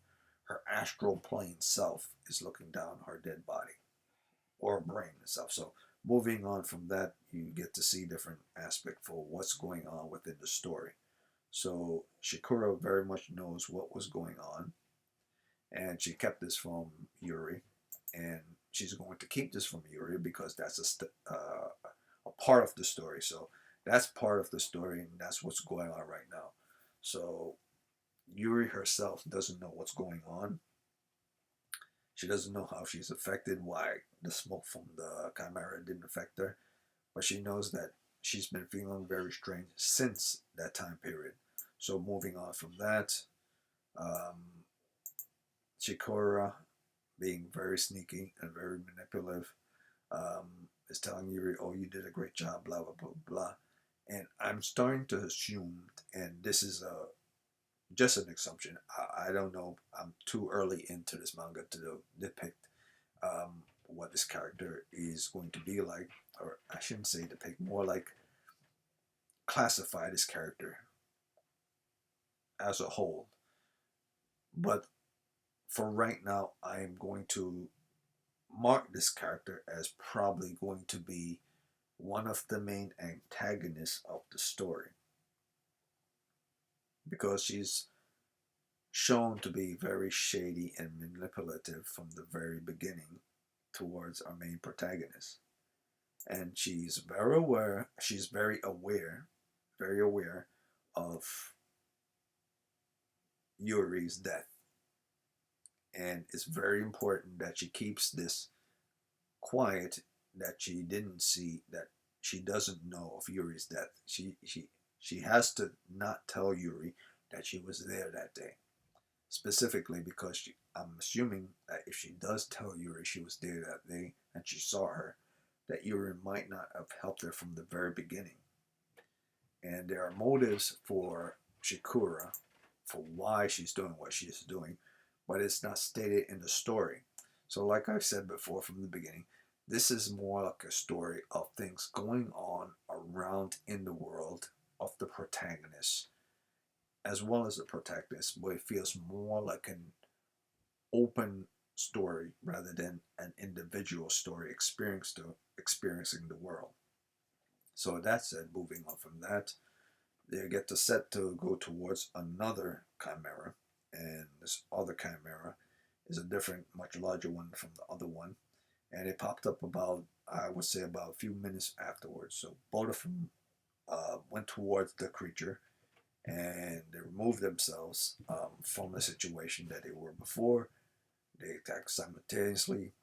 S2: her astral plane self is looking down her dead body or brain itself. So moving on from that, you get to see different aspect for what's going on within the story. So Shikura very much knows what was going on, and she kept this from Yuri, and she's going to keep this from Yuri because that's a part of the story. So that's part of the story, and that's what's going on right now. So Yuri herself doesn't know what's going on. She doesn't know how she's affected, why the smoke from the chimera didn't affect her, but she knows that she's been feeling very strange since that time period. So moving on from that, Shikura, being very sneaky and very manipulative, is telling Yuri, "Oh, you did a great job," blah blah blah blah. And I'm starting to assume, and this is just an assumption. I don't know. I'm too early into this manga to depict what this character is going to be like, or I shouldn't say depict, more like classify this character as a whole. But for right now, I am going to mark this character as probably going to be one of the main antagonists of the story, because she's shown to be very shady and manipulative from the very beginning towards our main protagonist. And she's very aware of Yuri's death. And it's very important that she keeps this quiet, that she didn't see, that she doesn't know of Yuri's death. She has to not tell Yuri that she was there that day. Specifically because I'm assuming that if she does tell Yuri she was there that day and she saw her, that Yuri might not have helped her from the very beginning. And there are motives for Shikura for why she's doing what she's doing, but it's not stated in the story. So like I said before from the beginning, this is more like a story of things going on around in the world of the protagonist, as well as the protagonist, but it feels more like an open story rather than an individual story experiencing the world. So that said, moving on from that, they get to set to go towards another chimera, and this other chimera is a different, much larger one from the other one, and it popped up about, I would say, about a few minutes afterwards. So both of them went towards the creature, and they removed themselves from the situation that they were before. They attacked simultaneously.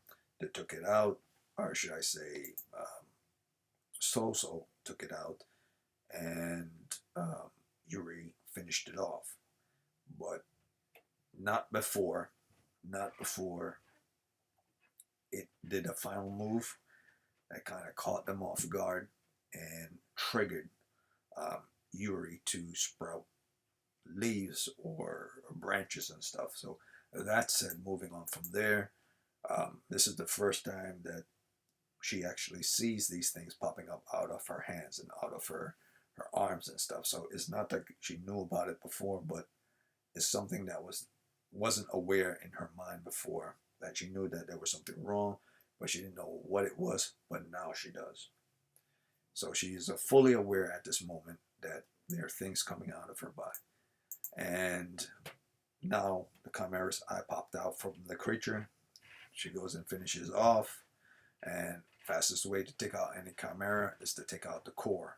S2: They took it out, or should I say, So took it out, and Yuri finished it off, but not before, not before it did a final move that kind of caught them off guard and triggered Yuri to sprout leaves or branches and stuff. So that said, moving on from there, this is the first time that she actually sees these things popping up out of her hands and out of her arms and stuff. So it's not like she knew about it before, but it's something that wasn't aware in her mind before, that she knew that there was something wrong, but she didn't know what it was, but now she does. So she is fully aware at this moment that there are things coming out of her body. And now the chimera's eye popped out from the creature. She goes and finishes off. And fastest way to take out any chimera is to take out the core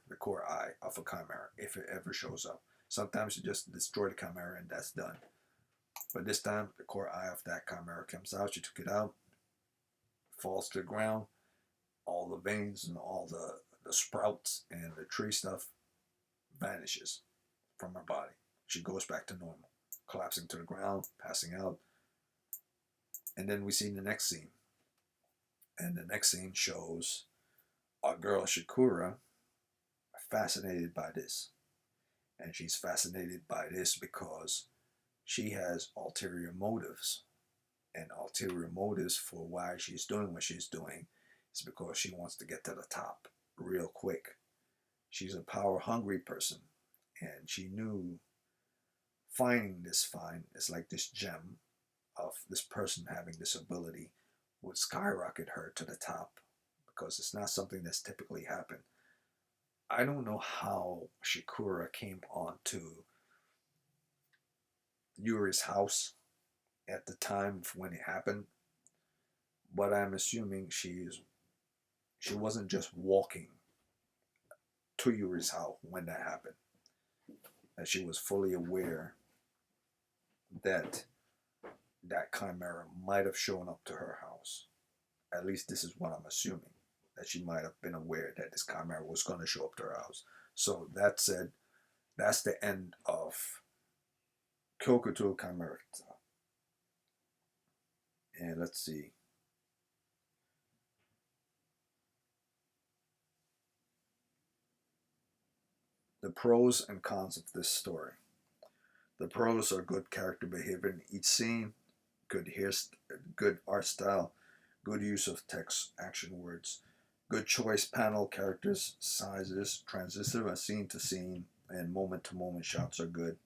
S2: eye of a chimera, if it ever shows up. Sometimes you just destroy the chimera and that's done. But this time, the core eye of that chimera comes out. She took it out, falls to the ground. All the veins and all the sprouts and the tree stuff vanishes from her body. She goes back to normal, collapsing to the ground, passing out. And then we see the next scene. And the next scene shows our girl Shikura fascinated by this. And she's fascinated by this because she has ulterior motives. And ulterior motives for why she's doing what she's doing is because she wants to get to the top real quick. She's a power-hungry person. And she knew finding this find is like this gem of this person having this ability would skyrocket her to the top, because it's not something that's typically happened. I don't know how Shikura came onto Yuri's house at the time of when it happened, but I'm assuming she wasn't just walking to Yuri's house when that happened. That she was fully aware that that chimera might have shown up to her house. At least this is what I'm assuming. That she might have been aware that this chimera was going to show up to her house. So that said, that's the end of Kyokutou Chimeratica. And let's see. The pros and cons of this story. The pros are good character behavior in each scene, good art style, good use of text action words, good choice panel characters, sizes, transitive and scene to scene, and moment to moment shots are good.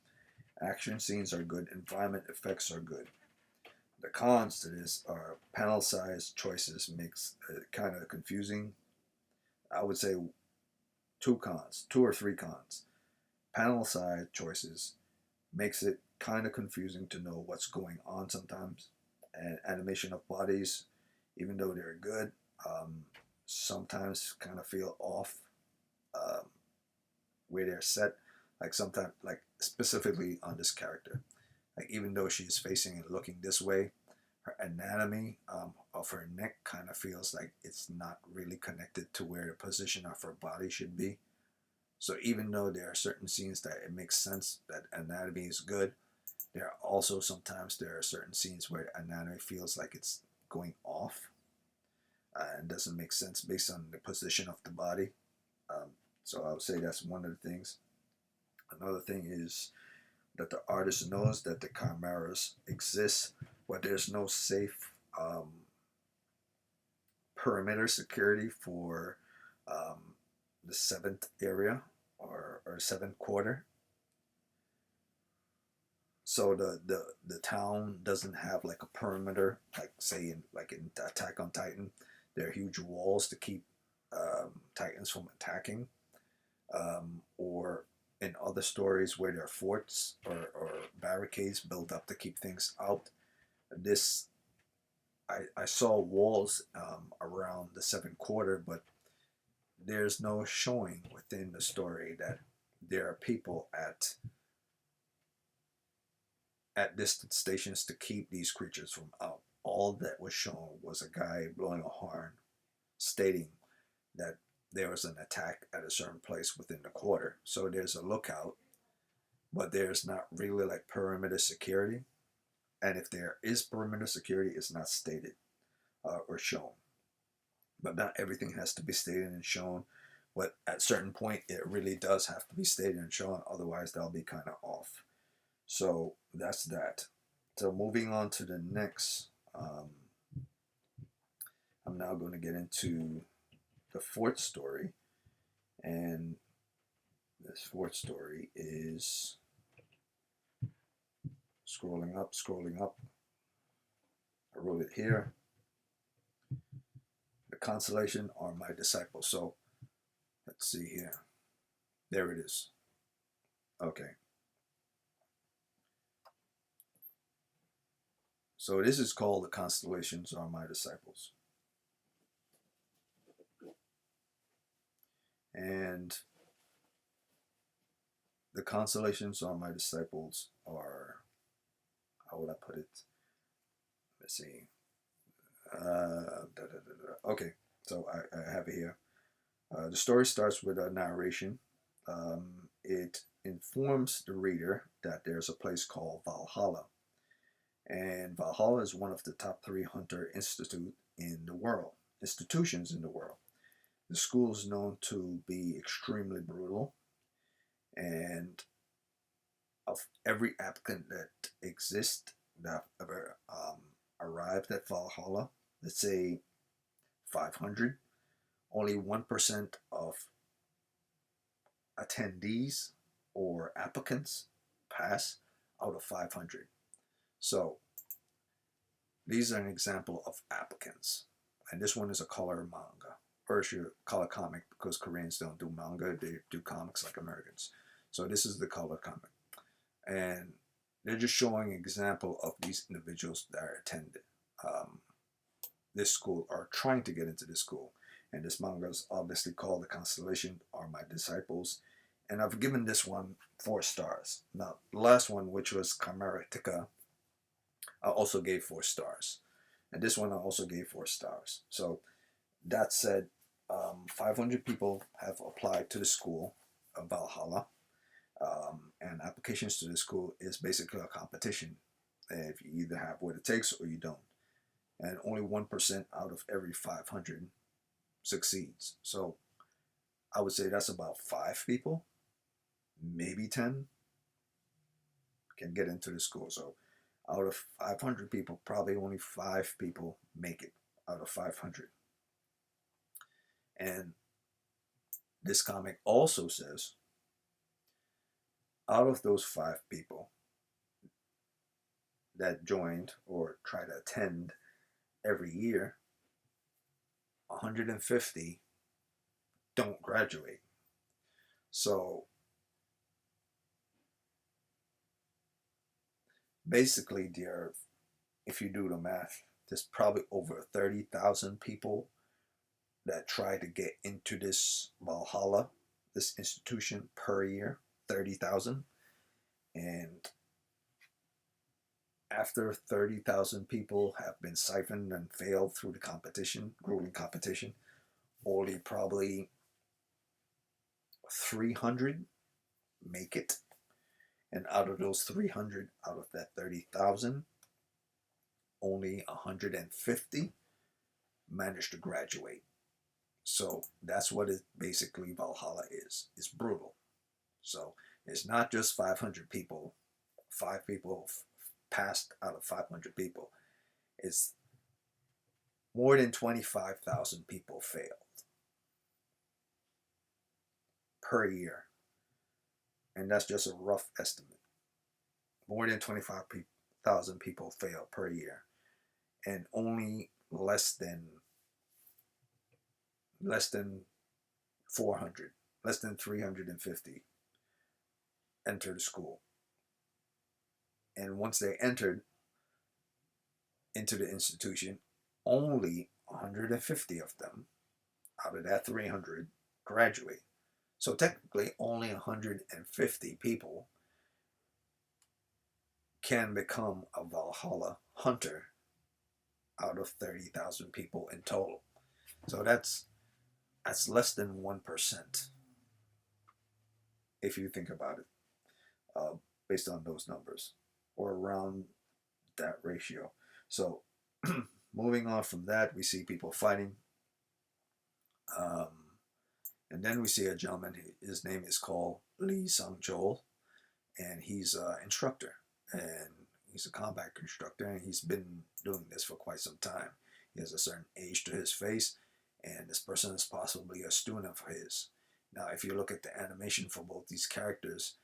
S2: Action scenes are good, environment effects are good. The cons to this are panel size choices makes it kind of confusing. I would say two or three cons. Panel size choices makes it kind of confusing to know what's going on sometimes. And animation of bodies, even though they're good, sometimes kind of feel off where they're set. Like sometimes, like specifically on this character, like even though she's facing and looking this way, her anatomy of her neck kind of feels like it's not really connected to where the position of her body should be. So even though there are certain scenes that it makes sense that anatomy is good, there are certain scenes where anatomy feels like it's going off and doesn't make sense based on the position of the body. So I would say that's one of the things. Another thing is that the artist knows that the chimeras exist, but there's no safe perimeter security for the seventh area or seventh quarter. So the town doesn't have like a perimeter, like say in Attack on Titan, there are huge walls to keep Titans from attacking, or in other stories where there are forts or barricades built up to keep things out. This I saw walls around the seventh quarter, but there's no showing within the story that there are people at distant stations to keep these creatures from out. All that was shown was a guy blowing a horn stating that there was an attack at a certain place within the quarter. So there's a lookout, but there's not really like perimeter security. And if there is perimeter security, it's not stated or shown. But not everything has to be stated and shown. But at a certain point, it really does have to be stated and shown. Otherwise, that'll be kind of off. So that's that. So moving on to the next, I'm now going to get into the fourth story. And this fourth story is scrolling up. I wrote it here. The Constellation Are My Disciples. So Let's see here. There it is. Okay. So this is called The Constellations Are My Disciples. And the Constellations Are My Disciples are, how would I put it? Let's see. Okay, so I have it here. The story starts with a narration. It informs the reader that there's a place called Valhalla. And Valhalla is one of the top 3 hunter institutions in the world. The school is known to be extremely brutal, and of every applicant that exists that ever arrived at Valhalla, let's say 500, only 1% of attendees or applicants pass out of 500. So these are an example of applicants. And this one is a color manga. Or it's your color comic, because Koreans don't do manga, they do comics like Americans. So this is the color comic. And they're just showing an example of these individuals that are attended this school or trying to get into this school. And this manga is obviously called The Constellation Are My Disciples. And I've given this one 4 stars. Now, the last one, which was Chimeratica, I also gave 4 stars. And this one I also gave 4 stars. So that said, 500 people have applied to the school of Valhalla. And applications to the school is basically a competition. If you either have what it takes or you don't. And only 1% out of every 500 succeeds. So I would say that's about 5 people, maybe 10, can get into the school. So out of 500 people, probably only 5 people make it out of 500. And this comic also says, out of those 5 people that joined or try to attend every year, 150 don't graduate. So basically, if you do the math, there's probably over 30,000 people that try to get into this Valhalla, this institution, per year. 30,000. And after 30,000 people have been siphoned and failed through the competition, grueling competition, only probably 300 make it. And out of those 300, out of that 30,000, only 150 managed to graduate. So that's what it basically Valhalla is. It's brutal. So it's not just 500 people, 5 people passed out of 500 people. It's more than 25,000 people failed per year. And that's just a rough estimate. More than 25,000 people fail per year. And only less than 400, less than 350 enter the school. And once they entered into the institution, only 150 of them out of that 300 graduate. So technically, only 150 people can become a Valhalla hunter out of 30,000 people in total. So that's less than 1%, if you think about it, based on those numbers, or around that ratio. So moving on from that, we see people fighting. And then we see a gentleman, his name is called Lee Sung-chol, and he's an instructor, and he's a combat instructor, and he's been doing this for quite some time. He has a certain age to his face, and this person is possibly a student of his. Now, if you look at the animation for both these characters,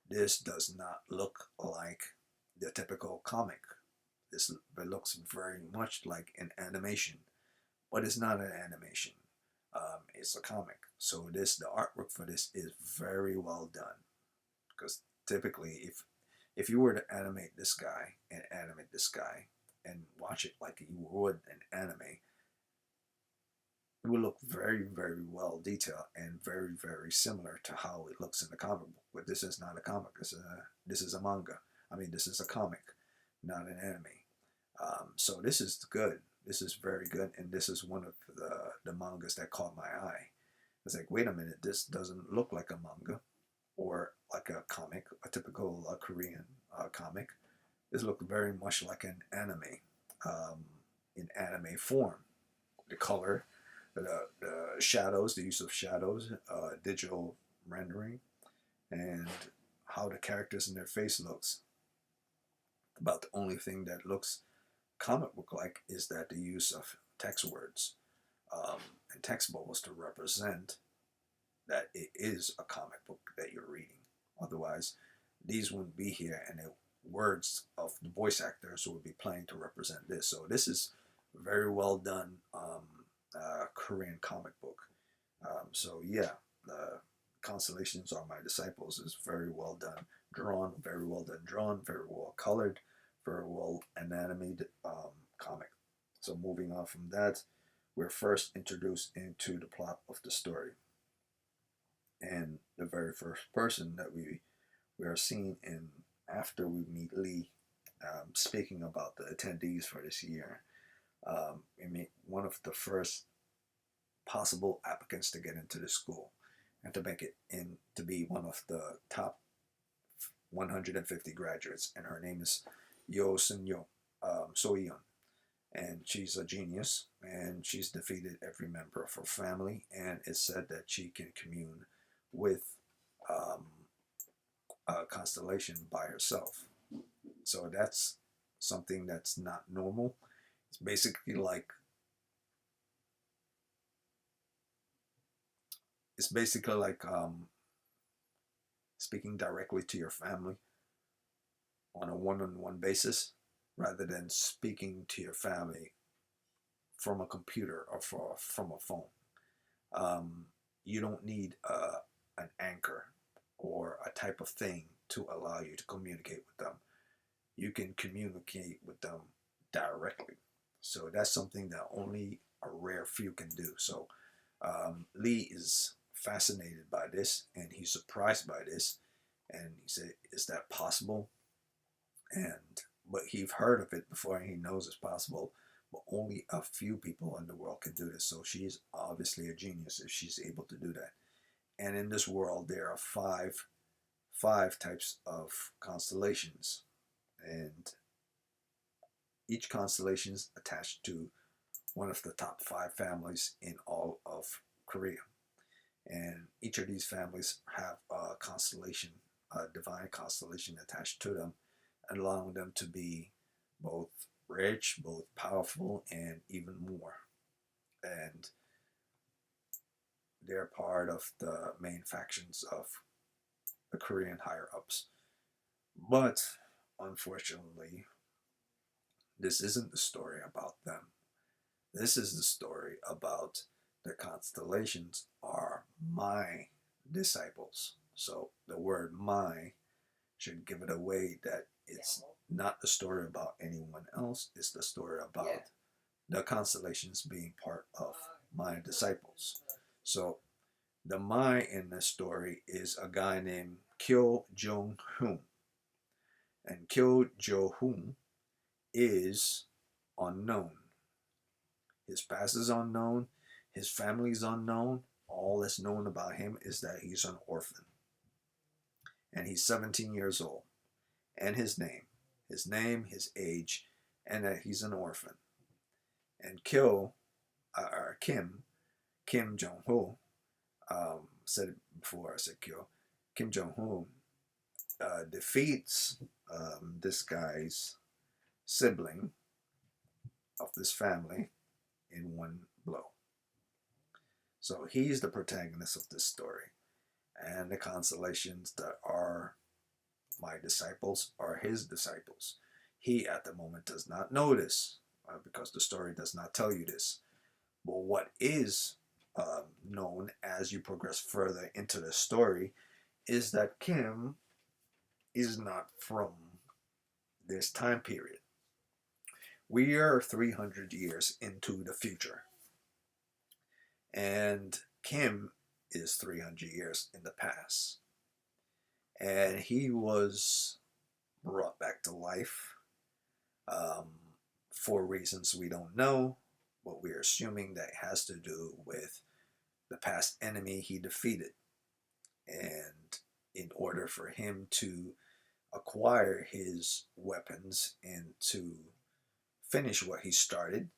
S2: this does not look like the typical comic. It looks very much like an animation, but it's not an animation. It's a comic. So the artwork for this is very well done. Because typically, if you were to animate this guy and watch it like you would an anime, it would look very, very well detailed and very, very similar to how it looks in the comic book. But this is not a comic. This is a manga. I mean, this is a comic, not an anime. So this is good. This is very good, and this is one of the mangas that caught my eye. It's like, wait a minute, this doesn't look like a manga or like a comic, a typical Korean comic. This looked very much like an anime, in anime form. The color, the shadows, the use of shadows, digital rendering, and how the characters in their face looks. About the only thing that looks comic book like is that the use of text words and text bubbles to represent that it is a comic book that you're reading. Otherwise, these wouldn't be here, and the words of the voice actors would be playing to represent this. So this is very well done Korean comic book. So yeah, the Constellations Are My Disciples is very well done, drawn, very well done, drawn, very well colored, very well animated comic. So moving on from that, we're first introduced into the plot of the story. And the very first person that we are seeing in after we meet Lee, speaking about the attendees for this year, we meet one of the first possible applicants to get into the school and to make it in to be one of the top 150 graduates. And her name is So-yeon. And she's a genius, and she's defeated every member of her family, and it's said that she can commune with a constellation by herself. So that's something that's not normal. It's basically like speaking directly to your family on a one-on-one basis, rather than speaking to your family from a computer or from a phone. You don't need an anchor or a type of thing to allow you to communicate with them. You can communicate with them directly. So that's something that only a rare few can do. So Lee is fascinated by this, and he's surprised by this, and he said, "Is that possible?" But he's heard of it before, and he knows it's possible. But only a few people in the world can do this. So she's obviously a genius if she's able to do that. And in this world, there are five types of constellations, and each constellation is attached to one of the top 5 families in all of Korea. And each of these families have a constellation, a divine constellation attached to them, allowing them to be both rich, both powerful, and even more. And they're part of the main factions of the Korean higher ups. But unfortunately, this isn't the story about them. This is the story about the constellations are my disciples. So the word my should give it away that it's not the story about anyone else. It's the story about the constellations being part of my disciples. So the my in this story is a guy named Kim Joo-Hyuk. And Kim Joo-Hyuk is unknown. His past is unknown. His family is unknown. All that's known about him is that he's an orphan. And he's 17 years old. And his name, his age, and that he's an orphan. And Kim Jong-ho, said it before I said Kyo, Kim Jong-ho defeats this guy's sibling of this family in one blow. So he's the protagonist of this story. And the constellations that are my disciples are his disciples. He at the moment does not know this because the story does not tell you this. But what is known as you progress further into the story is that Kim is not from this time period. We are 300 years into the future, and Kim is 300 years in the past. And he was brought back to life for reasons we don't know, but we're assuming that has to do with the past enemy he defeated. And in order for him to acquire his weapons and to finish what he started,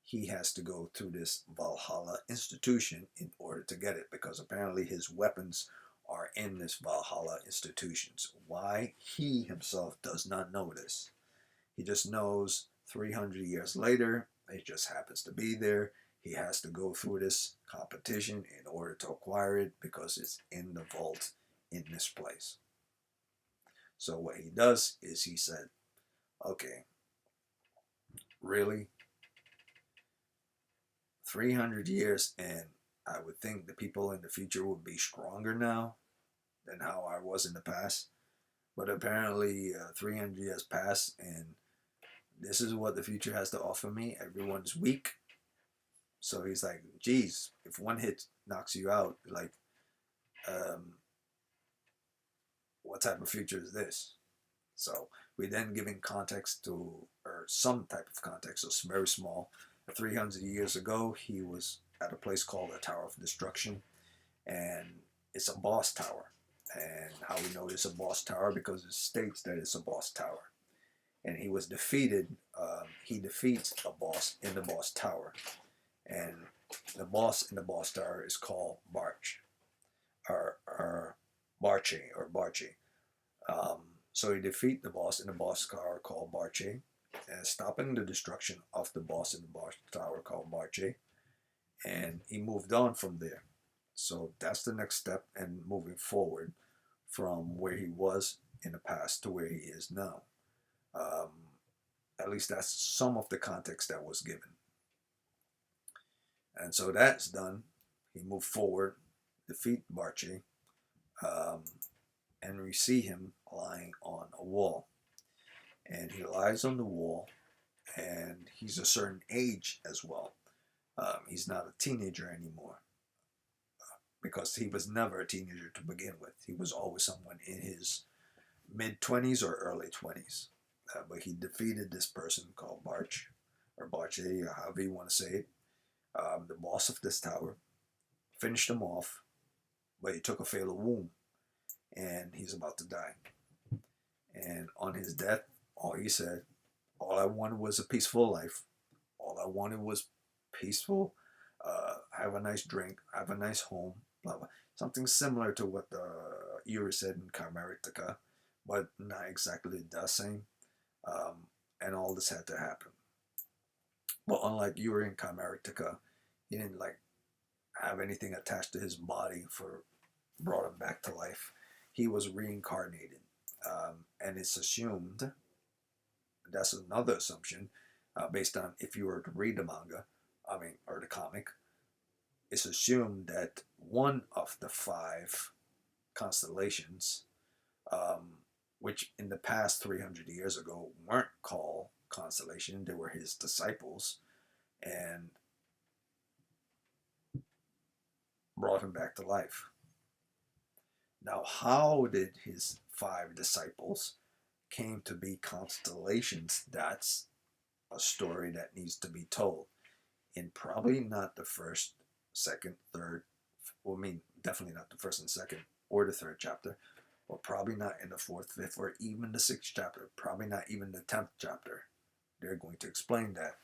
S2: he has to go through this Valhalla institution in order to get it, because apparently his weapons are in this Valhalla institutions. Why? He himself does not know this. He just knows 300 years later, it just happens to be there. He has to go through this competition in order to acquire it because it's in the vault in this place. So what he does is he said, okay, really? 300 years, and I would think the people in the future would be stronger now than how I was in the past. But apparently 300 years passed, and this is what the future has to offer me. Everyone's weak. So he's like, geez, if one hit knocks you out, like, what type of future is this? So we then giving context to, or some type of context, so it's very small. 300 years ago, he was at a place called the Tower of Destruction, and it's a boss tower. And how we know it's a boss tower? Because it states that it's a boss tower. And he was defeated. He defeats a boss in the boss tower, and the boss in the boss tower is called Barch, or Barche. So he defeat the boss in the boss tower called Barche, and stopping the destruction of the boss in the boss tower called Barche, and he moved on from there. So that's the next step, and moving forward from where he was in the past to where he is now. At least that's some of the context that was given. And so that's done. He moved forward, defeat Barche, and we see him lying on a wall. And he lies on the wall, and he's a certain age as well. He's not a teenager anymore, because he was never a teenager to begin with. He was always someone in his mid-20s or early 20s. But he defeated this person called Barch, or Barche, or however you want to say it, the boss of this tower, finished him off, but he took a fatal wound, and he's about to die. And on his death, all he said, all I wanted was a peaceful life. All I wanted was peaceful, have a nice drink, have a nice home, blah, blah. Something similar to what Yuri said in Chimeratica, but not exactly the same. And all this had to happen. But unlike Yuri in Chimeratica, he didn't like have anything attached to his body for brought him back to life. He was reincarnated, and it's assumed, that's another assumption, based on if you were to read the manga, or the comic, it's assumed that one of the 5 constellations, which in the past 300 years ago weren't called constellation, they were his disciples, and brought him back to life. Now, how did his 5 disciples came to be constellations? That's a story that needs to be told. In probably not the first, second, third, definitely not the first and second or the 3rd chapter, or probably not in the 4th, 5th, or even the 6th chapter, probably not even the 10th chapter. They're going to explain that.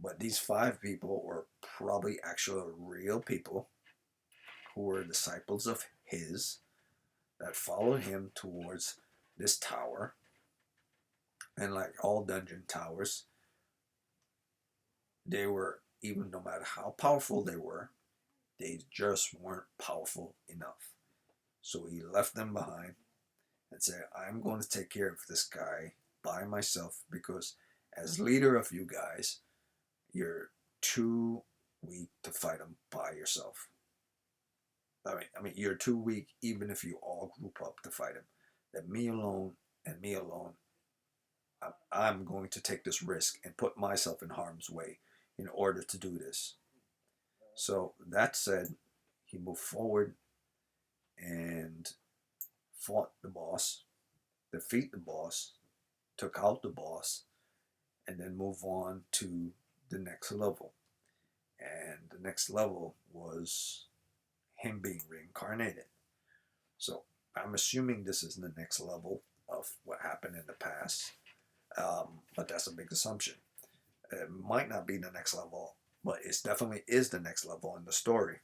S2: But these 5 people were probably actual real people who were disciples of his that followed him towards this tower. And like all dungeon towers, they were, even no matter how powerful they were, they just weren't powerful enough. So he left them behind and said, I'm going to take care of this guy by myself, because as leader of you guys, you're too weak to fight him by yourself. I mean, you're too weak even if you all group up to fight him. That me alone and me alone, I'm going to take this risk and put myself in harm's way in order to do this. So that said, he moved forward and fought the boss, defeat the boss, took out the boss, and then move on to the next level. And the next level was him being reincarnated. So I'm assuming this is the next level of what happened in the past, but that's a big assumption. It might not be the next level, but it definitely is the next level in the story.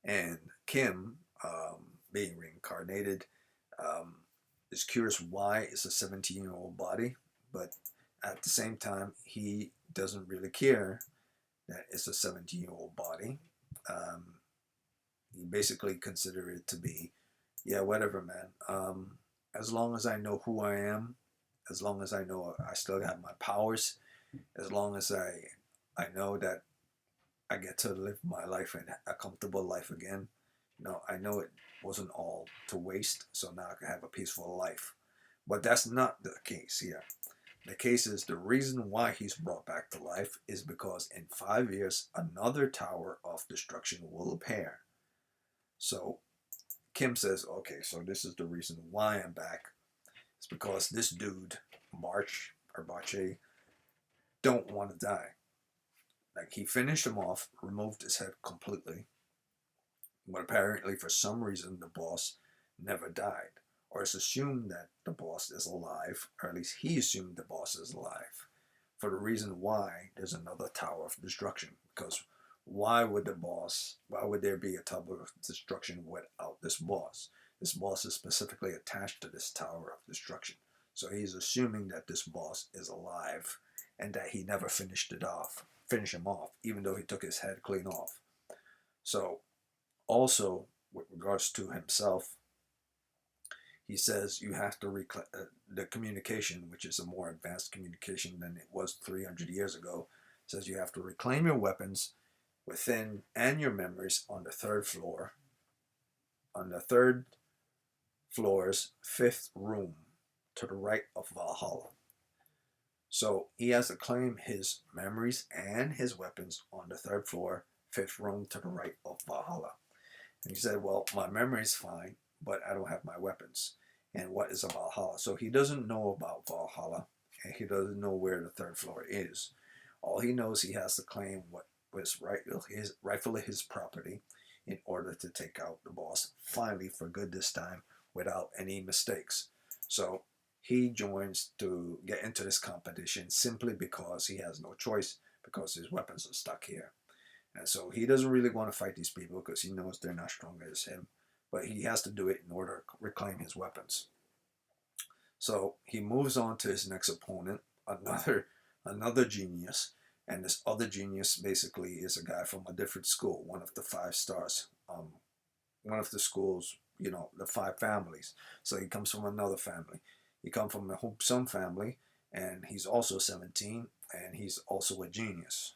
S2: And Kim, being reincarnated, is curious why it's a 17-year-old body, but at the same time, he doesn't really care that it's a 17-year-old body. He basically consider it to be, yeah, whatever, man. As long as I know who I am, as long as I know I still have my powers, as long as I know that I get to live my life and a comfortable life again. I know it wasn't all to waste, so now I can have a peaceful life. But that's not the case here. The case is the reason why he's brought back to life is because in 5 years, another tower of destruction will appear. So Kim says, okay, so this is the reason why I'm back. It's because this dude, Barch or Bache, don't want to die. Like, he finished him off, removed his head completely, but apparently for some reason the boss never died. Or it's assumed that the boss is alive, or at least he assumed the boss is alive. For the reason why there's another tower of destruction. Because why would there be a tower of destruction without this boss? This boss is specifically attached to this tower of destruction. So he's assuming that this boss is alive and that he never finish him off, even though he took his head clean off. So also, with regards to himself, he says you have to the communication, which is a more advanced communication than it was 300 years ago, says you have to reclaim your weapons within and your memories on the third floor, on the third floor's fifth room to the right of Valhalla. So he has to claim his memories and his weapons on the third floor, fifth room to the right of Valhalla. And he said, well, my memory's fine, but I don't have my weapons. And what is a Valhalla? So he doesn't know about Valhalla, and he doesn't know where the third floor is. All he knows, he has to claim what was rightfully his property in order to take out the boss, finally, for good this time, without any mistakes. So he joins to get into this competition simply because he has no choice, because his weapons are stuck here. And so he doesn't really want to fight these people because he knows they're not strong as him. But he has to do it in order to reclaim his weapons. So he moves on to his next opponent, another genius. And this other genius basically is a guy from a different school, one of the 5 stars. One of the schools, the 5 families. So he comes from another family. He comes from a Sum family, and he's also 17, and he's also a genius.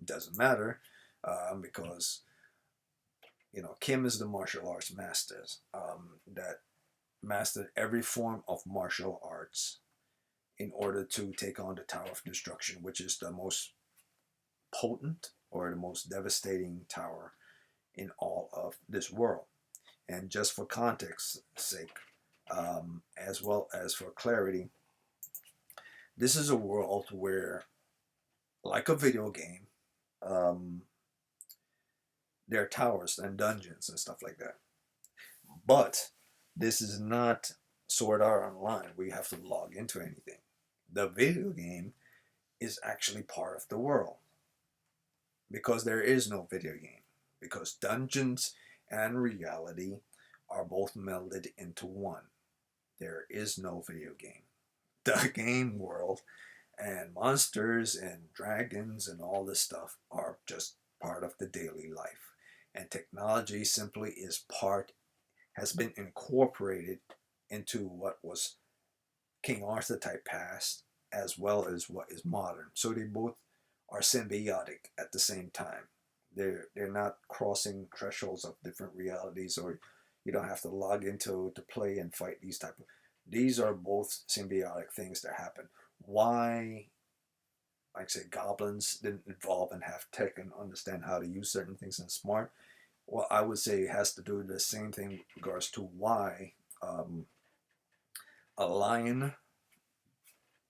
S2: Doesn't matter because Kim is the martial arts masters that mastered every form of martial arts in order to take on the Tower of Destruction, which is the most potent or the most devastating tower in all of this world. And just for context's sake, as well as for clarity, this is a world where, like a video game, there are towers and dungeons and stuff like that. But this is not Sword Art Online where you have to log into anything. The video game is actually part of the world. Because there is no video game. Because dungeons and reality are both melded into one. There is no video game. The game world and monsters and dragons and all this stuff are just part of the daily life. And technology simply has been incorporated into what was King Arthur type past as well as what is modern. So they both are symbiotic at the same time. They're not crossing thresholds of different realities, or you don't have to log into to play and fight these type of. These are both symbiotic things that happen. Why, like I say, goblins didn't evolve and have tech and understand how to use certain things and smart. Well, I would say it has to do the same thing with regards to why a lion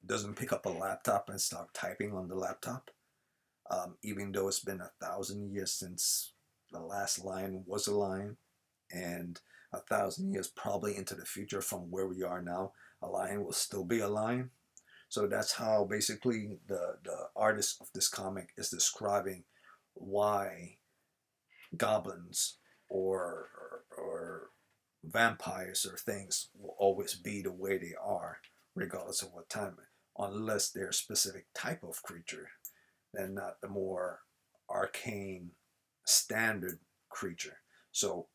S2: doesn't pick up a laptop and start typing on the laptop, even though it's been 1,000 years since the last lion was a lion, and 1,000 years probably into the future from where we are now, a lion will still be a lion. So that's how basically the artist of this comic is describing why goblins or vampires or things will always be the way they are, regardless of what time, unless they're a specific type of creature and not the more arcane standard creature. So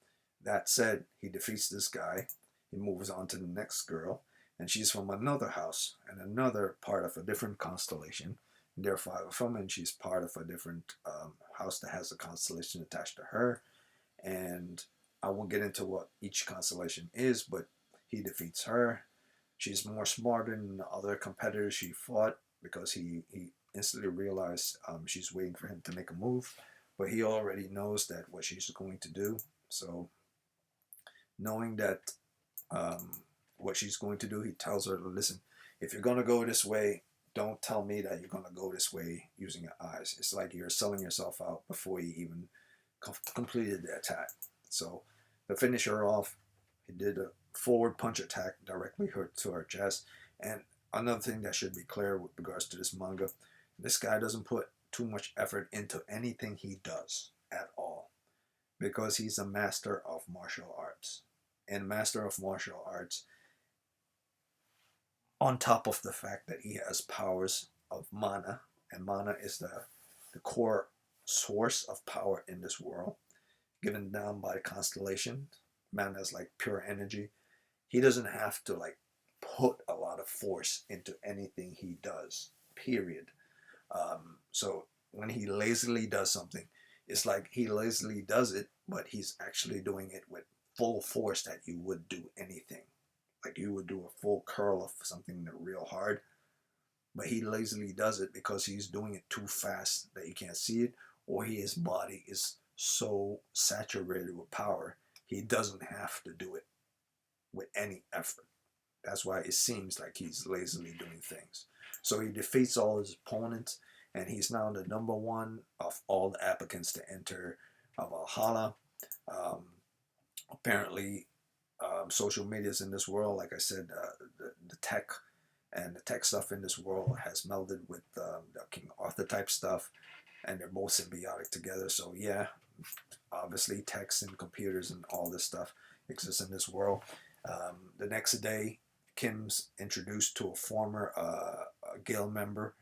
S2: that said, he defeats this guy. He moves on to the next girl, and she's from another house and another part of a different constellation. There are 5 of them, and she's part of a different house that has a constellation attached to her. And I won't get into what each constellation is, but he defeats her. She's more smarter than the other competitors she fought, because he instantly realized she's waiting for him to make a move, but he already knows that what she's going to do. So knowing that what she's going to do, he tells her, listen, if you're going to go this way, don't tell me that you're going to go this way using your eyes. It's like you're selling yourself out before you even completed the attack. So to finish her off, he did a forward punch attack directly to her chest. And another thing that should be clear with regards to this manga, this guy doesn't put too much effort into anything he does at all, because he's a master of martial arts. And master of martial arts, on top of the fact that he has powers of mana, and mana is the core source of power in this world, given down by the constellation. Mana is like pure energy. He doesn't have to like put a lot of force into anything he does, period. So when he lazily does something, it's like he lazily does it, but he's actually doing it with full force that you would do anything. Like you would do a full curl of something real hard, but he lazily does it because he's doing it too fast that you can't see it, or his body is so saturated with power, he doesn't have to do it with any effort. That's why it seems like he's lazily doing things. So he defeats all his opponents, and he's now the number 1 of all the applicants to enter Valhalla. Apparently, social medias in this world, like I said, the tech and the tech stuff in this world has melded with the King Arthur type stuff, and they're both symbiotic together. So yeah, obviously techs and computers and all this stuff exists in this world. The next day, Kim's introduced to a former guild member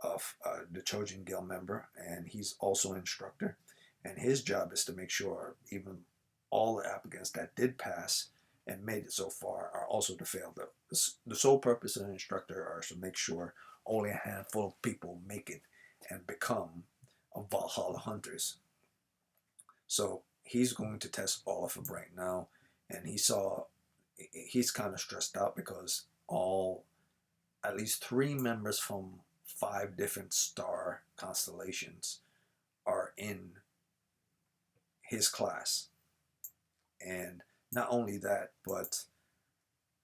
S2: of the Chojin guild member, and he's also an instructor. And his job is to make sure even all the applicants that did pass and made it so far are also to fail. The sole purpose of an instructor are to make sure only a handful of people make it and become Valhalla hunters. So he's going to test all of them right now, and he's kind of stressed out because at least 3 members from 5 different star constellations are in his class. And not only that, but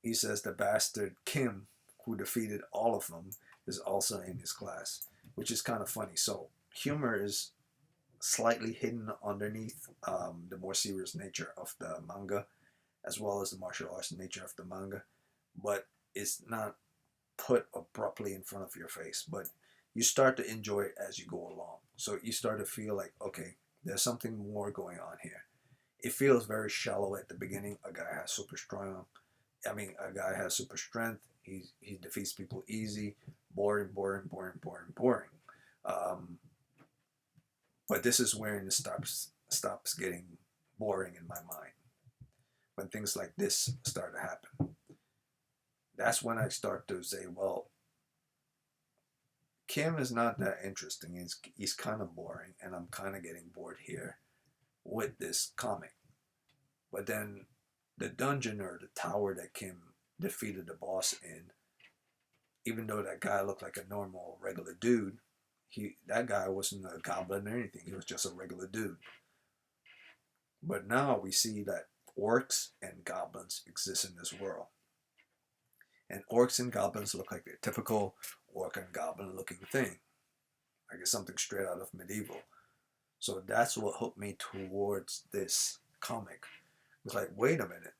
S2: he says the bastard Kim, who defeated all of them, is also in his class, which is kind of funny. So humor is slightly hidden underneath the more serious nature of the manga, as well as the martial arts nature of the manga, but it's not put abruptly in front of your face. But you start to enjoy it as you go along. So you start to feel like, okay, there's something more going on here. It feels very shallow at the beginning. A guy has super strength. He defeats people easy. Boring. But this is where it stops getting boring in my mind. When things like this start to happen, that's when I start to say, well, Kim is not that interesting. He's kind of boring, and I'm kind of getting bored here with this comic. But then the dungeon or the tower that Kim defeated the boss in, even though that guy looked like a normal, regular dude, that guy wasn't a goblin or anything. He was just a regular dude. But now we see that orcs and goblins exist in this world. And orcs and goblins look like a typical orc and goblin looking thing. Like it's something straight out of medieval. So that's what hooked me towards this comic. It's like, wait a minute.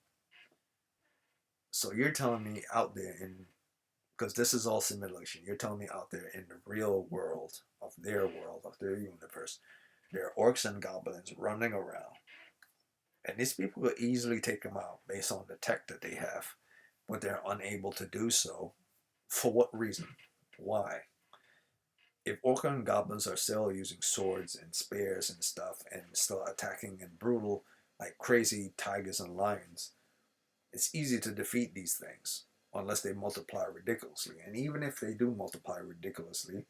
S2: So you're telling me out there because this is all simulation, you're telling me out there in the real world, of their universe, there are orcs and goblins running around. And these people could easily take them out based on the tech that they have, but they're unable to do so. For what reason? Why? If orcs and goblins are still using swords and spears and stuff and still attacking and brutal like crazy tigers and lions, it's easy to defeat these things unless they multiply ridiculously. And even if they do multiply ridiculously,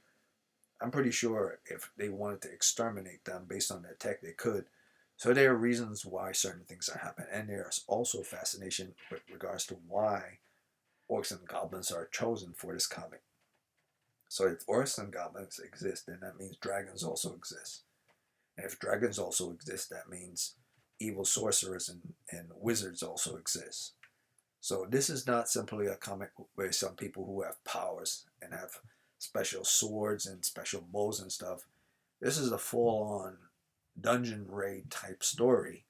S2: I'm pretty sure if they wanted to exterminate them based on their tech, they could. So there are reasons why certain things are happening. And there's also fascination with regards to why orcs and goblins are chosen for this comic. So if orcs and goblins exist, then that means dragons also exist. And if dragons also exist, that means evil sorcerers and wizards also exist. So this is not simply a comic where some people who have powers and have special swords and special bows and stuff. This is a full-on dungeon raid type story,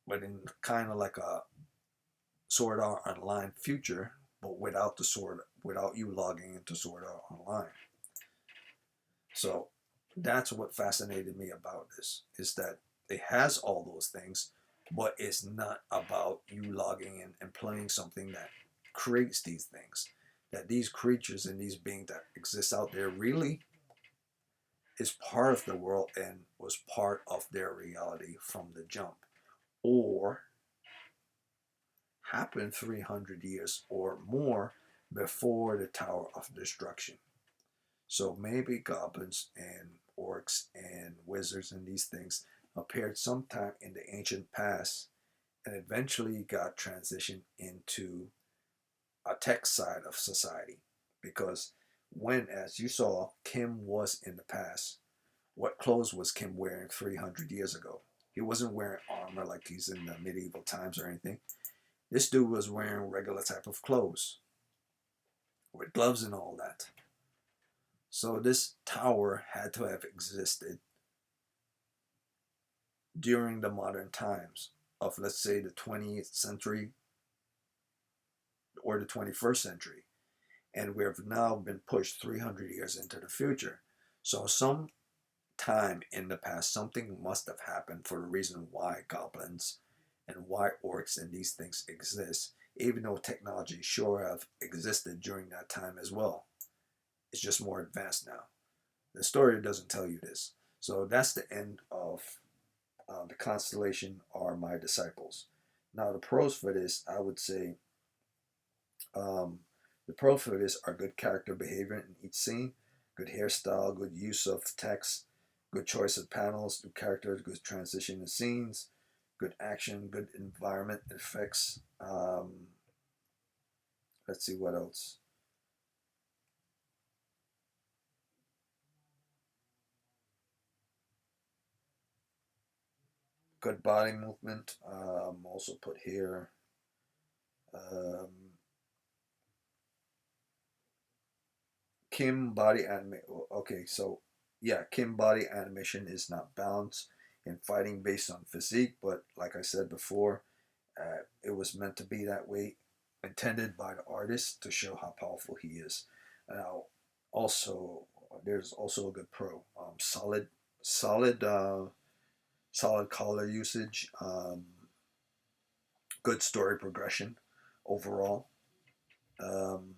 S2: but in kind of like a Sword Art Online future, but without you logging into Sword Art Online. So that's what fascinated me about this, is that it has all those things, but it's not about you logging in and playing something that creates these things. That these creatures and these beings that exist out there really is part of the world and was part of their reality from the jump, or happened 300 years or more before the Tower of Destruction. So maybe goblins and orcs and wizards and these things appeared sometime in the ancient past and eventually got transitioned into a tech side of society. Because when, as you saw, Kim was in the past, what clothes was Kim wearing 300 years ago? He wasn't wearing armor like he's in the medieval times or anything. This dude was wearing regular type of clothes with gloves and all that. So this tower had to have existed during the modern times of, let's say, the 20th century or the 21st century. And we have now been pushed 300 years into the future. So some time in the past, something must have happened for the reason why goblins and why orcs and these things exist, even though technology sure have existed during that time as well. It's just more advanced now. The story doesn't tell you this. So that's the end of the Constellation Are My Disciples. Now the pros for this, I would say, the pros for this are good character behavior in each scene, good hairstyle, good use of text, good choice of panels, good characters, good transition of scenes, good action, good environment effects. Let's see what else. Good body movement. Also put here. Kim body anime. Okay, so yeah, Kim body animation is not balanced in fighting based on physique, but like I said before, it was meant to be that way, intended by the artist to show how powerful he is. Now, also, there's also a good pro. Solid color usage. Good story progression overall. Um,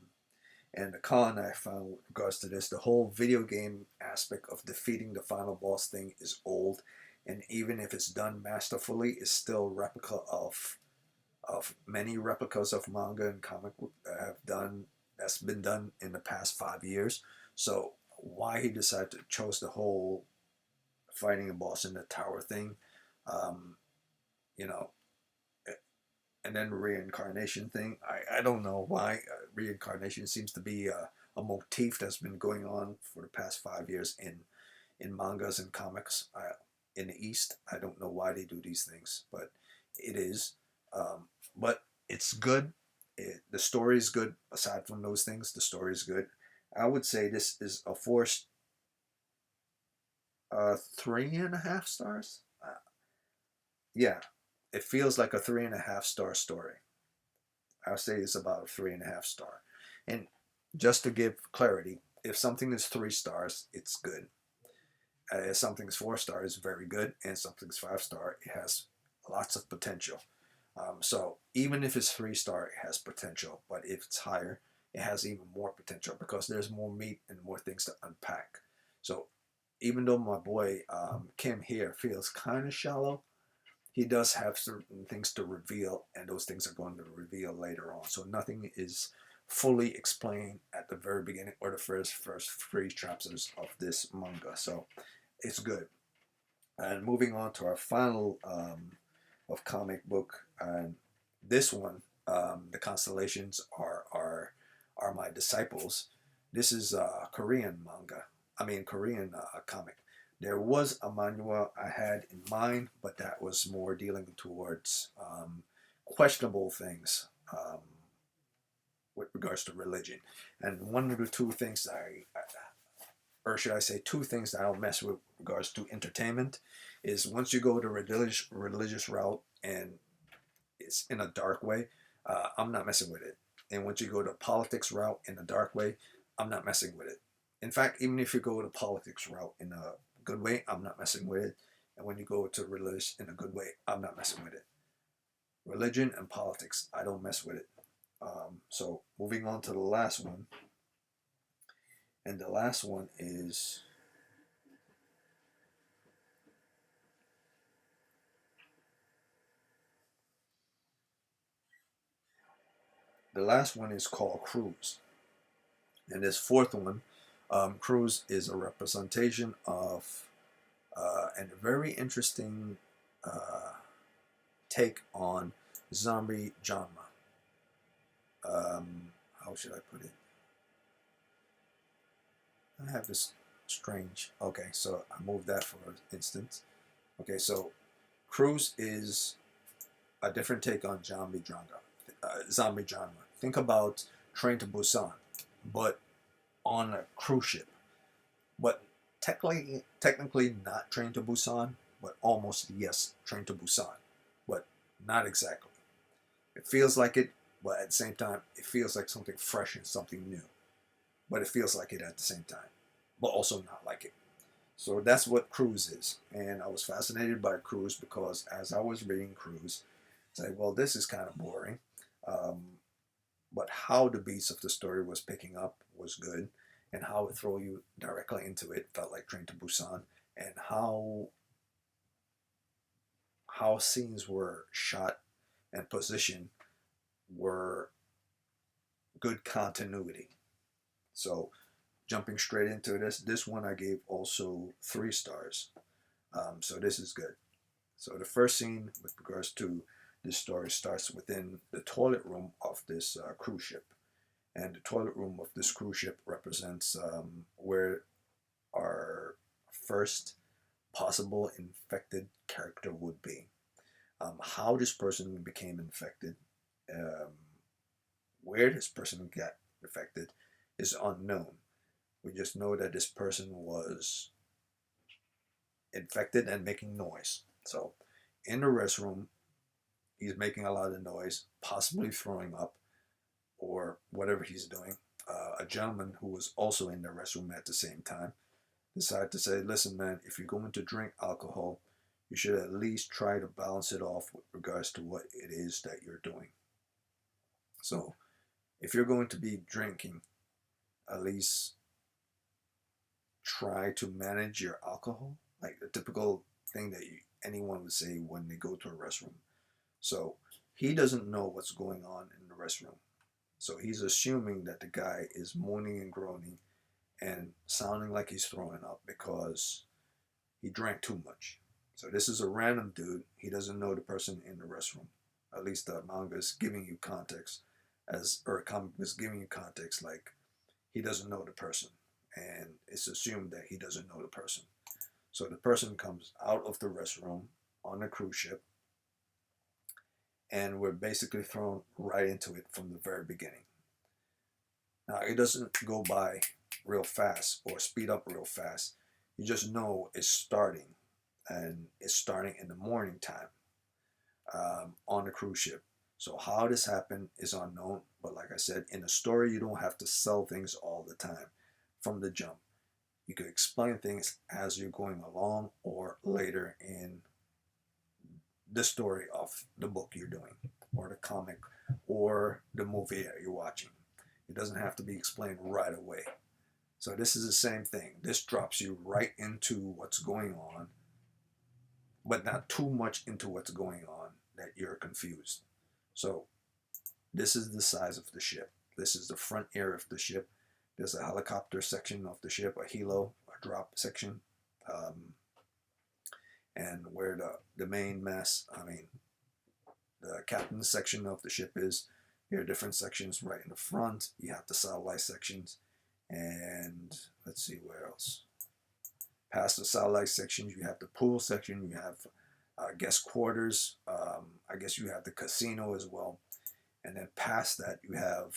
S2: And the con I found with regards to this, the whole video game aspect of defeating the final boss thing is old, and even if it's done masterfully, it's still replica of many replicas of manga and comic book that have done that's been done in the past 5 years. So why he decided to chose the whole fighting a boss in the tower thing, um, you know, and then the reincarnation thing. I don't know why reincarnation seems to be a motif that's been going on for the past 5 years in mangas and comics in the East. I don't know why they do these things, but it is. But it's good. The story is good. Aside from those things, the story is good. I would say this is a forced 3.5 stars. Yeah, it feels like a 3.5 star story. I'll say it's about a 3.5 star. And just to give clarity, if something is 3 stars, it's good. If something's 4 stars, very good, and something's 5 star, it has lots of potential. So even if it's 3 star, it has potential. But if it's higher, it has even more potential because there's more meat and more things to unpack. So even though my boy Kim here feels kind of shallow, he does have certain things to reveal, and those things are going to reveal later on. So nothing is fully explained at the very beginning or the first 3 chapters of this manga. So it's good. And moving on to our final of comic book, and this one, the Constellations are my disciples. This is a Korean manga. I mean Korean comic. There was a manhwa I had in mind, but that was more dealing towards questionable things with regards to religion. And one of the two things or should I say, two things that I don't mess with regards to entertainment, is once you go the religious route and it's in a dark way, I'm not messing with it. And once you go the politics route in a dark way, I'm not messing with it. In fact, even if you go the politics route in a good way, I'm not messing with it. And when you go to religious in a good way, I'm not messing with it. Religion and politics, I don't mess with it. So moving on to the last one. And the last one is called Cruise. And this fourth one, Cruise, is a representation of and a very interesting take on zombie genre. How should I put it? I have this strange. Okay, so I moved that for instance. Okay, so Cruise is a different take on zombie genre. Zombie genre. Think about Train to Busan, but on a cruise ship. But technically not Train to Busan, but almost yes, Train to Busan, but not exactly. It feels like it, but at the same time, it feels like something fresh and something new. But it feels like it at the same time, but also not like it. So that's what Cruise is. And I was fascinated by Cruise because as I was reading Cruise, I said, well, this is kind of boring. Um, but how the beats of the story was picking up was good, and how it throw you directly into it felt like Train to Busan, and how scenes were shot and positioned were good continuity. So jumping straight into this one I gave also 3 stars. So this is good. So the first scene with regards to this story starts within the toilet room of this cruise ship. And the toilet room of this cruise ship represents where our first possible infected character would be. How this person became infected, um, where this person got infected, is unknown. We just know that this person was infected and making noise. So in the restroom, he's making a lot of noise, possibly throwing up or whatever he's doing. A gentleman who was also in the restroom at the same time decided to say, listen, man, if you're going to drink alcohol, you should at least try to balance it off with regards to what it is that you're doing. So if you're going to be drinking, at least try to manage your alcohol, like the typical thing that anyone would say when they go to a restroom. So he doesn't know what's going on in the restroom. So he's assuming that the guy is moaning and groaning and sounding like he's throwing up because he drank too much. So this is a random dude. He doesn't know the person in the restroom. At least the manga is giving you context, or a comic is giving you context, like he doesn't know the person, and it's assumed that he doesn't know the person. So the person comes out of the restroom on the cruise ship, and we're basically thrown right into it from the very beginning. Now, it doesn't go by real fast or speed up real fast. You just know it's starting, and it's starting in the morning time on the cruise ship. So how this happened is unknown, but like I said, in a story, you don't have to sell things all the time from the jump. You can explain things as you're going along or later in the story of the book you're doing, or the comic, or the movie that you're watching. It doesn't have to be explained right away. So this is the same thing. This drops you right into what's going on, but not too much into what's going on that you're confused. So this is the size of the ship. This is the front area of the ship. There's a helicopter section of the ship, a helo, a drop section, and where the main mast, the captain's section of the ship is. There are different sections right in the front. You have the satellite sections, and let's see where else. Past the satellite sections, you have the pool section. You have guest quarters. I guess you have the casino as well, and then past that you have,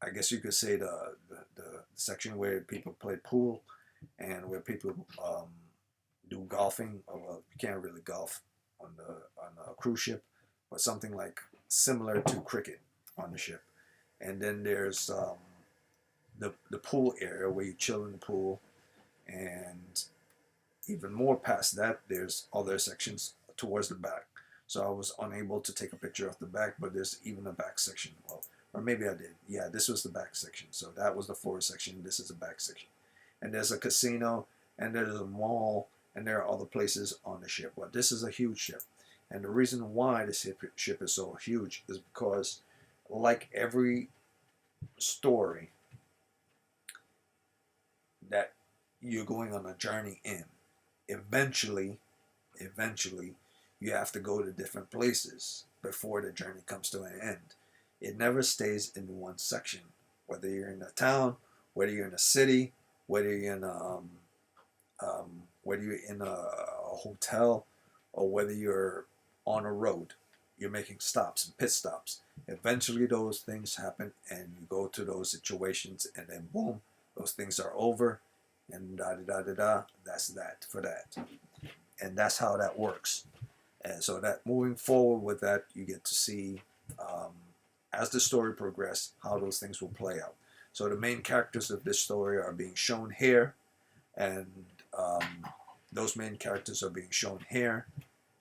S2: I guess you could say the section where people play pool, and where people do golfing. Well, you can't really golf on a cruise ship, but something like similar to cricket on the ship. And then there's the pool area where you chill in the pool, and even more past that, there's other sections towards the back. So I was unable to take a picture of the back, but there's even a back section. Well, or maybe I did. Yeah, this was the back section. So that was the forward section. This is the back section. And there's a casino, and there's a mall, and there are other places on the ship. But this is a huge ship. And the reason why this ship is so huge is because, like every story that you're going on a journey in, eventually, you have to go to different places before the journey comes to an end. It never stays in one section. Whether you're in a town, whether you're in a city, whether you're in a hotel, or whether you're on a road, you're making stops, pit stops. Eventually those things happen, and you go to those situations, and then boom, those things are over, and da-da-da-da-da, that's that for that. And that's how that works. And so that moving forward with that, you get to see, as the story progresses, how those things will play out. So the main characters of this story are being shown here, and those main characters are being shown here,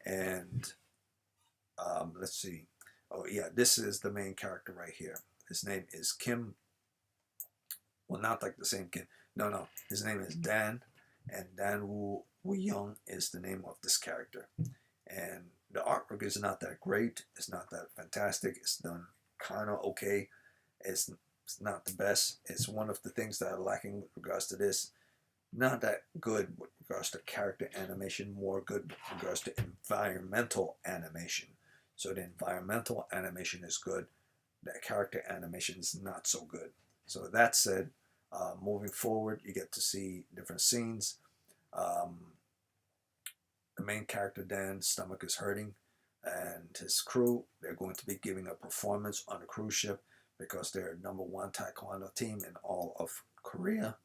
S2: and let's see. Oh yeah, this is the main character right here. His name is Kim. Well, not like the same Kim. No. His name is Dan, and Dan Woohyun is the name of this character. And the artwork is not that great. It's not that fantastic. It's done kind of okay. It's not the best. It's one of the things that are lacking with regards to this. Not that good with regards to character animation, more good with regards to environmental animation. So the environmental animation is good. The character animation is not so good. So that said, moving forward, you get to see different scenes. The main character, Dan's stomach is hurting, and his crew, they're going to be giving a performance on the cruise ship because they're #1 taekwondo team in all of Korea.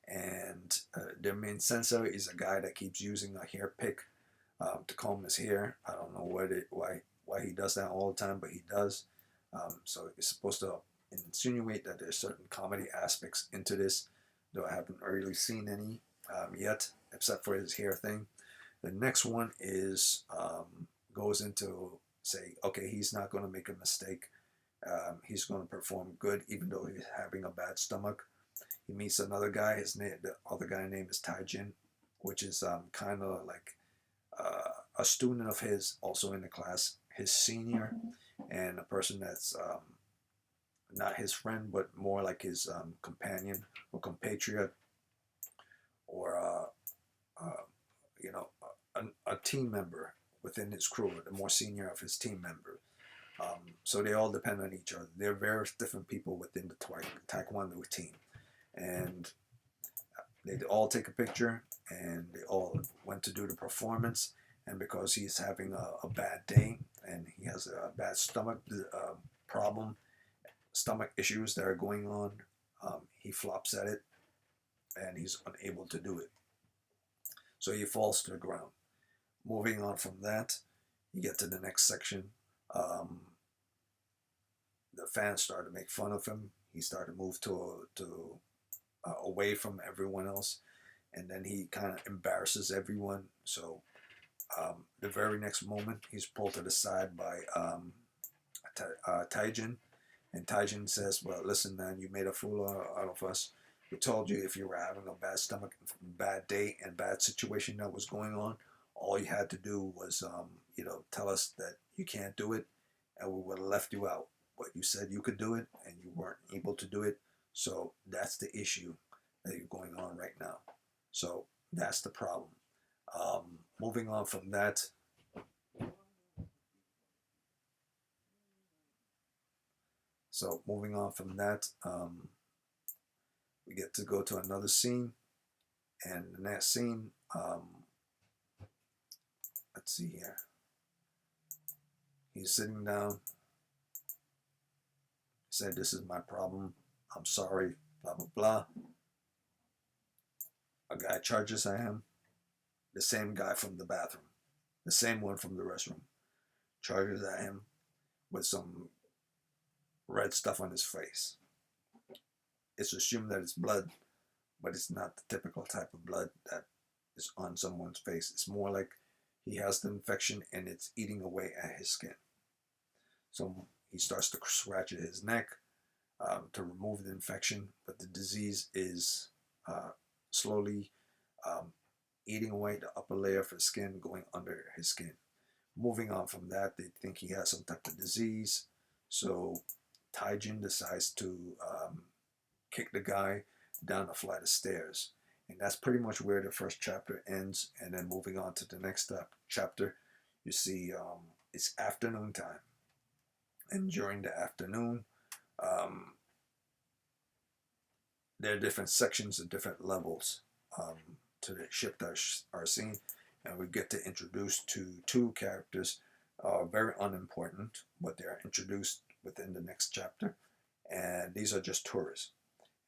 S2: And their main sensei is a guy that keeps using a hair pick to comb his hair. I don't know why he does that all the time, but he does. So it's supposed to insinuate that there's certain comedy aspects into this, though I haven't really seen any yet, except for his hair thing. The next one is goes into say, okay, he's not going to make a mistake. He's going to perform good, even though he's having a bad stomach. He meets another guy. The other guy name is Taejin, which is kind of like a student of his, also in the class, his senior, and a person not his friend, but more like his companion or compatriot, or you know, a team member within his crew, the more senior of his team members. So they all depend on each other. There are various different people within the Taekwondo team, and they all take a picture, and they all went to do the performance. And because he's having a bad day and he has a bad stomach problem, stomach issues that are going on, he flops at it and he's unable to do it. So he falls to the ground. Moving on from that, you get to the next section. The fans started to make fun of him. He started to move away from everyone else, and then he kind of embarrasses everyone. So the very next moment, he's pulled to the side by Taejin, and Taejin says, "Well, listen, man, you made a fool out of us. We told you if you were having a bad stomach, bad day, and bad situation that was going on, all you had to do was, tell us that you can't do it, and we would have left you out. But you said you could do it, and you weren't able to do it. So that's the issue that you're going on right now. So that's the problem." Moving on from that, we get to go to another scene, and in that scene, let's see here. He's sitting down. He said, "This is my problem. I'm sorry, blah, blah, blah." A guy charges at him. The same guy from the bathroom. The same one from the restroom. Charges at him with some red stuff on his face. It's assumed that it's blood, but it's not the typical type of blood that is on someone's face. It's more like he has the infection and it's eating away at his skin. So he starts to scratch at his neck to remove the infection, but the disease is slowly eating away the upper layer of his skin, going under his skin. Moving on from that, they think he has some type of disease. So Taejin decides to kick the guy down a flight of stairs. And that's pretty much where the first chapter ends. And then moving on to the next chapter, you see it's afternoon time. And during the afternoon, there are different sections and different levels to the ship that are seen. And we get to introduce to two characters, very unimportant, but they are introduced within the next chapter. And these are just tourists.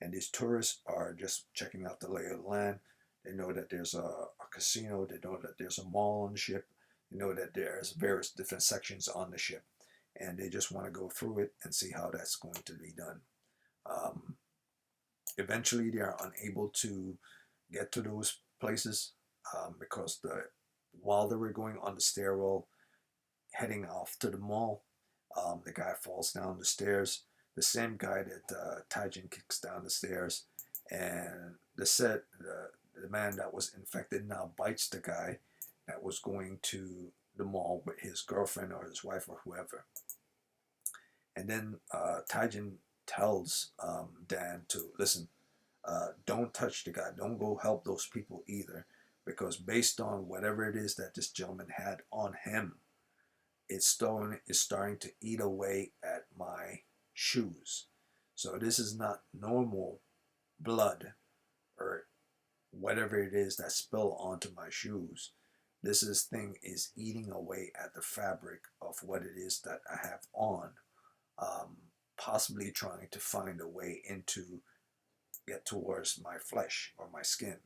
S2: And these tourists are just checking out the lay of the land. They know that there's a casino. They know that there's a mall on the ship. They know that there's various different sections on the ship. And they just want to go through it and see how that's going to be done. Eventually, they are unable to get to those places because while they were going on the stairwell, heading off to the mall, the guy falls down the stairs. The same guy that Taejin kicks down the stairs, and the man that was infected now bites the guy that was going to the mall with his girlfriend or his wife or whoever. And then Taejin tells Dan to listen, don't touch the guy, don't go help those people either, because based on whatever it is that this gentleman had on him, it's starting to eat away at my shoes. So this is not normal blood or whatever it is that spill onto my shoes. This thing is eating away at the fabric of what it is that I have on, possibly trying to find a way get towards my flesh or my skin.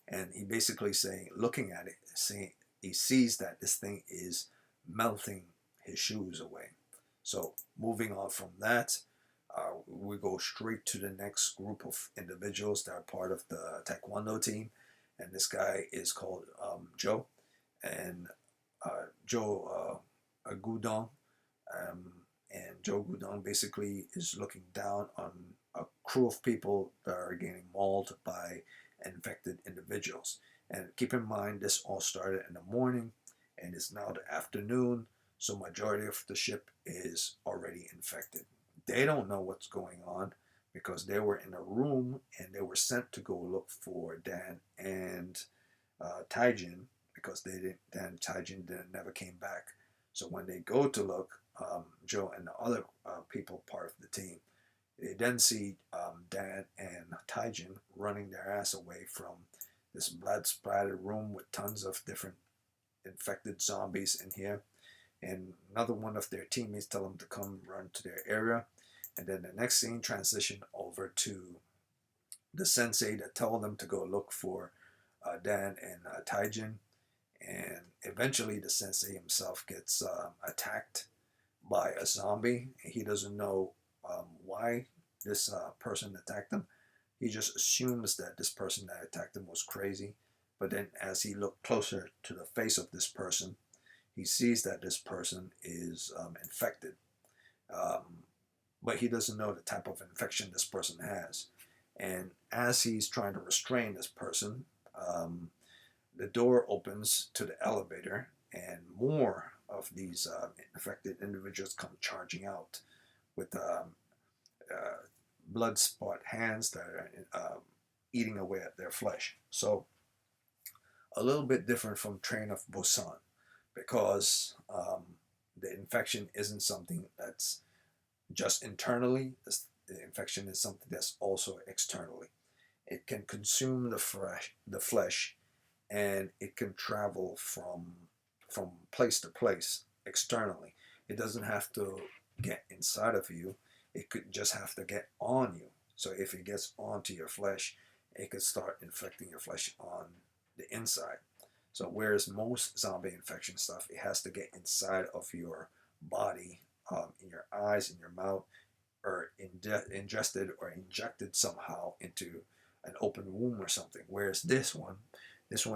S2: And he basically looking at it, he sees that this thing is melting his shoes away. So moving on from that, we go straight to the next group of individuals that are part of the Taekwondo team. And this guy is called Joe. And Joe Gudong. And Joe Gudong basically is looking down on a crew of people that are getting mauled by infected individuals. And keep in mind, this all started in the morning and it's now the afternoon. So majority of the ship is already infected. They don't know what's going on because they were in a room and they were sent to go look for Dan and Taejin, because they didn't. Dan Taejin didn't never came back. So when they go to look, Joe and the other people part of the team, they then see Dan and Taijin running their ass away from this blood splattered room with tons of different infected zombies in here. And another one of their teammates tell them to come run to their area. And then the next scene transition over to the sensei that tell them to go look for Dan and Taijin. And eventually the sensei himself gets attacked by a zombie. He doesn't know why this person attacked him. He just assumes that this person that attacked him was crazy. But then as he looked closer to the face of this person, he sees that this person is infected. But he doesn't know the type of infection this person has. And as he's trying to restrain this person, the door opens to the elevator, and more of these infected individuals come charging out with blood spot hands that are eating away at their flesh. So a little bit different from Train of Busan, because the infection isn't something that's just internally. The infection is something that's also externally. It can consume the flesh, and it can travel from place to place externally. It doesn't have to get inside of you. It could just have to get on you. So if it gets onto your flesh, it could start infecting your flesh on the inside. So whereas most zombie infection stuff, it has to get inside of your body, in your eyes, in your mouth, or ingested or injected somehow into an open wound or something. Whereas this one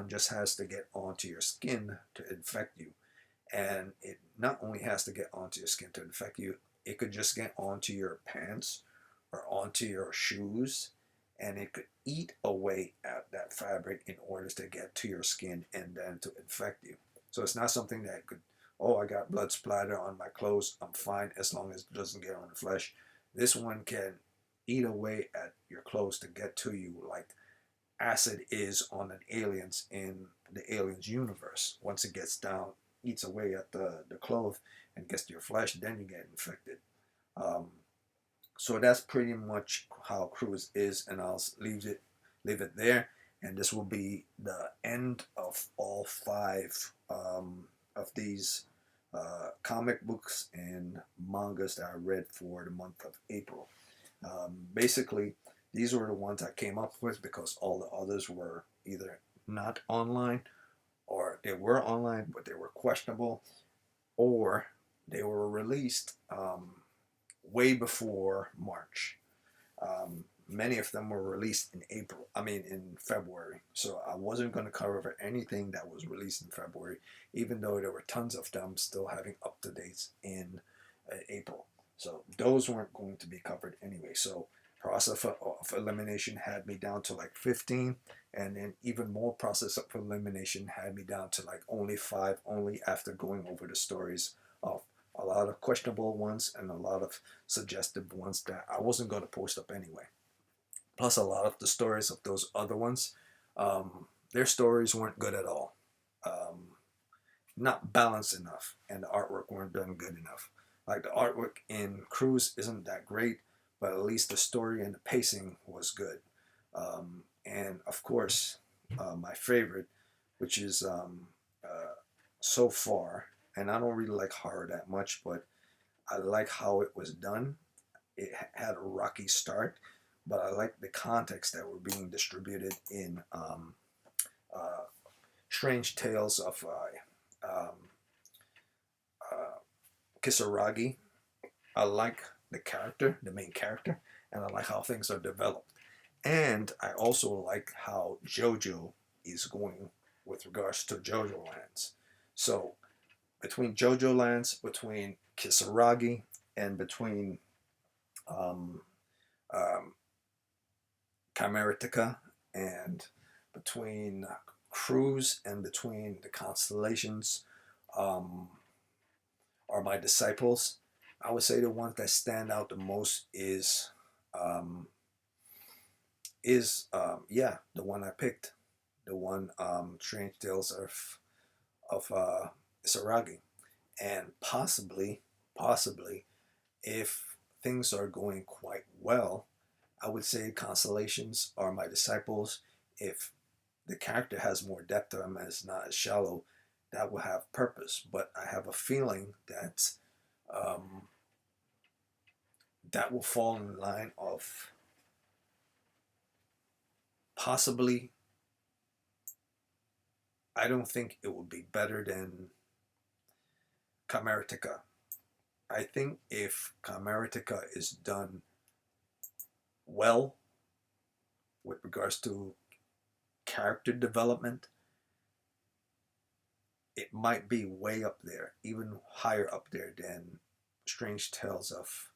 S2: just has to get onto your skin to infect you. And it not only has to get onto your skin to infect you, it could just get onto your pants or onto your shoes, and it could eat away at that fabric in order to get to your skin and then to infect you. So it's not something that could, oh, I got blood splatter on my clothes, I'm fine as long as it doesn't get on the flesh. This one can eat away at your clothes to get to you, like acid is on an aliens in the aliens universe. Once it gets down, eats away at the cloth and gets to your flesh, then you get infected. Um, so that's pretty much how Cruise is, and I'll leave it there. And this will be the end of all five of these comic books and mangas that I read for the month of April. Basically, these were the ones I came up with because all the others were either not online, or they were online but they were questionable, or they were released way before March. Many of them were released in in February. So I wasn't going to cover anything that was released in February, even though there were tons of them still having up to dates in April. So those weren't going to be covered anyway. So process of elimination had me down to like 15, and then even more process of elimination had me down to like only 5, only after going over the stories of a lot of questionable ones and a lot of suggestive ones that I wasn't going to post up anyway. Plus, a lot of the stories of those other ones, their stories weren't good at all. Um, Not balanced enough, and the artwork weren't done good enough. Like the artwork in Cruise isn't that great, but at least the story and the pacing was good. And of course, my favorite, which is so far, and I don't really like horror that much, but I like how it was done. It had a rocky start, but I like the context that were being distributed in uh, Strange Tales of uh, Kisaragi. I like the character, the main character, and I like how things are developed. And I also like how JoJo is going with regards to JoJolands. So between JoJolands, between Kisaragi, and between um, um, Chimeratica, and between Cruise, and between the Constellations, um, Are My Disciples, I would say the ones that stand out the most um, yeah, the one I picked, the one Strange Tales of Kisaragi, and possibly if things are going quite well, I would say Constellations Are My Disciples. If the character has more depth to him and it's not as shallow, that will have purpose. But I have a feeling that um, that will fall in line of possibly. I don't think it would be better than Chimeratica. I think if Chimeratica is done well with regards to character development, it might be way up there, even higher up there than Strange Tales of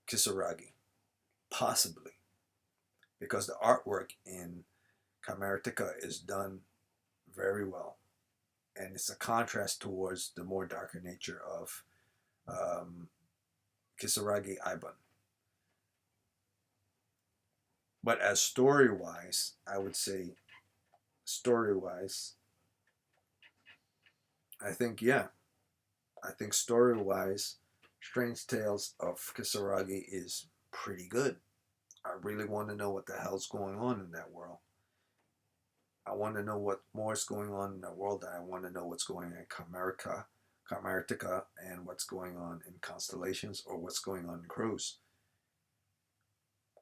S2: Kisaragi. Possibly. Because the artwork in Chimeratica is done very well. And it's a contrast towards the more darker nature of um, Kisaragi Ibun. But as story wise, I would say story wise, I think, yeah, I think story wise, Strange Tales of Kisaragi is pretty good. I really want to know what the hell's going on in that world. I want to know what more is going on in that world. I want to know what's going on in Chimeratica, and what's going on in Constellations, or what's going on in Cruise.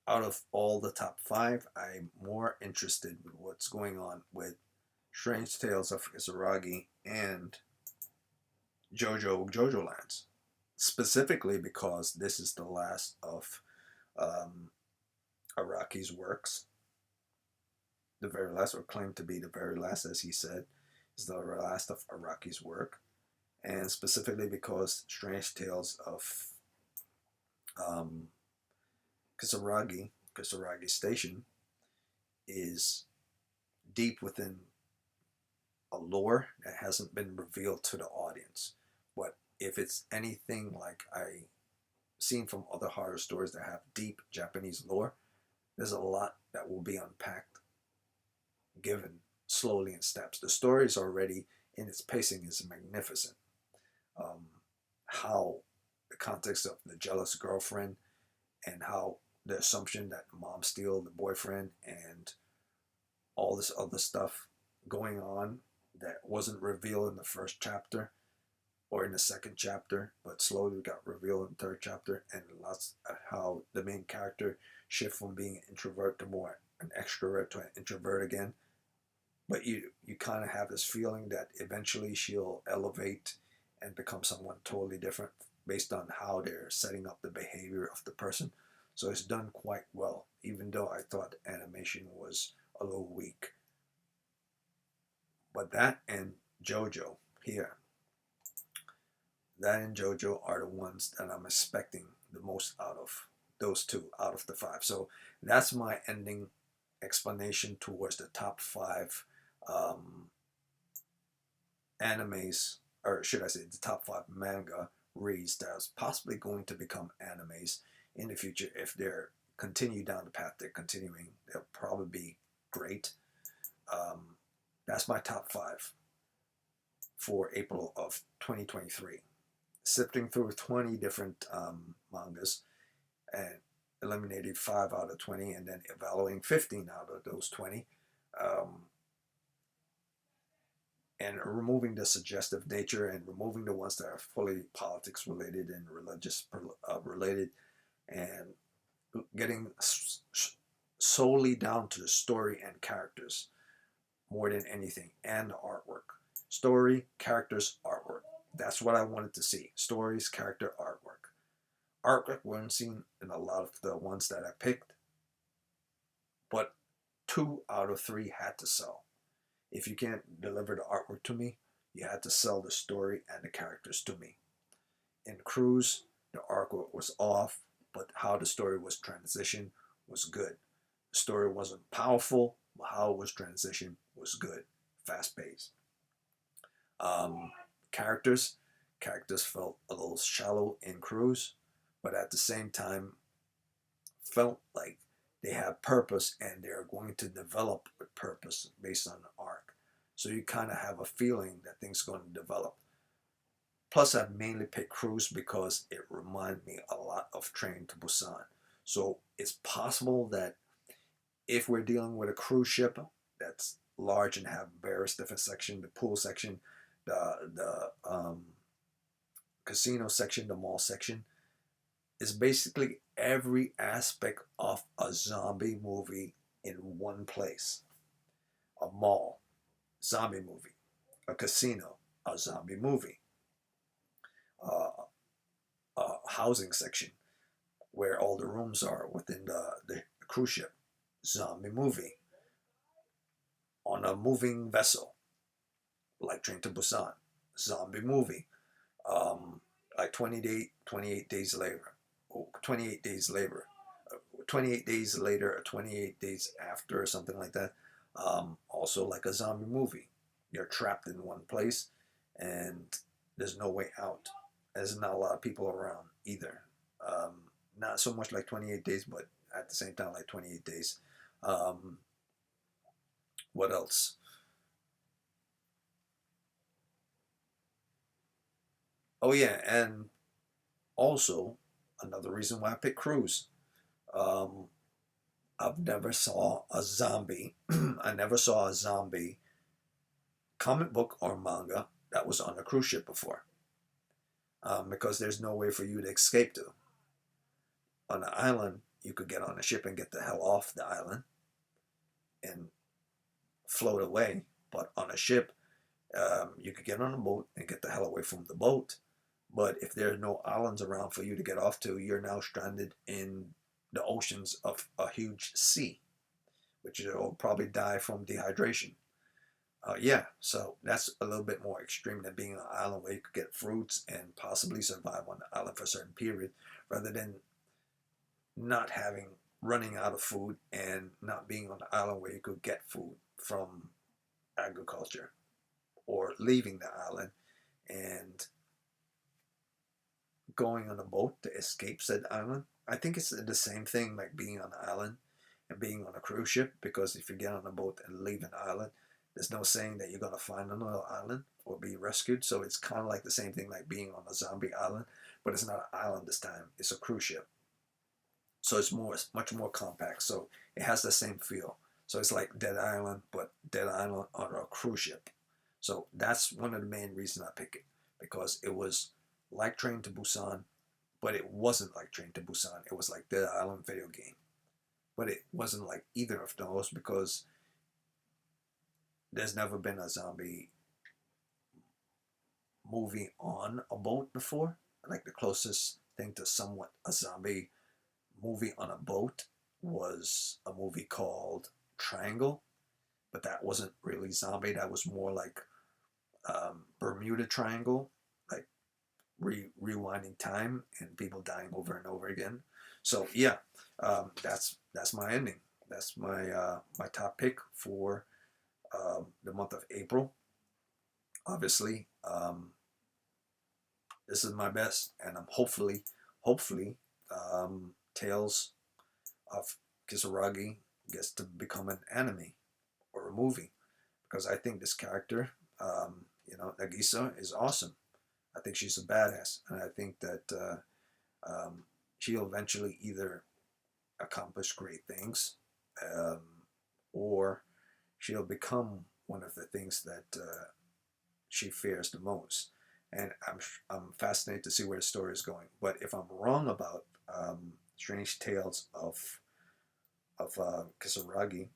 S2: Out of all the top five, I'm more interested with what's going on with Strange Tales of Kisaragi and JoJolands. Specifically because this is the last of um, Araki's works. The very last, or claimed to be the very last, as he said, is the last of Araki's work. And specifically because Strange Tales of um, Kisaragi Station, is deep within a lore that hasn't been revealed to the audience. But if it's anything like I seen from other horror stories that have deep Japanese lore, there's a lot that will be unpacked, given slowly in steps. The story is already in its pacing is magnificent. Um, how the context of the jealous girlfriend and how the assumption that the mom steal the boyfriend and all this other stuff going on that wasn't revealed in the first chapter or in the second chapter, but slowly got revealed in the third chapter, and lots of how the main character shift from being an introvert to more an extrovert to an introvert again. But you kind of have this feeling that eventually she'll elevate and become someone totally different based on how they're setting up the behavior of the person. So it's done quite well, even though I thought the animation was a little weak. But that and JoJo here, that and JoJo are the ones that I'm expecting the most out of those two out of the five. So that's my ending explanation towards the top five um, animes, or should I say the top five manga reads that is possibly going to become animes in the future. If they're continue down the path they're continuing, they'll probably be great. Um, that's my top five for April of 2023. Sifting through 20 different mangas and eliminated 5 out of 20 and then evaluating 15 out of those 20. Um, and removing the suggestive nature and removing the ones that are fully politics related and religious related, and getting solely down to the story and characters more than anything, and the artwork. Story, characters, artwork. That's what I wanted to see. Stories, character, artwork. Artwork wasn't seen in a lot of the ones that I picked, but 2 out of 3 had to sell. If you can't deliver the artwork to me, you had to sell the story and the characters to me. In Cruise, the artwork was off, but how the story was transitioned was good. The story wasn't powerful, but how it was transitioned was good. Fast paced. Um, Characters. characters felt a little shallow in Cruise, but at the same time felt like they have purpose and they're going to develop with purpose based on the arc. So you kind of have a feeling that things are going to develop. Plus, I mainly picked Cruise because it reminded me a lot of Train to Busan. So it's possible that if we're dealing with a cruise ship that's large and have various different sections, the pool section, the casino section, the mall section, is basically every aspect of a zombie movie in one place. A mall, zombie movie. A casino, a zombie movie. A housing section where all the rooms are within the cruise ship, zombie movie. On a moving vessel, like Train to Busan, zombie movie. Like 28 days later, 28 days later, 28 days later, or 28 days after, or something like that. Also like a zombie movie. You're trapped in one place and there's no way out. There's not a lot of people around either. Not so much like 28 days, but at the same time like 28 days. What else? Oh yeah, and also another reason why I picked Cruise. Um, I've never saw a zombie. I never saw a zombie comic book or manga that was on a cruise ship before. Because there's no way for you to escape to. On an island, you could get on a ship and get the hell off the island and float away. But on a ship, you could get on a boat and get the hell away from the boat. But if there are no islands around for you to get off to, you're now stranded in the oceans of a huge sea, which you'll probably die from dehydration. Yeah, so that's a little bit more extreme than being on an island where you could get fruits and possibly survive on the island for a certain period, rather than not running out of food and not being on the island where you could get food from agriculture, or leaving the island and going on a boat to escape said island. I think it's the same thing like being on an island and being on a cruise ship, because if you get on a boat and leave an island, there's no saying that you're going to find another island or be rescued. So it's kind of like the same thing like being on a zombie island, but it's not an island this time. It's a cruise ship. So it's much more compact. So it has the same feel. So it's like Dead Island, but Dead Island on a cruise ship. So that's one of the main reasons I pick it, because it was like Train to Busan, but it wasn't like Train to Busan. It was like Dead Island video game. But it wasn't like either of those, because there's never been a zombie movie on a boat before. Like the closest thing to somewhat a zombie movie on a boat was a movie called Triangle, but that wasn't really zombie. That was more like Bermuda Triangle, like rewinding time and people dying over and over again. So yeah, that's my ending. That's my top pick for the month of April. Obviously, this is my best, and I'm hopefully, Tales of Kisaragi gets to become an anime or a movie, because I think this character, Nagisa, is awesome. I think she's a badass, and I think that she'll eventually either accomplish great things, or she'll become one of the things that she fears the most. And I'm fascinated to see where the story is going. But if I'm wrong about Strange Tales of Kisaragi,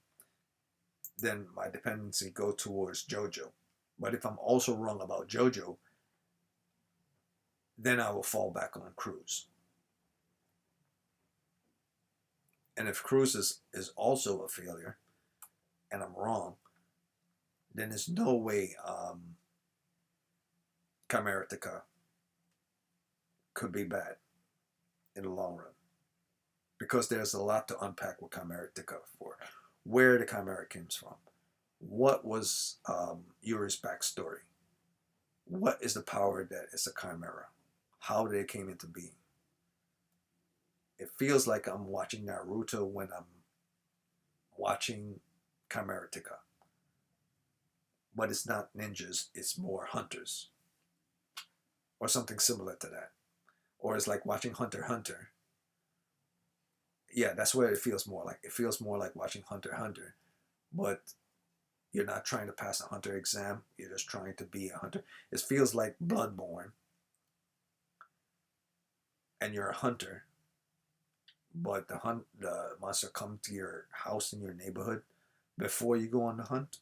S2: then my dependency go towards JoJo. But if I'm also wrong about JoJo, then I will fall back on Cruise. And if Cruise is also a failure, and I'm wrong, then there's no way Chimeratica could be bad in the long run, because there's a lot to unpack with Chimeratica for. Where the Chimera came from, what was Yuri's backstory, what is the power that is a chimera? How they came into being? It feels like I'm watching Naruto when I'm watching Chimeratica. But it's not ninjas, it's more hunters. Or something similar to that. Or it's like watching Hunter x Hunter. Yeah, that's what it feels more like. It feels more like watching Hunter x Hunter. But you're not trying to pass a hunter exam. You're just trying to be a hunter. It feels like Bloodborne. And you're a hunter. But the monster come to your house in your neighborhood before you go on the hunt.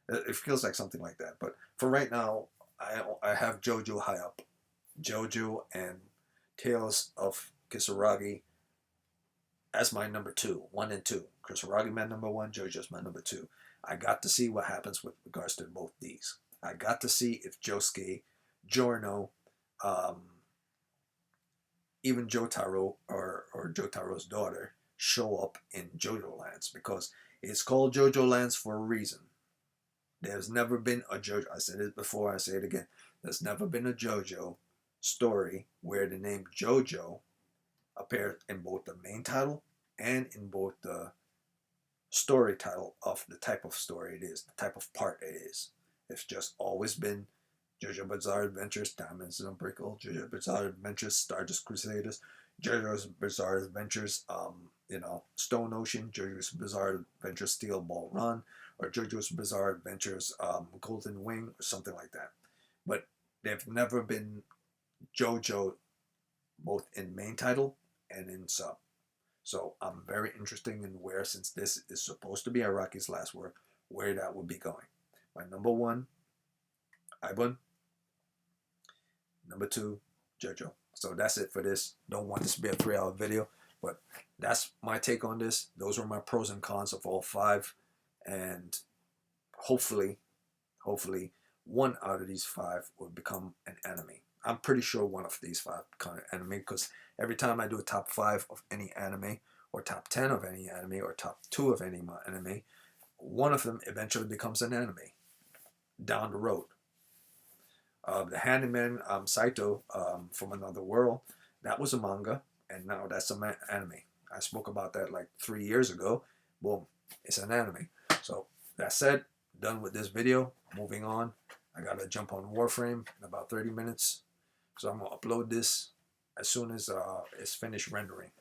S2: It feels like something like that. But for right now, I have JoJo high up. JoJo and Tales of Kisaragi as my number 2, 1 and 2. Kisaragi my number 1, JoJo's my number 2. I got to see what happens with regards to both these. I got to see if Josuke, Giorno, even Jotaro or Jotaro's daughter show up in JoJolands, because it's called JoJolands for a reason. There's never been a JoJo, I said it before, I say it again, there's never been a JoJo story where the name JoJo appears in both the main title and in both the story title of the type of story it is, the type of part it is. It's just always been JoJo Bizarre Adventures, Diamonds and Unbreakable, JoJo Bizarre Adventures, Stardust Crusaders, JoJo's Bizarre Adventures, Stone Ocean, JoJo's Bizarre Adventures, Steel Ball Run, or JoJo's Bizarre Adventures, Golden Wing, or something like that. But they've never been JoJo both in main title and in sub. So I'm very interested in where, since this is supposed to be Araki's last work, where that would be going. My number 1, Ibun. Number 2, JoJo. So that's it for this. Don't want this to be a 3-hour video, but that's my take on this. Those are my pros and cons of all 5. And hopefully, one out of these 5 will become an anime. I'm pretty sure one of these 5 become an anime, because every time I do a top 5 of any anime, or top 10 of any anime, or top 2 of any anime, one of them eventually becomes an anime down the road. The Handyman Saito from Another World, that was a manga, and now that's an anime. I spoke about that like 3 years ago. Boom, it's an anime. So that said, done with this video. Moving on. I gotta jump on Warframe in about 30 minutes. So I'm gonna upload this as soon as it's finished rendering.